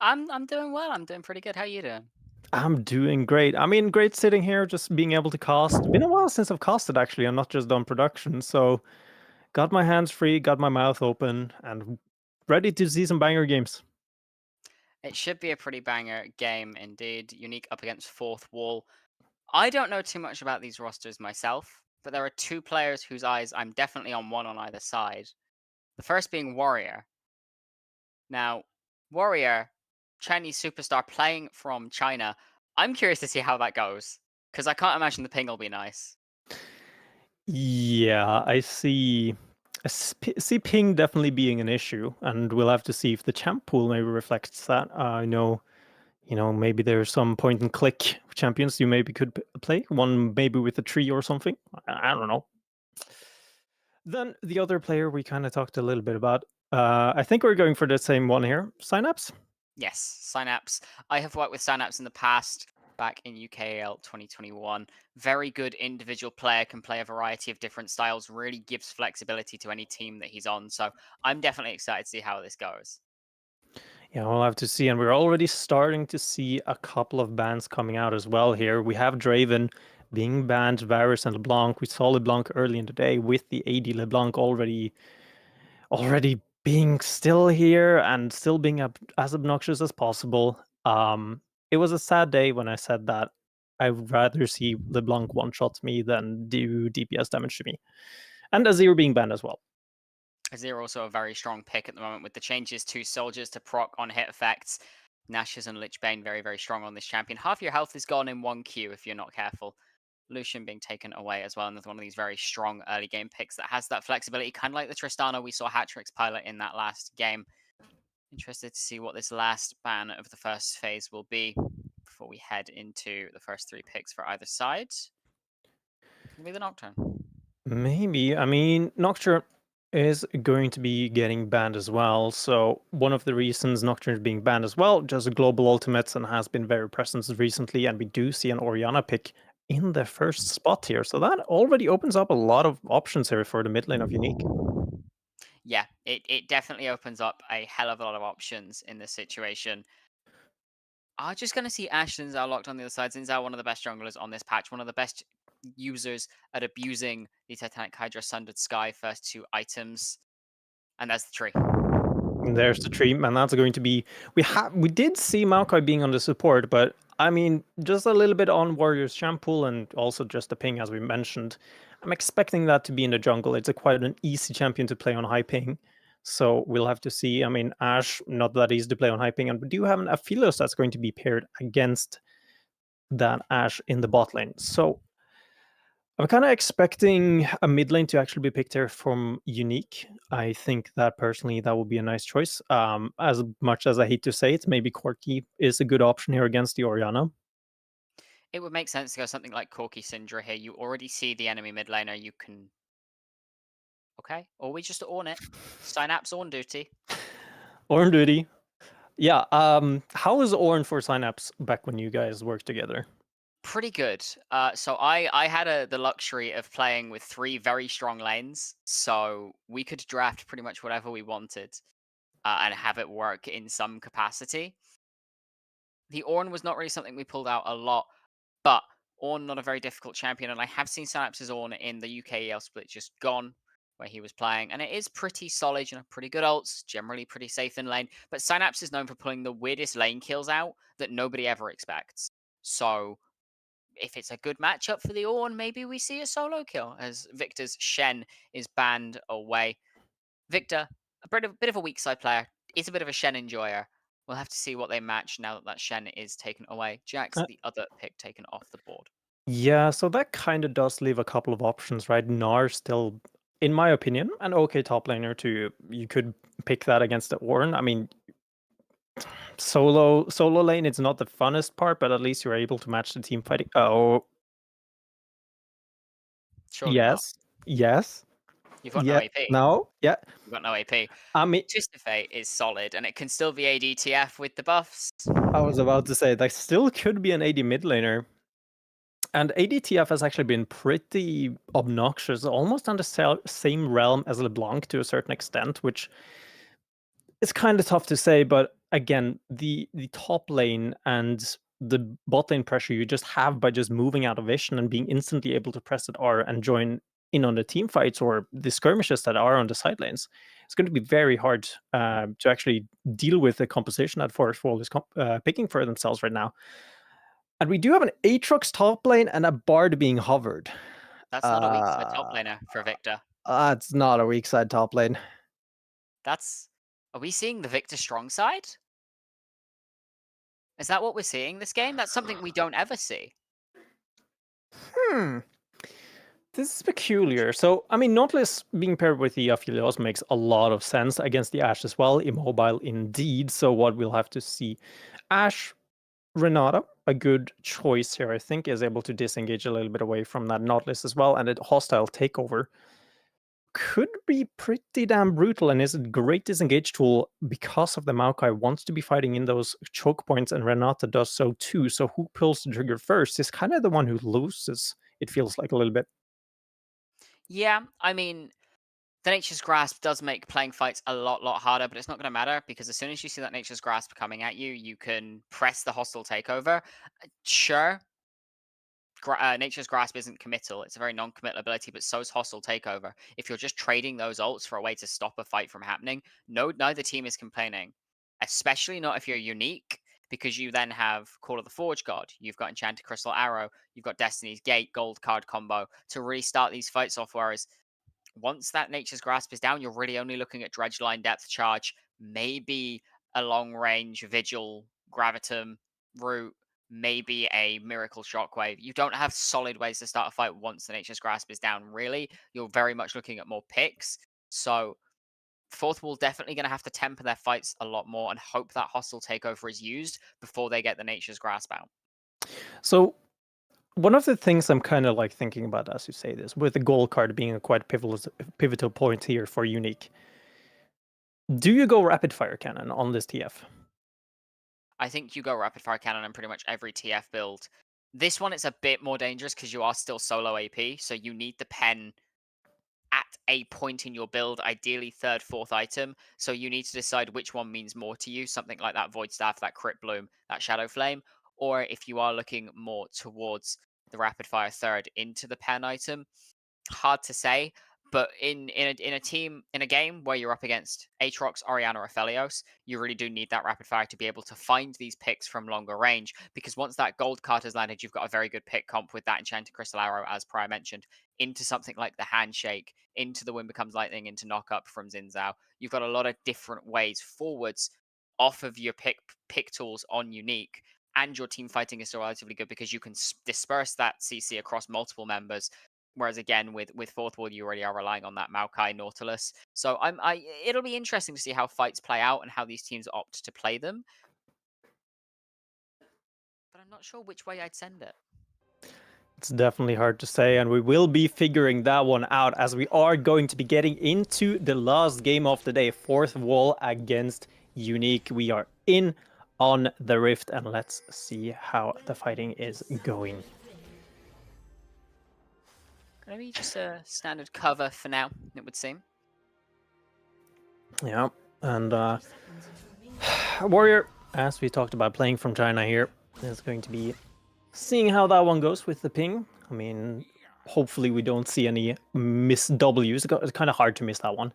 I'm doing well. I'm doing pretty good. How you doing? I'm doing great. I mean, great sitting here, just being able to cast. Been a while since I've casted, actually, and not just done production, so got my hands free, got my mouth open, and ready to see some banger games. It should be a pretty banger game indeed. Unique up against Fourth Wall. I don't know too much about these rosters myself, but there are two players whose eyes I'm definitely on one on either side. The first being Warrior. Now, Warrior, Chinese superstar playing from China. I'm curious to see how that goes, because I can't imagine the ping will be nice. Yeah, I see. See ping definitely being an issue, and we'll have to see if the champ pool maybe reflects that. I know, maybe there's some point and click champions you maybe could play. One maybe with a tree or something. I don't know. Then the other player we kind of talked a little bit about. I think we're going for the same one here. Synapse. Yes, Synapse. I have worked with Synapse in the past, back in UKL 2021. Very good individual player, can play a variety of different styles, really gives flexibility to any team that he's on. So I'm definitely excited to see how this goes. Yeah, we'll have to see. And we're already starting to see a couple of bans coming out as well here. We have Draven being banned, Varus and LeBlanc. We saw LeBlanc early in the day with the AD LeBlanc already being still here and still being as obnoxious as possible. It was a sad day when I said that. I'd rather see LeBlanc one-shot me than do DPS damage to me. And Azir being banned as well. Azir also a very strong pick at the moment with the changes to soldiers to proc on hit effects. Nash's and Lich Bane very, very strong on this champion. Half your health is gone in 1Q if you're not careful. Lucian being taken away as well, another one of these very strong early game picks that has that flexibility, kind of like the Tristana we saw Hatrix pilot in that last game. Interested to see what this last ban of the first phase will be before we head into the first three picks for either side. It's going to be the Nocturne. Maybe. I mean, Nocturne is going to be getting banned as well. So one of the reasons Nocturne is being banned as well, just global ultimates and has been very present recently. And we do see an Orianna pick in the first spot here. So that already opens up a lot of options here for the mid lane of Unique. Yeah, it definitely opens up a hell of a lot of options in this situation. I'm just going to see Ashe Zinzao locked on the other side. Zinzao, one of the best junglers on this patch, one of the best users at abusing the Titanic Hydra Sundered Sky first two items. And that's the tree. And there's the tree, and that's going to be... We did see Maokai being on the support, but I mean, just a little bit on Warrior's champ pool and also just the ping, as we mentioned. I'm expecting that to be in the jungle. It's quite an easy champion to play on high ping. So we'll have to see. I mean, Ashe, not that easy to play on high ping, and we do have an Aphelios that's going to be paired against that Ashe in the bot lane. So I'm kind of expecting a mid lane to actually be picked here from Unique. I think that personally that would be a nice choice. As much as I hate to say it, maybe Corki is a good option here against the Orianna. It would make sense to go something like Corki Syndra here. You already see the enemy mid laner. You can... Okay, or we just Orn it. Synapse Orn duty. Orn duty. Yeah, how was Orn for Synapse back when you guys worked together? Pretty good. So I had the luxury of playing with three very strong lanes, so we could draft pretty much whatever we wanted and have it work in some capacity. The Ornn was not really something we pulled out a lot, but Ornn not a very difficult champion, and I have seen Synapse's Ornn in the UKEL split just gone, where he was playing, and it is pretty solid, pretty good ults, generally pretty safe in lane, but Synapse is known for pulling the weirdest lane kills out that nobody ever expects. So if it's a good matchup for the Ornn, maybe we see a solo kill as Victor's Shen is banned away. Victor, a bit of a weak side player, is a bit of a Shen enjoyer. We'll have to see what they match now that Shen is taken away. Jax, the other pick taken off the board. Yeah, so that kind of does leave a couple of options, right? Gnar still, in my opinion, an okay top laner to... You could pick that against the Ornn. I mean, solo lane, it's not the funnest part, but at least you're able to match the team fighting. Oh, Surely not. Yes. You've got no AP. No, yeah. You've got no AP. I mean, Twisted Fate is solid, and it can still be ADTF with the buffs. I was about to say, that still could be an AD mid laner. And ADTF has actually been pretty obnoxious, almost on the same realm as LeBlanc to a certain extent, which is kind of tough to say. But again, the top lane and the bot lane pressure you just have by just moving out of vision and being instantly able to press at R and join in on the team fights or the skirmishes that are on the side lanes, it's going to be very hard to actually deal with the composition that Forest Wall is picking for themselves right now. And we do have an Aatrox top lane and a Bard being hovered. That's not a weak side top laner for Victor. It's not a weak side top lane. That's... Are we seeing the Victor strong side? Is that what we're seeing this game? That's something we don't ever see. This is peculiar. So, I mean, Nautilus being paired with the Aphelios makes a lot of sense against the Ashe as well. Immobile indeed. So what we'll have to see. Ashe, Renata, a good choice here, I think, is able to disengage a little bit away from that Nautilus as well. And a hostile takeover could be pretty damn brutal and is a great disengage tool because of the Maokai wants to be fighting in those choke points, and Renata does so too. So who pulls the trigger first is kind of the one who loses, it feels like a little bit. Yeah, I mean, the Nature's Grasp does make playing fights a lot harder, but it's not going to matter because as soon as you see that Nature's Grasp coming at you, you can press the hostile takeover. Sure, Nature's Grasp isn't committal. It's a very non-committal ability, but so is hostile takeover. If you're just trading those ults for a way to stop a fight from happening, neither team is complaining. Especially not if you're unique, because you then have Call of the Forge God, you've got Enchanted Crystal Arrow, you've got Destiny's Gate gold card combo to really start these fights off, whereas once that Nature's Grasp is down, you're really only looking at Dredge Line Depth Charge, maybe a long-range Vigil, Gravitum route, maybe a Miracle Shockwave. You don't have solid ways to start a fight once the Nature's Grasp is down, really. You're very much looking at more picks. So Fourth Wall definitely going to have to temper their fights a lot more and hope that hostile takeover is used before they get the Nature's Grasp out. So one of the things I'm kind of like thinking about as you say this, with the gold card being a quite pivotal point here for Unique, do you go rapid fire cannon on this TF? I think you go rapid fire cannon on pretty much every TF build. This one, it's a bit more dangerous because you are still solo AP, so you need the pen at a point in your build, ideally third, fourth item. So you need to decide which one means more to you, something like that Void Staff, that Crit Bloom, that Shadow Flame, or if you are looking more towards the rapid fire third into the pen item. Hard to say, but in a game where you're up against Aatrox, Orianna, or Aphelios, you really do need that rapid fire to be able to find these picks from longer range. Because once that gold card has landed, you've got a very good pick comp with that Enchanted Crystal Arrow, as prior mentioned, into something like the Handshake, into the Wind Becomes Lightning, into Knock Up from Xin Zhao. You've got a lot of different ways forwards off of your pick tools on Unique. And your team fighting is still relatively good because you can disperse that CC across multiple members. Whereas again, with Fourth Wall, you already are relying on that Maokai Nautilus. So it'll be interesting to see how fights play out and how these teams opt to play them. But I'm not sure which way I'd send it. It's definitely hard to say, and we will be figuring that one out as we are going to be getting into the last game of the day, Fourth Wall against Unique. We are in on the Rift, and let's see how the fighting is going. Gonna be just a standard cover for now, it would seem. Yeah, and Warrior, as we talked about, playing from China here, is going to be seeing how that one goes with the ping. I mean, hopefully we don't see any miss Ws. It's kind of hard to miss that one.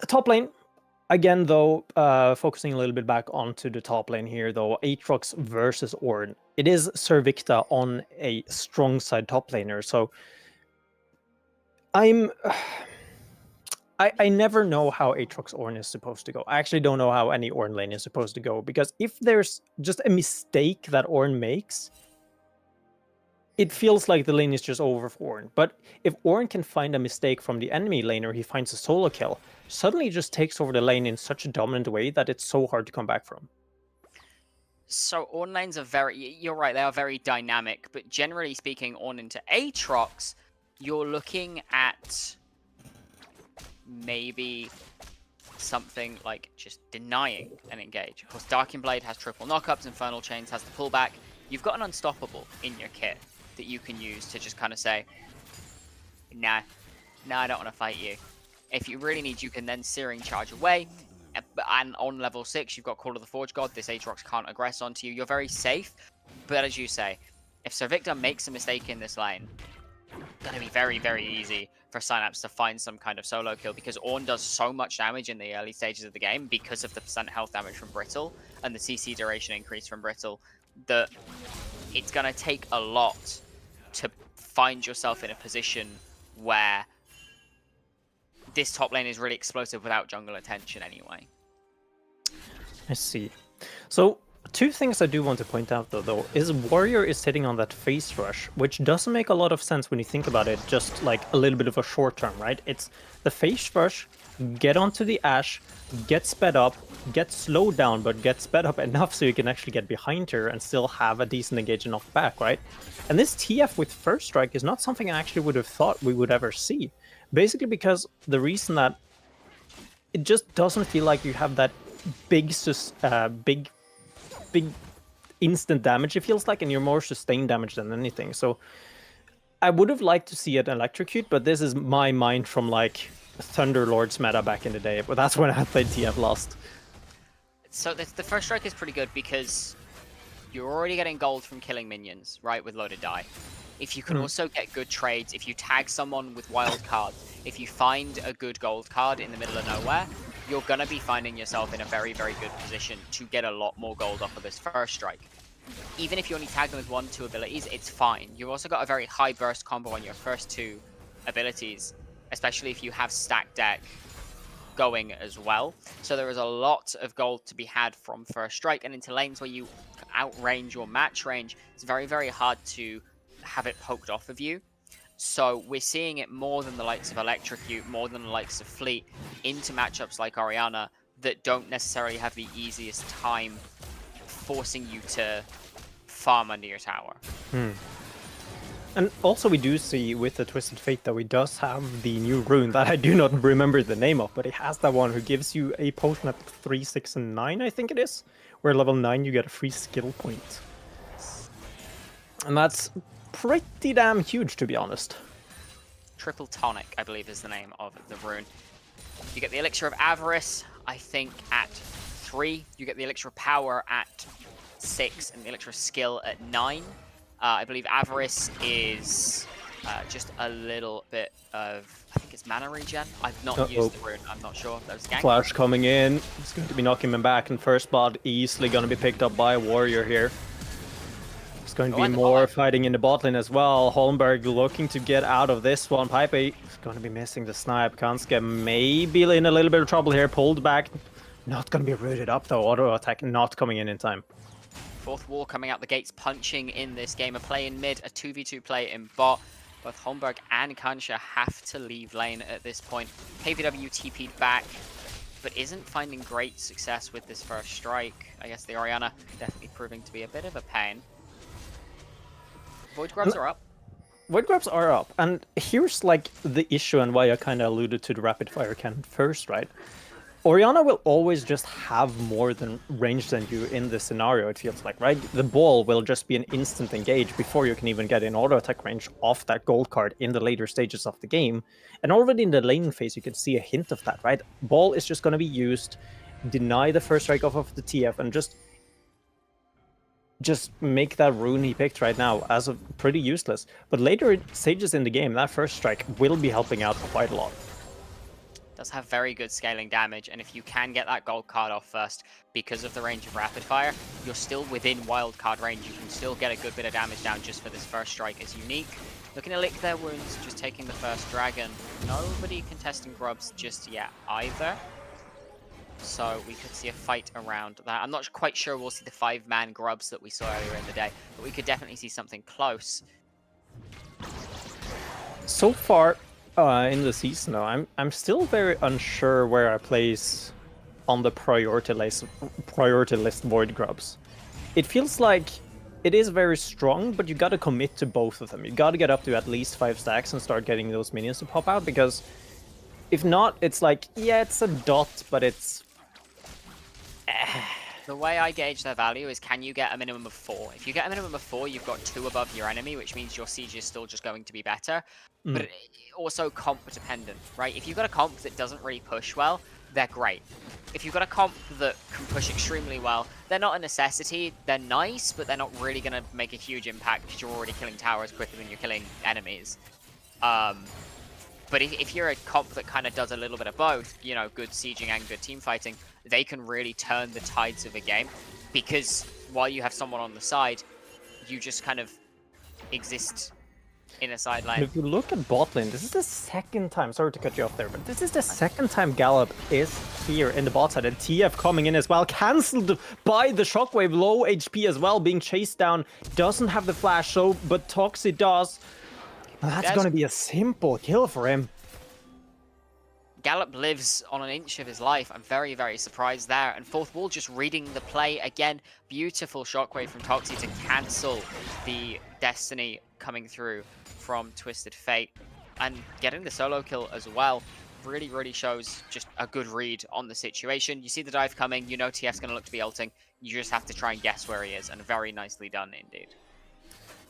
Top lane. Again, though, focusing a little bit back onto the top lane here, though, Aatrox versus Ornn. It is Servicta on a strong side top laner, so I never know how Aatrox Ornn is supposed to go. I actually don't know how any Ornn lane is supposed to go, because if there's just a mistake that Ornn makes, it feels like the lane is just over for Ornn. But if Ornn can find a mistake from the enemy laner, he finds a solo kill, suddenly he just takes over the lane in such a dominant way that it's so hard to come back from. So Ornn lanes are you're right, they are very dynamic, but generally speaking, Ornn into Aatrox, you're looking at maybe something like just denying an engage. Of course, Darkin Blade has triple knockups, Infernal Chains has the pullback. you've got an unstoppable in your kit that you can use to just kind of say, nah, I don't want to fight you. If you really need, you can then Searing Charge away. And on level 6, you've got Call of the Forge God. This Aatrox can't aggress onto you. You're very safe. But as you say, if Sir Victor makes a mistake in this lane, it's going to be very, very easy for Synapse to find some kind of solo kill, because Ornn does so much damage in the early stages of the game because of the % health damage from Brittle and the CC duration increase from Brittle, that it's going to take a lot to find yourself in a position where this top lane is really explosive without jungle attention anyway. I see. So, two things I do want to point out though, is Warrior is sitting on that face rush, which doesn't make a lot of sense when you think about it, just like a little bit of a short term, right? It's the face rush, get onto the Ashe, get sped up, get slowed down, but get sped up enough so you can actually get behind her and still have a decent engagement off back, right? And this TF with First Strike is not something I actually would have thought we would ever see. Basically because the reason that it just doesn't feel like you have that big instant damage, it feels like, and you're more sustained damage than anything. So I would have liked to see it electrocute, but this is my mind from like Thunderlord's meta back in the day, but that's when I played TF Lost. So the First Strike is pretty good because you're already getting gold from killing minions, right, with loaded die. If you can also get good trades, if you tag someone with wild cards, if you find a good gold card in the middle of nowhere, you're going to be finding yourself in a very, very good position to get a lot more gold off of this First Strike. Even if you only tag them with 1-2 abilities, it's fine. You've also got a very high burst combo on your first 2 abilities, especially if you have stack deck going as well. So there is a lot of gold to be had from First Strike, and into lanes where you outrange your match range, it's very, very hard to have it poked off of you. So we're seeing it more than the likes of Electrocute, more than the likes of Fleet, into matchups like Orianna that don't necessarily have the easiest time forcing you to farm under your tower. And also we do see with the Twisted Fate that we does have the new rune that I do not remember the name of, but it has that one who gives you a potion at 3, 6, and 9, I think it is, where level 9 you get a free skill point. And that's pretty damn huge, to be honest. Triple Tonic, I believe, is the name of the rune. You get the Elixir of Avarice, I think, at 3. You get the Elixir of Power at 6, and the Elixir of Skill at 9. I believe Avarice is just a little bit of, I think it's mana regen. I've not used the rune, I'm not sure. That was gank. Flash coming in, it's going to be knocking him back in first spot, easily going to be picked up by a Warrior here. It's going to be more fighting in the bot lane as well. Holmberg looking to get out of this one. Pipe is going to be missing the snipe. Kanske maybe in a little bit of trouble here. Pulled back. Not going to be rooted up though. Auto attack not coming in time. Fourth wall coming out the gates, punching in this game. A play in mid, a 2v2 play in bot. Both Holmberg and Kanske have to leave lane at this point. KVW TP'd back, but isn't finding great success with this First Strike. I guess the Orianna definitely proving to be a bit of a pain. Void Grubs are up. Void Grubs are up, and here's like the issue and why I kind of alluded to the rapid fire cannon first, right? Orianna will always just have more than range than you in this scenario, it feels like, right? The ball will just be an instant engage before you can even get in auto attack range off that gold card in the later stages of the game. And already in the laning phase, you can see a hint of that, right? Ball is just going to be used, deny the First Strike off of the TF, and just make that rune he picked right now as a pretty useless. But later stages in the game, that First Strike will be helping out quite a lot. Does have very good scaling damage, and if you can get that gold card off first because of the range of rapid fire, you're still within wild card range. You can still get a good bit of damage down just for this First Strike. Is unique. Looking to lick their wounds, just taking the first dragon. Nobody contesting Grubs just yet either. So we could see a fight around that. I'm not quite sure we'll see the 5-man Grubs that we saw earlier in the day, but we could definitely see something close. So far in the season, though, I'm still very unsure where I place on the priority list Void Grubs. It feels like it is very strong, but you got to commit to both of them. You got to get up to at least 5 stacks and start getting those minions to pop out, because if not, it's like, yeah, it's a dot, but it's The way I gauge their value is, can you get a minimum of 4? If you get a minimum of 4, you've got 2 above your enemy, which means your siege is still just going to be better. But also comp dependent, right? If you've got a comp that doesn't really push well, they're great. If you've got a comp that can push extremely well, they're not a necessity. They're nice, but they're not really going to make a huge impact because you're already killing towers quicker than you're killing enemies. But if you're a comp that kind of does a little bit of both, you know, good sieging and good team fighting, they can really turn the tides of a game, because while you have someone on the side, you just kind of exist in a side lane. If you look at bot lane, this is the second time, sorry to cut you off there, but this is the second time Gallop is here in the bot side, and TF coming in as well, cancelled by the Shockwave, low HP as well, being chased down, doesn't have the flash, so, but Toxi does. That's going to be a simple kill for him. Gallop lives on an inch of his life. I'm very, very surprised there. And Fourth Wall just reading the play again. Beautiful shockwave from Toxi to cancel the Destiny coming through from Twisted Fate. And getting the solo kill as well really, really shows just a good read on the situation. You see the dive coming, you know TF's going to look to be ulting. You just have to try and guess where he is, and very nicely done indeed.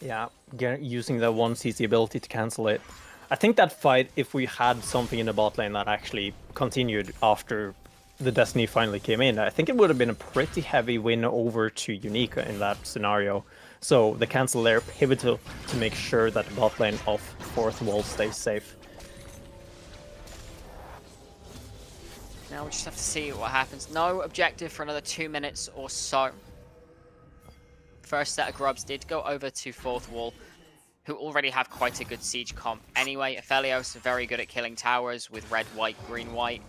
Yeah, using the 1cc ability to cancel it. I think that fight, if we had something in the bot lane that actually continued after the Destiny finally came in, I think it would have been a pretty heavy win over to Unique in that scenario. So the cancel there, pivotal to make sure that the bot lane of Fourth Wall stays safe. Now we just have to see what happens. No objective for another 2 minutes or so. First set of grubs did go over to Fourth Wall, who already have quite a good siege comp anyway. Aphelios very good at killing towers with red, white, green, white.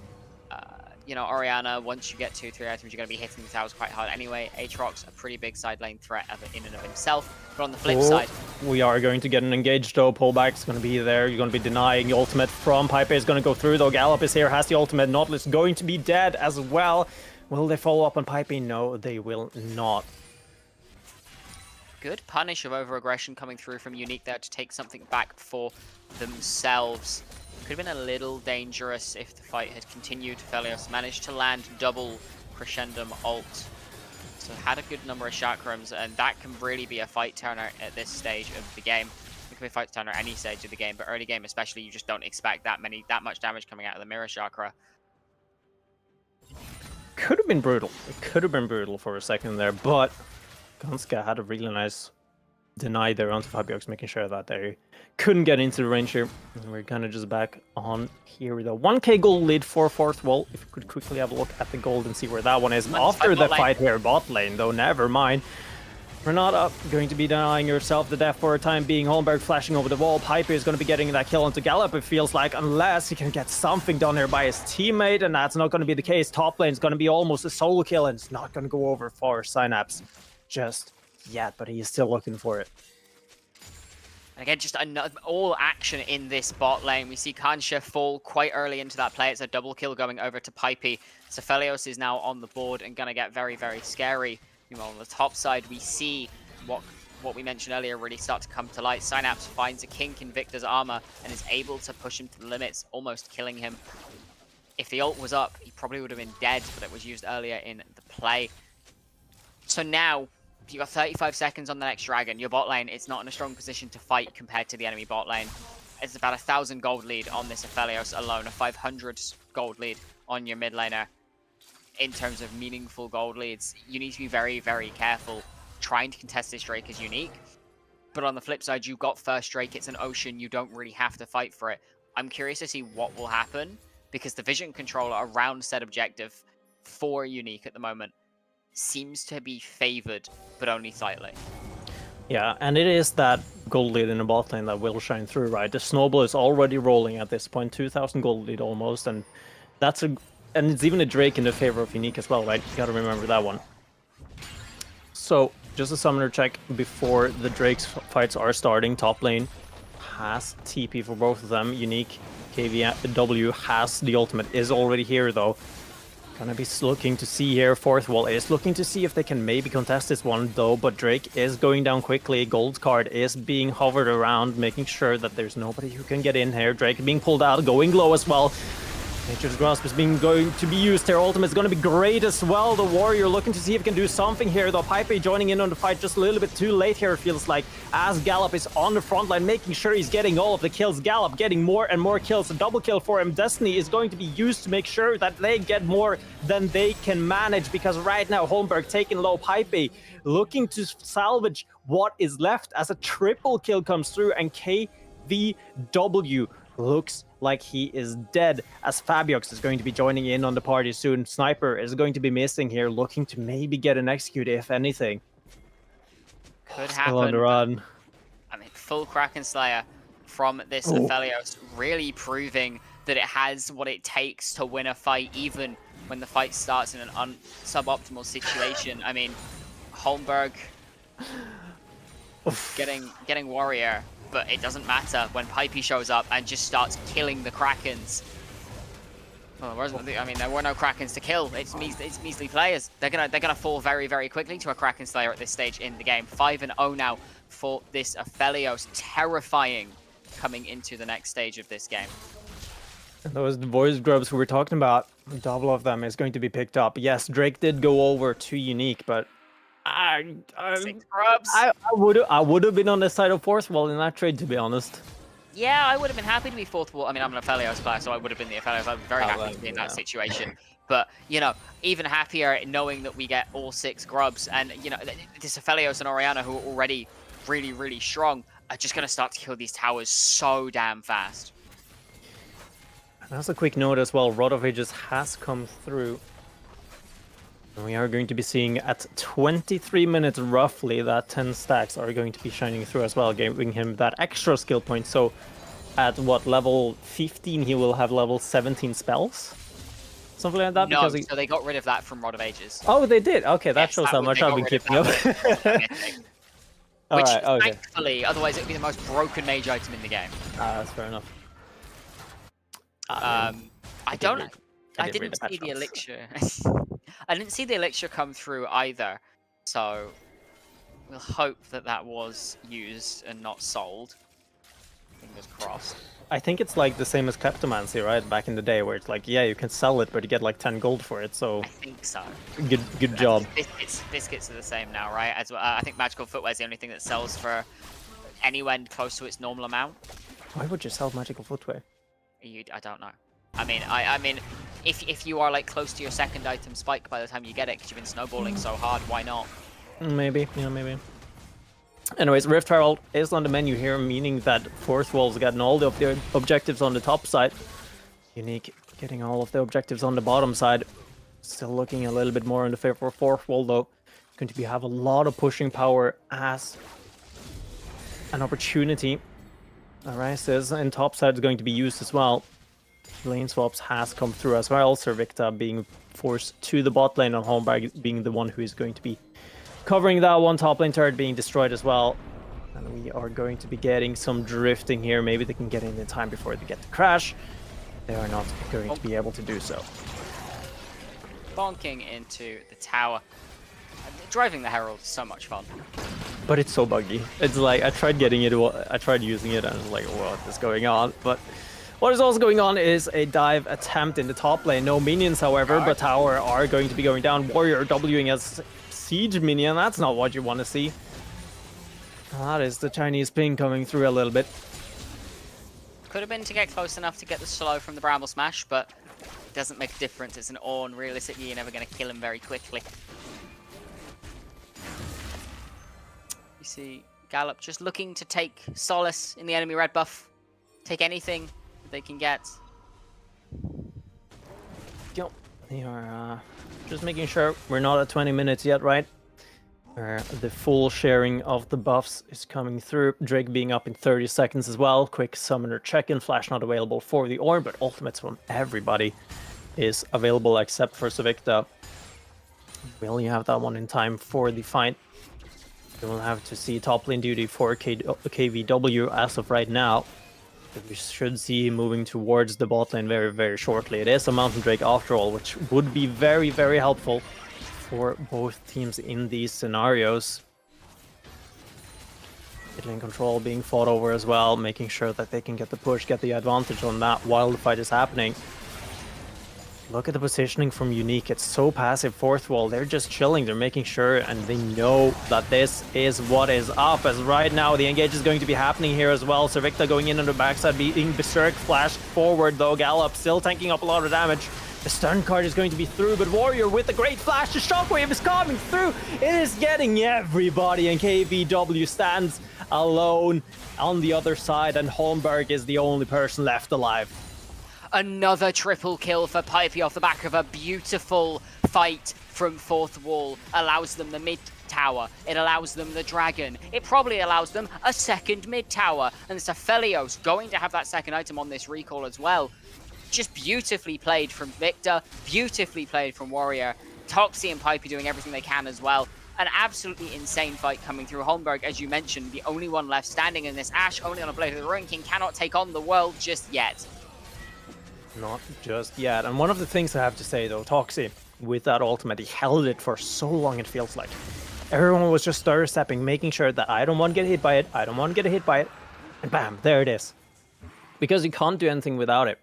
You know, Orianna, once you get 2-3 items, you're going to be hitting the towers quite hard anyway. Aatrox, a pretty big side lane threat in and of himself. But on the flip side... We are going to get an engage though. Pullback's going to be there. You're going to be denying the ultimate from Pipe is going to go through though. Gallop is here, has the ultimate. Nautilus going to be dead as well. Will they follow up on Pipe? No, they will not. Good punish of over-aggression coming through from Unique there to take something back for themselves. Could have been a little dangerous if the fight had continued. Aphelios managed to land double Crescendum ult. So had a good number of chakrams, and that can really be a fight turner at this stage of the game. It can be a fight turner any stage of the game, but early game especially, you just don't expect that much damage coming out of the mirror chakra. Could have been brutal. It could have been brutal for a second there, but Gonska had a really nice deny there onto Fabiox, making sure that they couldn't get into the range here. And we're kind of just back on here with a 1k gold lead for Fourth Wall. If we could quickly have a look at the gold and see where that one is. After the fight here, bot lane, though, never mind. Renata going to be denying herself the death for a time being. Holmberg flashing over the wall. Piper is going to be getting that kill onto Gallop, it feels like, unless he can get something done here by his teammate, and that's not going to be the case. Top lane is going to be almost a solo kill, and it's not going to go over for Synapse just yet, but he is still looking for it. Again, just all action in this bot lane. We see Kansha fall quite early into that play. It's a double kill going over to Pipey. Aphelios is now on the board and going to get very, very scary. You know, on the top side, we see what we mentioned earlier really start to come to light. Synapse finds a kink in Victor's armor and is able to push him to the limits, almost killing him. If the ult was up, he probably would have been dead, but it was used earlier in the play. So now, you got 35 seconds on the next dragon. Your bot lane, it's not in a strong position to fight compared to the enemy bot lane. It's about 1,000 gold lead on this Aphelios alone, a 500 gold lead on your mid laner. In terms of meaningful gold leads, you need to be very, very careful trying to contest this Drake as Unique. But on the flip side, you got first Drake, it's an ocean, you don't really have to fight for it. I'm curious to see what will happen, because the vision controller around said objective for Unique at the moment seems to be favored, but only slightly. Yeah, and it is that gold lead in the bot lane that will shine through, right? The snowball is already rolling at this point, 2,000 gold lead almost, and that's and it's even a Drake in the favor of Unique as well, right? You gotta remember that one. So, just a summoner check before the Drake's fights are starting. Top lane has TP for both of them. Unique, KVW has the ultimate, is already here though. Gonna be looking to see here. Fourth Wall is looking to see if they can maybe contest this one though, but Drake is going down quickly. Gold card is being hovered around, making sure that there's nobody who can get in here. Drake being pulled out, going low as well. Nature's Grasp is going to be used here. Ultimate is going to be great as well. The Warrior looking to see if he can do something here, though. Pipe joining in on the fight just a little bit too late here, it feels like, as Gallop is on the front line, making sure he's getting all of the kills. Gallop getting more and more kills. A double kill for him. Destiny is going to be used to make sure that they get more than they can manage, because right now Holmberg taking low. Pipe looking to salvage what is left as a triple kill comes through, and KVW looks like he is dead, as Fabiox is going to be joining in on the party soon. Sniper is going to be missing here, looking to maybe get an execute, if anything. Could Still happen. on the run. I mean, full Kraken Slayer from this Aphelios, really proving that it has what it takes to win a fight, even when the fight starts in an suboptimal situation. I mean, Holmberg getting Warrior, but it doesn't matter when Pipey shows up and just starts killing the Krakens. Well, I mean, there were no Krakens to kill. It's measly players. They're gonna fall very, very quickly to a Kraken Slayer at this stage in the game. 5-0 now for this Aphelios. Terrifying coming into the next stage of this game. And those voice grubs we were talking about, double of them is going to be picked up. Yes, Drake did go over to Unique, but 6 grubs. I would have been on the side of fourth wall in that trade, to be honest. Yeah, I would have been happy to be fourth wall. I mean, I'm an Aphelios player, so I would have been the Aphelios. I'm very happy to be in that situation. But, you know, even happier knowing that we get all 6 grubs. And, you know, this Aphelios and Oriana, who are already really, really strong, are just going to start to kill these towers so damn fast. And as a quick note as well, Rod of Ages has come through. And we are going to be seeing at 23 minutes roughly that 10 stacks are going to be shining through as well, giving him that extra skill point. So at what, level 15 he will have level 17 spells? Something like that? No, because so they got rid of that from Rod of Ages. Oh, they did? Okay, that Yes, shows how much I've been keeping up. Which, Alright, okay. thankfully, otherwise it would be the most broken mage item in the game. That's fair enough. I didn't read see the patch elixir. I didn't see the elixir come through either, so we'll hope that that was used and not sold. Fingers crossed. I think it's like the same as Kleptomancy, right? Back in the day, where it's like, yeah, you can sell it, but you get like 10 gold for it. So I think so. good job. Biscuits are the same now, right? As well, I think magical footwear is the only thing that sells for anywhere close to its normal amount. Why would you sell magical footwear? I don't know. I mean, if you are like close to your second item spike by the time you get it, because you've been snowballing so hard, why not? Maybe, yeah, maybe. Anyways, Rift Herald is on the menu here, meaning that fourth wall's gotten all of the objectives on the top side. Unique getting all of the objectives on the bottom side. Still looking a little bit more in the favor for fourth wall, though. Going to have a lot of pushing power as an opportunity arises, and top side is going to be used as well. Lane swaps has come through as well. Servicta being forced to the bot lane, and Holmberg being the one who is going to be covering that one. Top lane turret being destroyed as well. And we are going to be getting some drifting here. Maybe they can get in time before they get the crash. They are not going to be able to do so. Bonking into the tower. Driving the Herald is so much fun. But it's so buggy. It's like, I tried getting it, I tried using it, and I was like, what is going on? But what is also going on is a dive attempt in the top lane. No minions, however, but tower are going to be going down. Warrior Wing as siege minion. That's not what you want to see. That is the Chinese ping coming through a little bit. Could have been to get close enough to get the slow from the Bramble Smash, but it doesn't make a difference. It's an Ornn. Realistically, you're never going to kill him very quickly. You see Gallop just looking to take solace in the enemy red buff. Take anything they can get. Yep. They are just making sure we're not at 20 minutes yet, right? Where the full sharing of the buffs is coming through. Drake being up in 30 seconds as well. Quick summoner check-in. Flash not available for the Ornn, but ultimates from everybody is available except for Servicta. We only have that one in time for the fight. We will have to see top lane duty for KVW as of right now. But we should see him moving towards the bot lane very, very shortly. It is a Mountain Drake after all, which would be very, very helpful for both teams in these scenarios. Mid lane control being fought over as well, making sure that they can get the push, get the advantage on that while the fight is happening. Look at the positioning from Unique. It's so passive. Fourth wall. They're just chilling. They're making sure, and they know that this is what is up. As right now, the engage is going to be happening here as well. Servicta going in on the backside, being Berserk flashed forward though. Gallop still tanking up a lot of damage. The stun card is going to be through, but Warrior with a great flash. The shockwave is coming through. It is getting everybody, and KVW stands alone on the other side, and Holmberg is the only person left alive. Another triple kill for Pipey off the back of a beautiful fight from Fourth Wall. Allows them the mid tower. It allows them the dragon. It probably allows them a second mid tower. And it's Aphelios going to have that second item on this recall as well. Just beautifully played from Victor. Beautifully played from Warrior. Toxie and Pipey doing everything they can as well. An absolutely insane fight coming through. Holmberg, as you mentioned, the only one left standing in this. Ashe only on a Blade of the Ruin King cannot take on the world just yet. Not just yet. And one of the things I have to say though, Toxie, with that ultimate, he held it for so long, it feels like. Everyone was just stir stepping, making sure that I don't want to get hit by it, I don't want to get hit by it. And bam, there it is. Because you can't do anything without it.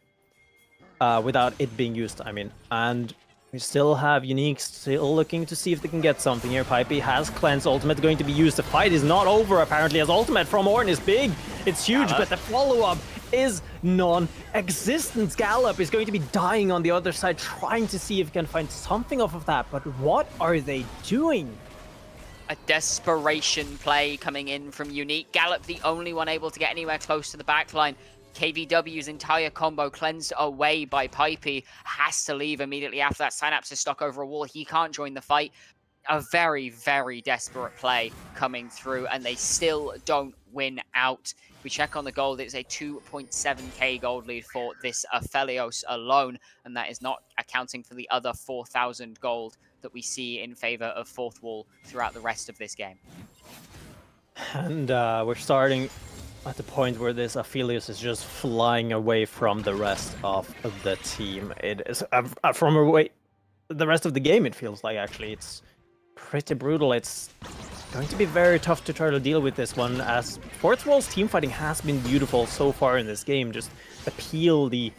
Without it being used, I mean. And we still have Unique still looking to see if they can get something here. Pipey has Cleanse ultimate going to be used. The fight is not over apparently, as ultimate from Ornn is big. It's huge, but the follow-up is non-existent. Gallop is going to be dying on the other side, trying to see if he can find something off of that. But what are they doing? A desperation play coming in from Unique. Gallop, the only one able to get anywhere close to the backline. KVW's entire combo cleansed away by Pipey. Has to leave immediately after that. Synapse is stuck over a wall. He can't join the fight. A very, very desperate play coming through, and they still don't win out. We check on the gold, it's a 2.7k gold lead for this Aphelios alone, and that is not accounting for the other 4,000 gold that we see in favor of Fourth Wall throughout the rest of this game. And we're starting at the point where this Aphelios is just flying away from the rest of the team. It is from away the rest of the game, it feels like, actually. It's pretty brutal. It's going to be very tough to try to deal with this one, as Fourth Wall's team fighting has been beautiful so far in this game. Just the peel, the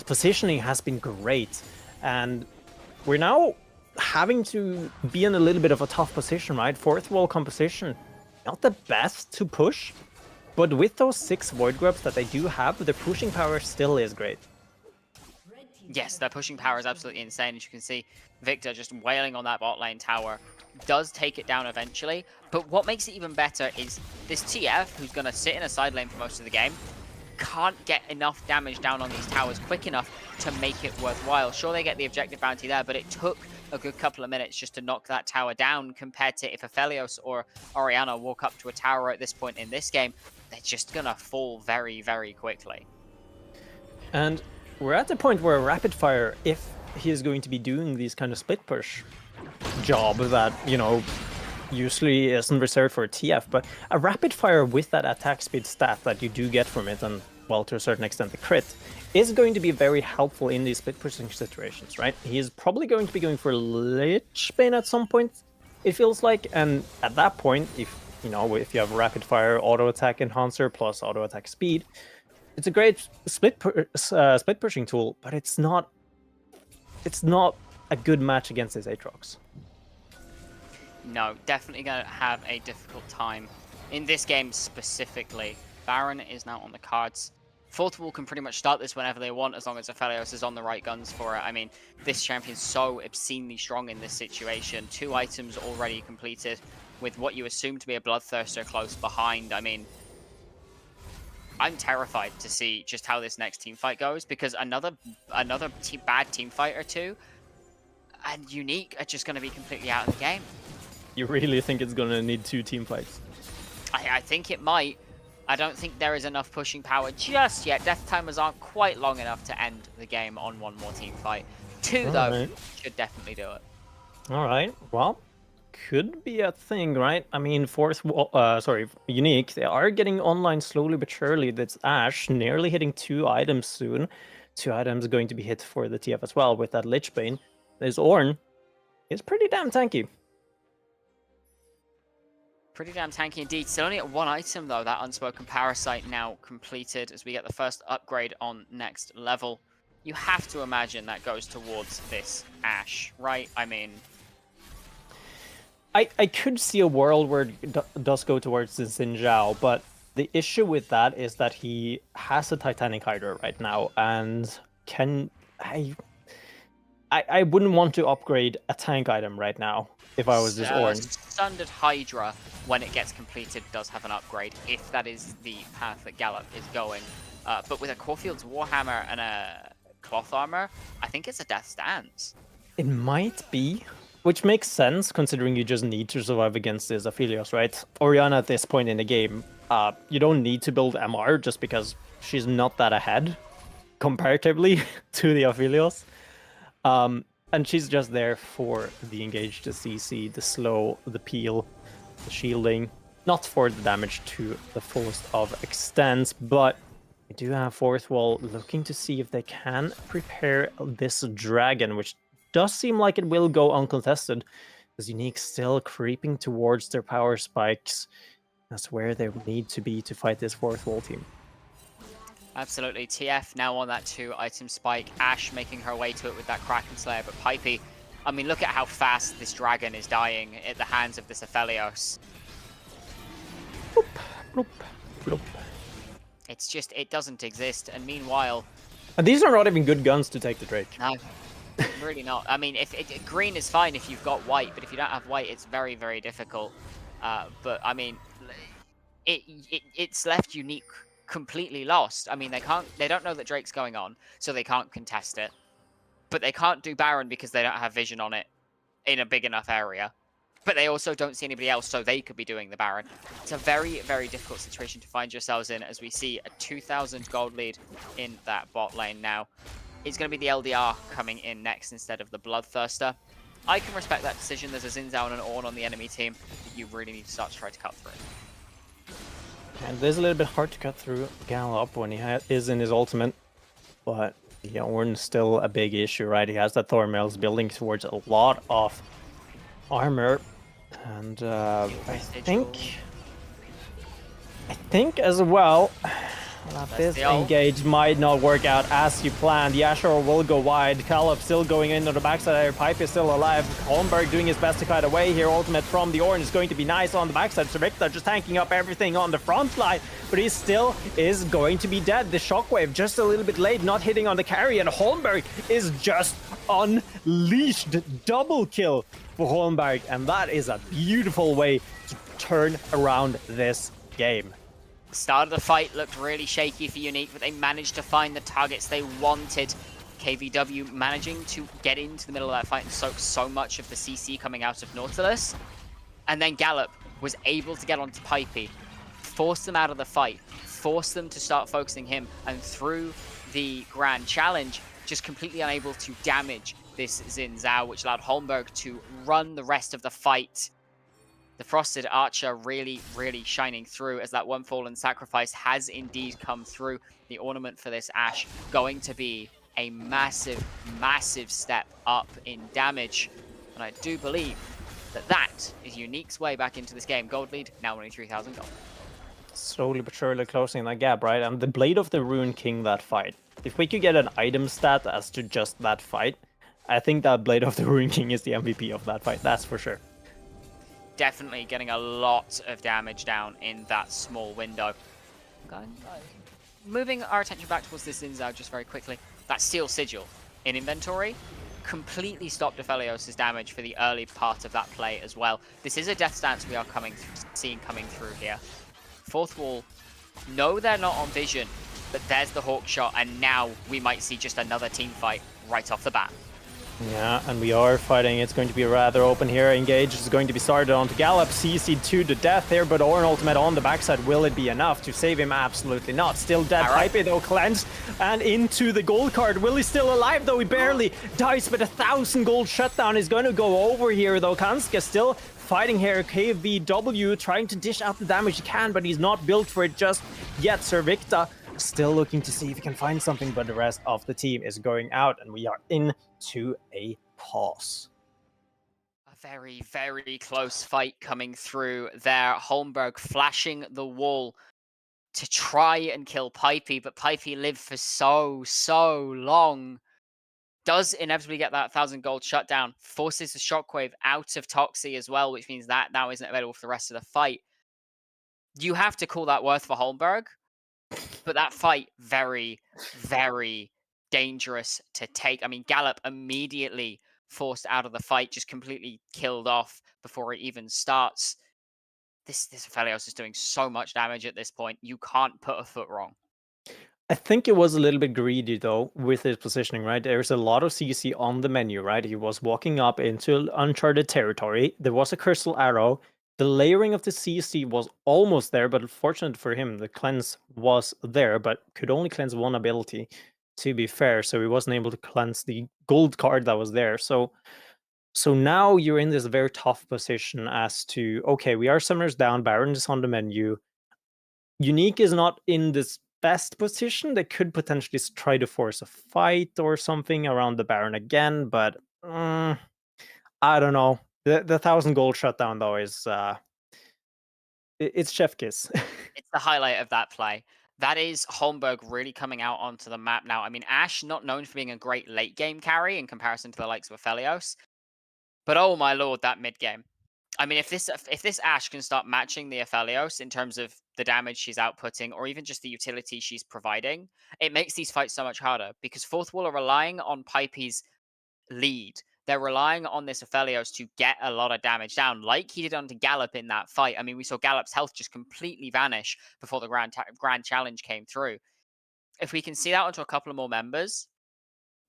positioning has been great. And we're now having to be in a little bit of a tough position, right? Fourth Wall composition, not the best to push, but with those 6 Void Grubs that they do have, the pushing power still is great. Yes, their pushing power is absolutely insane. As you can see, Victor just wailing on that bot lane tower. Does take it down eventually, but what makes it even better is this TF, who's going to sit in a side lane for most of the game, can't get enough damage down on these towers quick enough to make it worthwhile. Sure, they get the objective bounty there, but it took a good couple of minutes just to knock that tower down, compared to if Aphelios or Orianna walk up to a tower at this point in this game, they're just going to fall very, very quickly. And we're at the point where Rapid Fire, if he is going to be doing these kind of split push job that, you know, usually isn't reserved for a TF, but a Rapid Fire with that attack speed stat that you do get from it, and, well, to a certain extent the crit, is going to be very helpful in these split pushing situations, right? He is probably going to be going for Lich Bane at some point, it feels like, and at that point, if you know, if you have Rapid Fire auto attack enhancer plus auto attack speed, it's a great split pushing tool, but it's not a good match against his Aatrox. No, definitely going to have a difficult time in this game specifically. Baron is now on the cards. Fourth Wall can pretty much start this whenever they want, as long as Aphelios is on the right guns for it. I mean, this champion's so obscenely strong in this situation. 2 items already completed, with what you assume to be a Bloodthirster close behind. I mean, I'm terrified to see just how this next team fight goes, because another bad team fight or two, and Unique are just going to be completely out of the game. You really think it's going to need 2 team fights? I think it might. I don't think there is enough pushing power just yet. Death timers aren't quite long enough to end the game on 1 more team fight. 2, though, should definitely do it. All right. Well, could be a thing, right? I mean, Unique, they are getting online slowly but surely. That's Ashe nearly hitting 2 items soon. 2 items going to be hit for the TF as well with that Lich Bane. There's Ornn. Is pretty damn tanky. Pretty damn tanky indeed. Still only at 1 item, though. That Unspoken Parasite now completed as we get the first upgrade on next level. you have to imagine that goes towards this Ashe, right? I mean, I could see a world where it does go towards the Xin Zhao, but the issue with that is that he has a Titanic Hydra right now, and I wouldn't want to upgrade a tank item right now if I was this Ornn. Standard Hydra, when it gets completed, does have an upgrade, if that is the path that Gallop is going. But with a Corefield's Warhammer and a Cloth Armor, I think it's a Death Stance. It might be, which makes sense considering you just need to survive against this Aphelios, right? Orianna at this point in the game, you don't need to build MR just because she's not that ahead comparatively to the Aphelios. And she's just there for the engage, the CC, the slow, the peel, the shielding, not for the damage to the fullest of extents, but we do have Fourth Wall looking to see if they can prepare this dragon, which does seem like it will go uncontested, as Unique still creeping towards their power spikes. That's where they need to be to fight this Fourth Wall team. Absolutely. TF now on that 2-item spike. Ashe making her way to it with that Kraken Slayer, but Pipey, I mean, look at how fast this dragon is dying at the hands of this Aphelios. Bloop, bloop, bloop. It's just, it doesn't exist. And meanwhile... And these are not even good guns to take the Drake. No, really not. I mean, green is fine if you've got white, but if you don't have white, it's very, very difficult. But, I mean, it's left Unique completely lost. I mean, they don't know that Drake's going on, so they can't contest it. But they can't do Baron because they don't have vision on it in a big enough area. But they also don't see anybody else, so they could be doing the Baron. It's a very, very difficult situation to find yourselves in, as we see a 2,000 gold lead in that bot lane now. It's going to be the LDR coming in next instead of the Bloodthirster. I can respect that decision. There's a Xin Zhao and an Ornn on the enemy team that you really need to start to try to cut through. And it is a little bit hard to cut through Gallop when he is in his ultimate, but the Ornn's still a big issue, right? He has that Thornmail's building towards a lot of armor, and I think as well that this engage might not work out as you planned. The Ashore will go wide. Caleb still going in on the backside here. Pipe is still alive. Holmberg doing his best to kite away here. Ultimate from the Ornn is going to be nice on the backside. Sarikta just tanking up everything on the front line, but he still is going to be dead. The shockwave just a little bit late, not hitting on the carry, and Holmberg is just unleashed. Double kill for Holmberg, and that is a beautiful way to turn around this game. Start of the fight looked really shaky for Unique, but they managed to find the targets they wanted. KVW managing to get into the middle of that fight and soak so much of the CC coming out of Nautilus. And then Gallop was able to get onto Pipey, force them out of the fight, force them to start focusing him, and through the Grand Challenge, just completely unable to damage this Xin Zhao, which allowed Holmberg to run the rest of the fight. The Frosted Archer really, really shining through, as that one fallen sacrifice has indeed come through. The ornament for this Ashe going to be a massive, massive step up in damage. And I do believe that that is Unique's way back into this game. Gold lead, now only 3,000 gold. Slowly but surely closing that gap, right? And the Blade of the Rune King that fight. If we could get an item stat as to just that fight, I think that Blade of the Rune King is the MVP of that fight, that's for sure. Definitely getting a lot of damage down in that small window. Moving our attention back towards this Xin Zhao just very quickly. That Steel Sigil in inventory completely stopped Aphelios' damage for the early part of that play as well. This is a death stance we are seeing coming through here. Fourth Wall, no, they're not on vision, but there's the Hawk shot, and now we might see just another team fight right off the bat. Yeah, and we are fighting. It's going to be rather open here. Engage is going to be started onto Gallop. CC to the death here, but Ornn ultimate on the backside. Will it be enough to save him? Absolutely not. Still dead. Right. Pipe though cleansed and into the gold card. Will he still alive though? He barely dies, but 1,000 gold shutdown is going to go over here though. Kanska still fighting here. KVW trying to dish out the damage he can, but he's not built for it just yet. Servikta still looking to see if he can find something, but the rest of the team is going out, and we are into a pause. A very, very close fight coming through there. Holmberg flashing the wall to try and kill Pipey, but Pipey lived for so long. Does inevitably get that 1,000 gold shutdown, forces the shockwave out of Toxie as well, which means that now isn't available for the rest of the fight. You have to call that worth for Holmberg, but that fight very, very dangerous to take. I mean, Gallop immediately forced out of the fight, just completely killed off before it even starts. This Aphelios is doing so much damage at this point. You can't put a foot wrong. I think it was a little bit greedy though with his positioning, right? There's a lot of CC on the menu, right? He was walking up into uncharted territory. There was a crystal arrow. The layering of the CC was almost there, but unfortunate for him, the cleanse was there, but could only cleanse one ability, to be fair. So he wasn't able to cleanse the gold card that was there. So now you're in this very tough position as to, okay, we are summoners down, Baron is on the menu. Unique is not in this best position. They could potentially try to force a fight or something around the Baron again, but I don't know. The 1,000 gold shutdown though is it's chef kiss. It's the highlight of that play. That is Holmberg really coming out onto the map now. I mean, Ashe not known for being a great late game carry in comparison to the likes of Aphelios, but oh my lord, that mid game. I mean, if this Ashe can start matching the Aphelios in terms of the damage she's outputting, or even just the utility she's providing, it makes these fights so much harder because Fourth Wall are relying on Pipey's lead. They're relying on this Aphelios to get a lot of damage down, like he did onto Gallop in that fight. I mean, we saw Gallop's health just completely vanish before the grand challenge came through. If we can see that onto a couple of more members,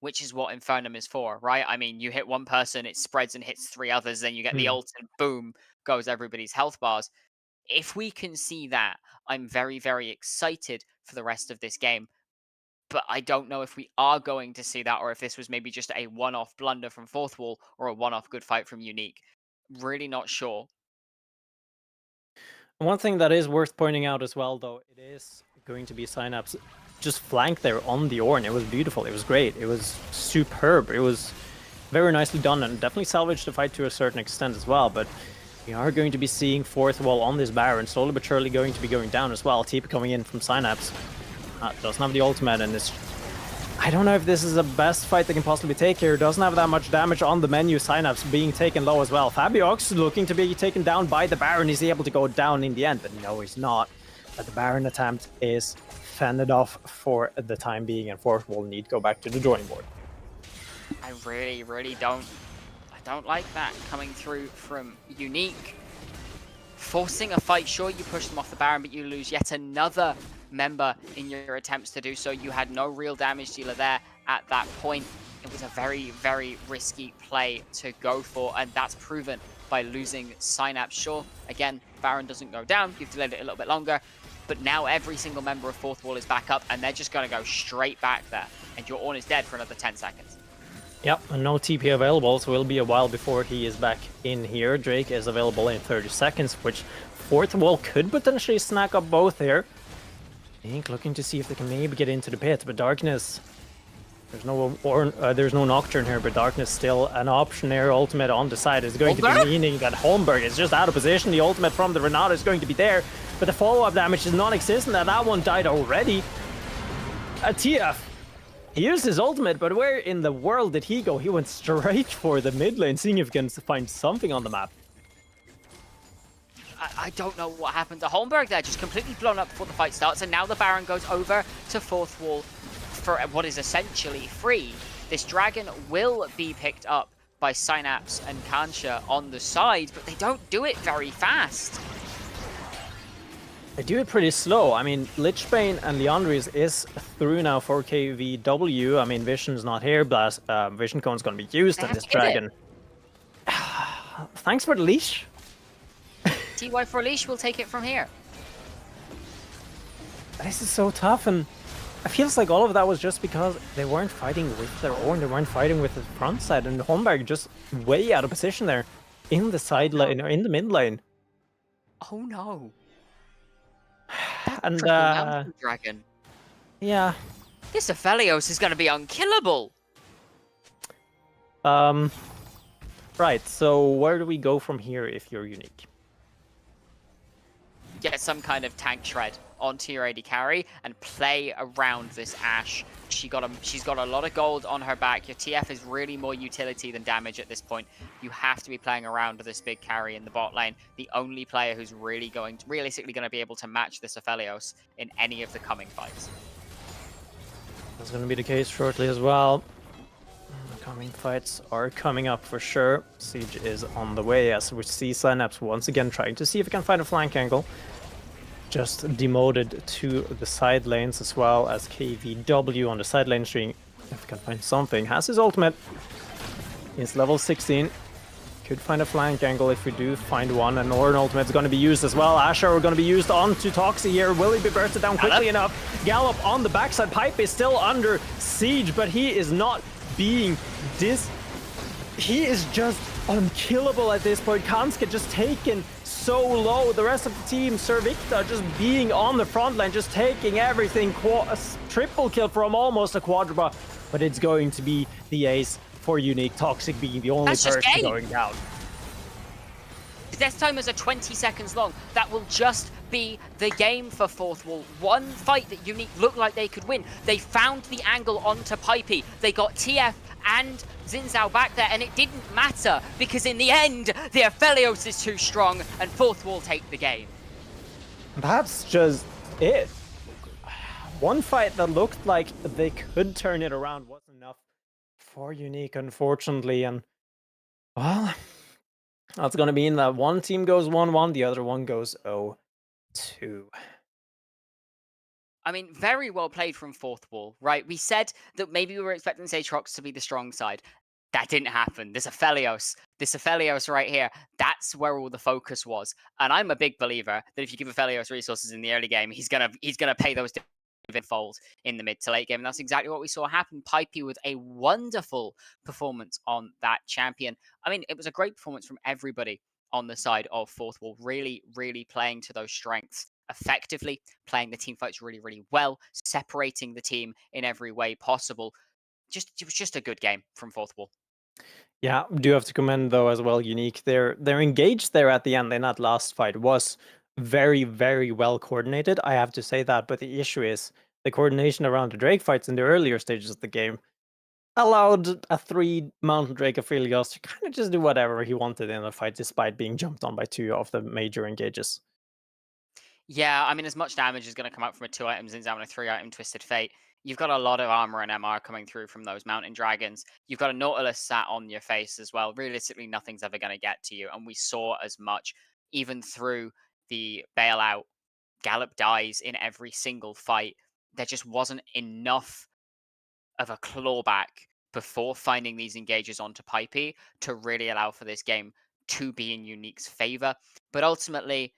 which is what Infernum is for, right? I mean, you hit one person, it spreads and hits 3 others, then you get the ult and boom, goes everybody's health bars. If we can see that, I'm very, very excited for the rest of this game. But I don't know if we are going to see that, or if this was maybe just a one-off blunder from Fourth Wall, or a one-off good fight from Unique. Really not sure. One thing that is worth pointing out as well, though, it is going to be Synapse just flanked there on the Ornn. It was beautiful. It was great. It was superb. It was very nicely done and definitely salvaged the fight to a certain extent as well. But we are going to be seeing Fourth Wall on this Baron, slowly but surely going to be going down as well. TP coming in from Synapse. Doesn't have the ultimate, and it's... I don't know if this is the best fight they can possibly take here. Doesn't have that much damage on the menu. Synapse being taken low as well. Fabiox looking to be taken down by the Baron. Is he able to go down in the end? But no, he's not. But the Baron attempt is fended off for the time being, and Fourth Wall need to go back to the drawing board. I really don't like that coming through from Unique. Forcing a fight, sure, you push them off the Baron, but you lose yet another member in your attempts to do so. You had no real damage dealer there at that point. It was a very, very risky play to go for, and that's proven by losing Synapse. Sure, again, Baron doesn't go down. You've delayed it a little bit longer, but now every single member of Fourth Wall is back up, and they're just going to go straight back there, and your Ornn is dead for another 10 seconds. Yep, and no TP available, so it'll be a while before he is back in here. Drake is available in 30 seconds, which Fourth Wall could potentially snack up both here. Ink looking to see if they can maybe get into the pit, but Darkness... There's no Nocturne here, but Darkness still an option here. Ultimate on the side is going to be meaning that Holmberg is just out of position. The ultimate from the Renata is going to be there, but the follow-up damage is non-existent, and that one died already. TF, he used his ultimate, but where in the world did he go? He went straight for the mid lane, seeing if he can find something on the map. I don't know what happened to Holmberg there, just completely blown up before the fight starts, and now the Baron goes over to Fourth Wall for what is essentially free. This dragon will be picked up by Synapse and Kansha on the side, but they don't do it very fast. They do it pretty slow. I mean, Lichbane and Leandris is through now for KVW. I mean, Vision's not here, but Vision Cone's going to be used on this dragon. Thanks for the leash. TY for leash will take it from here. This is so tough, and it feels like all of that was just because they weren't fighting with their Ornn, they weren't fighting with the front side, and Holmberg just way out of position there in the side lane, or in the mid lane. Oh no. And dragon. Yeah. This Aphelios is going to be unkillable. Right, so where do we go from here if you're Unique? Get some kind of tank shred. onto your AD carry and play around this Ashe. She's got a lot of gold on her back. Your TF is really more utility than damage at this point. You have to be playing around this big carry in the bot lane. The only player who's realistically going to be able to match this Aphelios in any of the coming fights. That's going to be the case shortly as well. The coming fights are coming up for sure. Siege is on the way as we see Synapse once again trying to see if he can find a flank angle. Just demoted to the side lanes as well as KVW on the side lane string. If he can find something, has his ultimate. He's level 16. Could find a flank angle if we do find one, and Norn ultimate's going to be used as well. Asher are going to be used onto Toxie here. Will he be bursted down quickly enough? Gallop on the backside. Pipe is still under siege, but he is not being he is just unkillable at this point. Kanska just taken so low. The rest of the team, Servicta, just being on the front line, just taking everything. Triple kill from almost a quadra, but it's going to be the ace for Unique. Toxic being the only person going down. The death timers are 20 seconds long. That will just be the game for Fourth Wall. One fight that Unique looked like they could win. They found the angle onto Pipey. They got TF and Xin Zhao back there, and it didn't matter because in the end, the Aphelios is too strong and Fourth Wall take the game. That's just it. One fight that looked like they could turn it around wasn't enough for Unique, unfortunately, and well, that's gonna mean that one team goes 1-1, the other one goes 0-2. I mean, very well played from Fourth Wall, right? We said that maybe we were expecting Aatrox to be the strong side. That didn't happen. This Aphelios right here, that's where all the focus was. And I'm a big believer that if you give Aphelios resources in the early game, he's gonna pay those fold in the mid to late game. And that's exactly what we saw happen. Pipey with a wonderful performance on that champion. I mean, it was a great performance from everybody on the side of Fourth Wall, really, really playing to those strengths effectively, playing the team fights really, really well, separating the team in every way possible. It was just a good game from Fourth Wall. Yeah, do have to commend though as well, Unique. They're engaged there at the end in that last fight was very, very well coordinated. I have to say that, but the issue is the coordination around the Drake fights in the earlier stages of the game allowed a 3 Mountain Drake Aphelios to kind of just do whatever he wanted in the fight, despite being jumped on by 2 of the major engages. Yeah, I mean, as much damage is going to come out from a 2-item Xin Zhao and a 3-item Twisted Fate. You've got a lot of armor and MR coming through from those Mountain Dragons. You've got a Nautilus sat on your face as well. Realistically, nothing's ever going to get to you. And we saw as much, even through the bailout. Gallop dies in every single fight. There just wasn't enough of a clawback before finding these engages onto Pipey to really allow for this game to be in Unique's favor. But ultimately,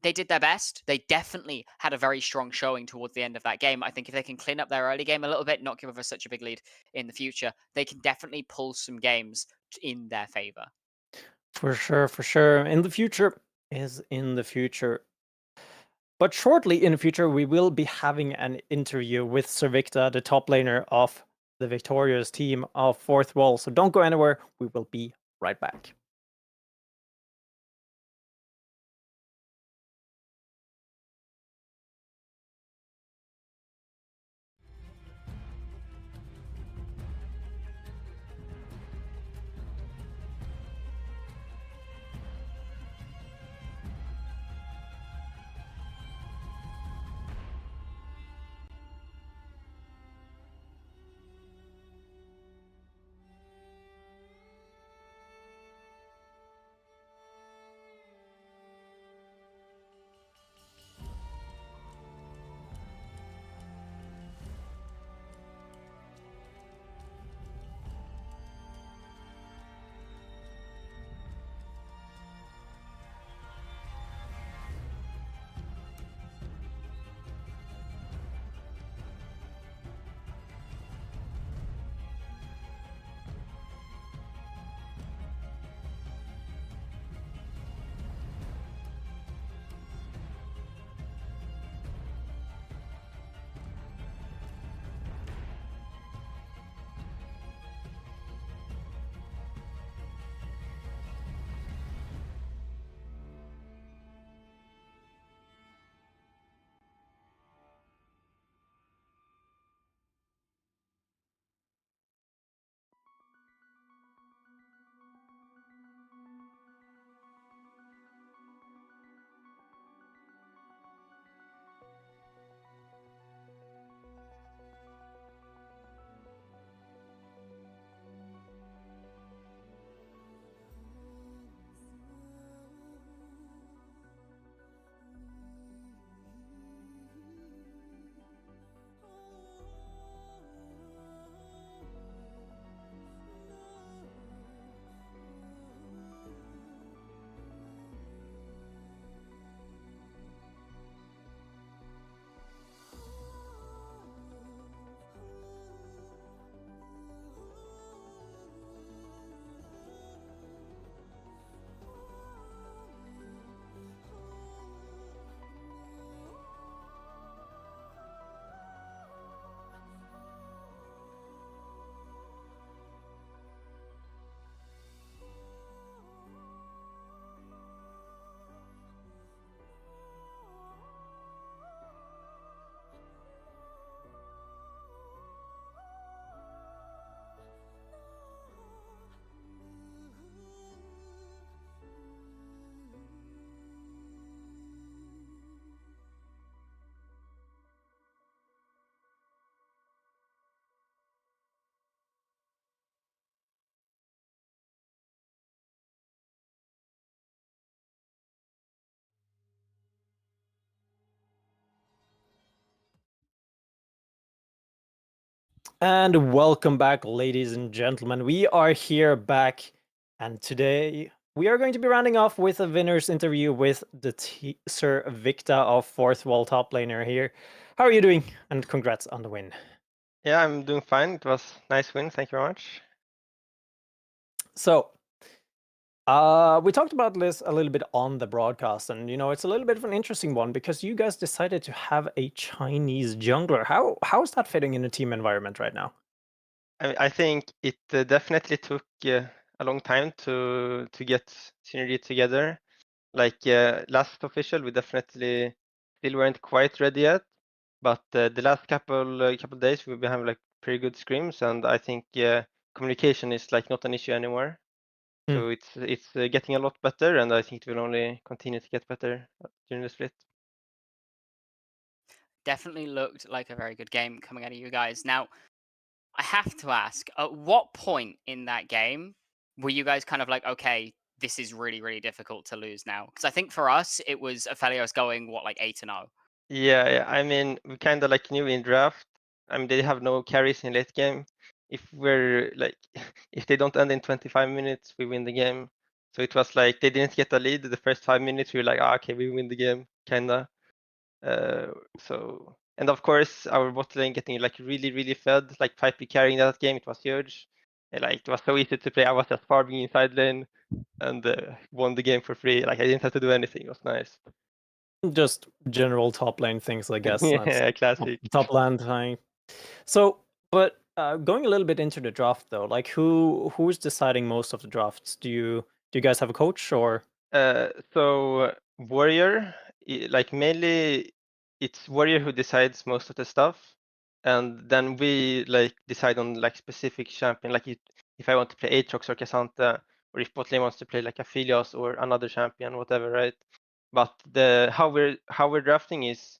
they did their best. They definitely had a very strong showing towards the end of that game. I think if they can clean up their early game a little bit, not give us such a big lead in the future, they can definitely pull some games in their favor. For sure, for sure. In the future is in the future. But shortly in the future, we will be having an interview with Servicta, the top laner of the victorious team of Fourth Wall. So don't go anywhere. We will be right back. And welcome back, ladies and gentlemen. We are here back, and today we are going to be rounding off with a winner's interview with the Sir Victa of Fourth Wall top laner here. How are you doing? And congrats on the win. Yeah, I'm doing fine. It was nice win. Thank you very much. So, we talked about this a little bit on the broadcast, and it's a little bit of an interesting one because you guys decided to have a Chinese jungler. How is that fitting in a team environment right now? I think it definitely took a long time to get synergy together. Like last official, we definitely still weren't quite ready yet, but the last couple days we've been having like pretty good scrims, and I think communication is like not an issue anymore. So it's getting a lot better, and I think it will only continue to get better during the split. Definitely looked like a very good game coming out of you guys. Now, I have to ask, at what point in that game were you guys kind of like, okay, this is really, really difficult to lose now? Because I think for us, it was Aphelios going, what, like 8-0? Yeah. I mean, we kind of like knew in draft. I mean, they have no carries in late game. If we're like, if they don't end in 25 minutes, we win the game. So it was like they didn't get a lead the first 5 minutes. We were like, okay, we win the game, kinda. And of course, our bot lane getting like really, really fed. Like Pipey carrying that game, it was huge. And, like it was so easy to play. I was just farming inside lane and won the game for free. Like I didn't have to do anything. It was nice. Just general top lane things, I guess. That's Yeah, classic. top lane time. So, but going a little bit into the draft though, like who's deciding most of the drafts? Do you guys have a coach or? So Warrior, like mainly it's Warrior who decides most of the stuff, and then we like decide on like specific champion. Like if I want to play Aatrox or Cassandra, or if bot lane wants to play like Aphelios or another champion, whatever, right? But the how we're drafting is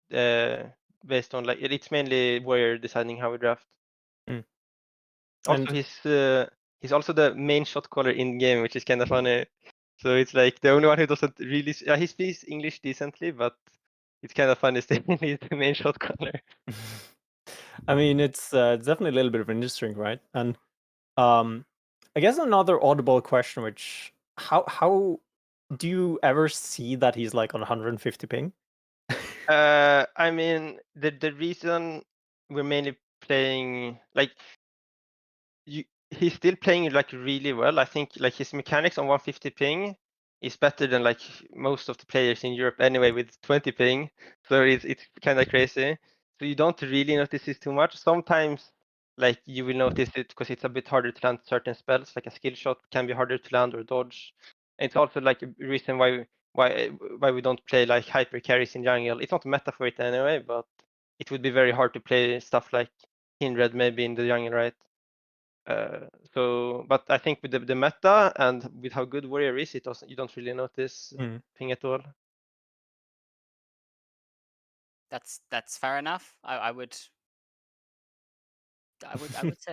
based on like it's mainly Warrior deciding how we draft. Mm. Also, And he's also the main shot caller in game, which is kind of funny. So it's like the only one who doesn't really. He speaks English decently, but it's kind of funny still. He's the main shot caller. I mean, it's definitely a little bit of interesting, right? And I guess another audible question, which how do you ever see that he's like on 150 ping? I mean, the reason we're mainly playing like he's still playing like really well. I think like his mechanics on 150 ping is better than like most of the players in Europe anyway with 20 ping. So it's kind of crazy. So you don't really notice this too much. Sometimes like you will notice it because it's a bit harder to land certain spells. Like a skill shot can be harder to land or dodge. And it's also like a reason why we don't play like hyper carries in jungle. It's not meta for it anyway, but it would be very hard to play stuff like Kindred maybe in the jungle, right? But I think with the meta and with how good Warrior is, you don't really notice ping at all. That's fair enough. I would say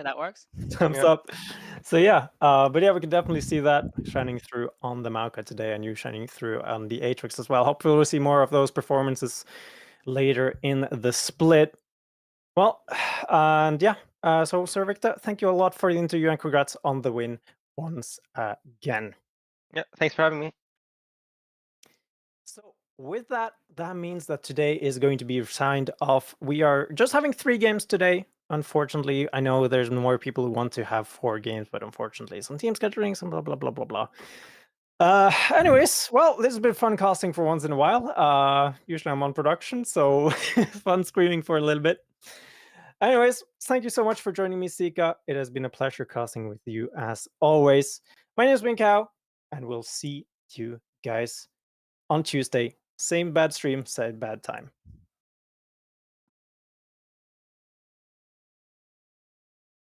that works. Thumbs up. So yeah, but yeah, we can definitely see that shining through on the Maokai today, and you shining through on the Aatrox as well. Hopefully, we'll see more of those performances later in the split. Well, and yeah, so Sir Victor, thank you a lot for the interview and congrats on the win once again. Yeah, thanks for having me. So with that, that means that today is going to be signed off. We are just having 3 games today. Unfortunately, I know there's more people who want to have 4 games, but unfortunately, some team scheduling, some blah blah blah blah blah. Anyways, well, this has been fun casting for once in a while. Usually I'm on production, so fun screaming for a little bit. Anyways, thank you so much for joining me, Sika. It has been a pleasure casting with you as always. My name is Winkow, and we'll see you guys on Tuesday. Same bad stream, same bad time.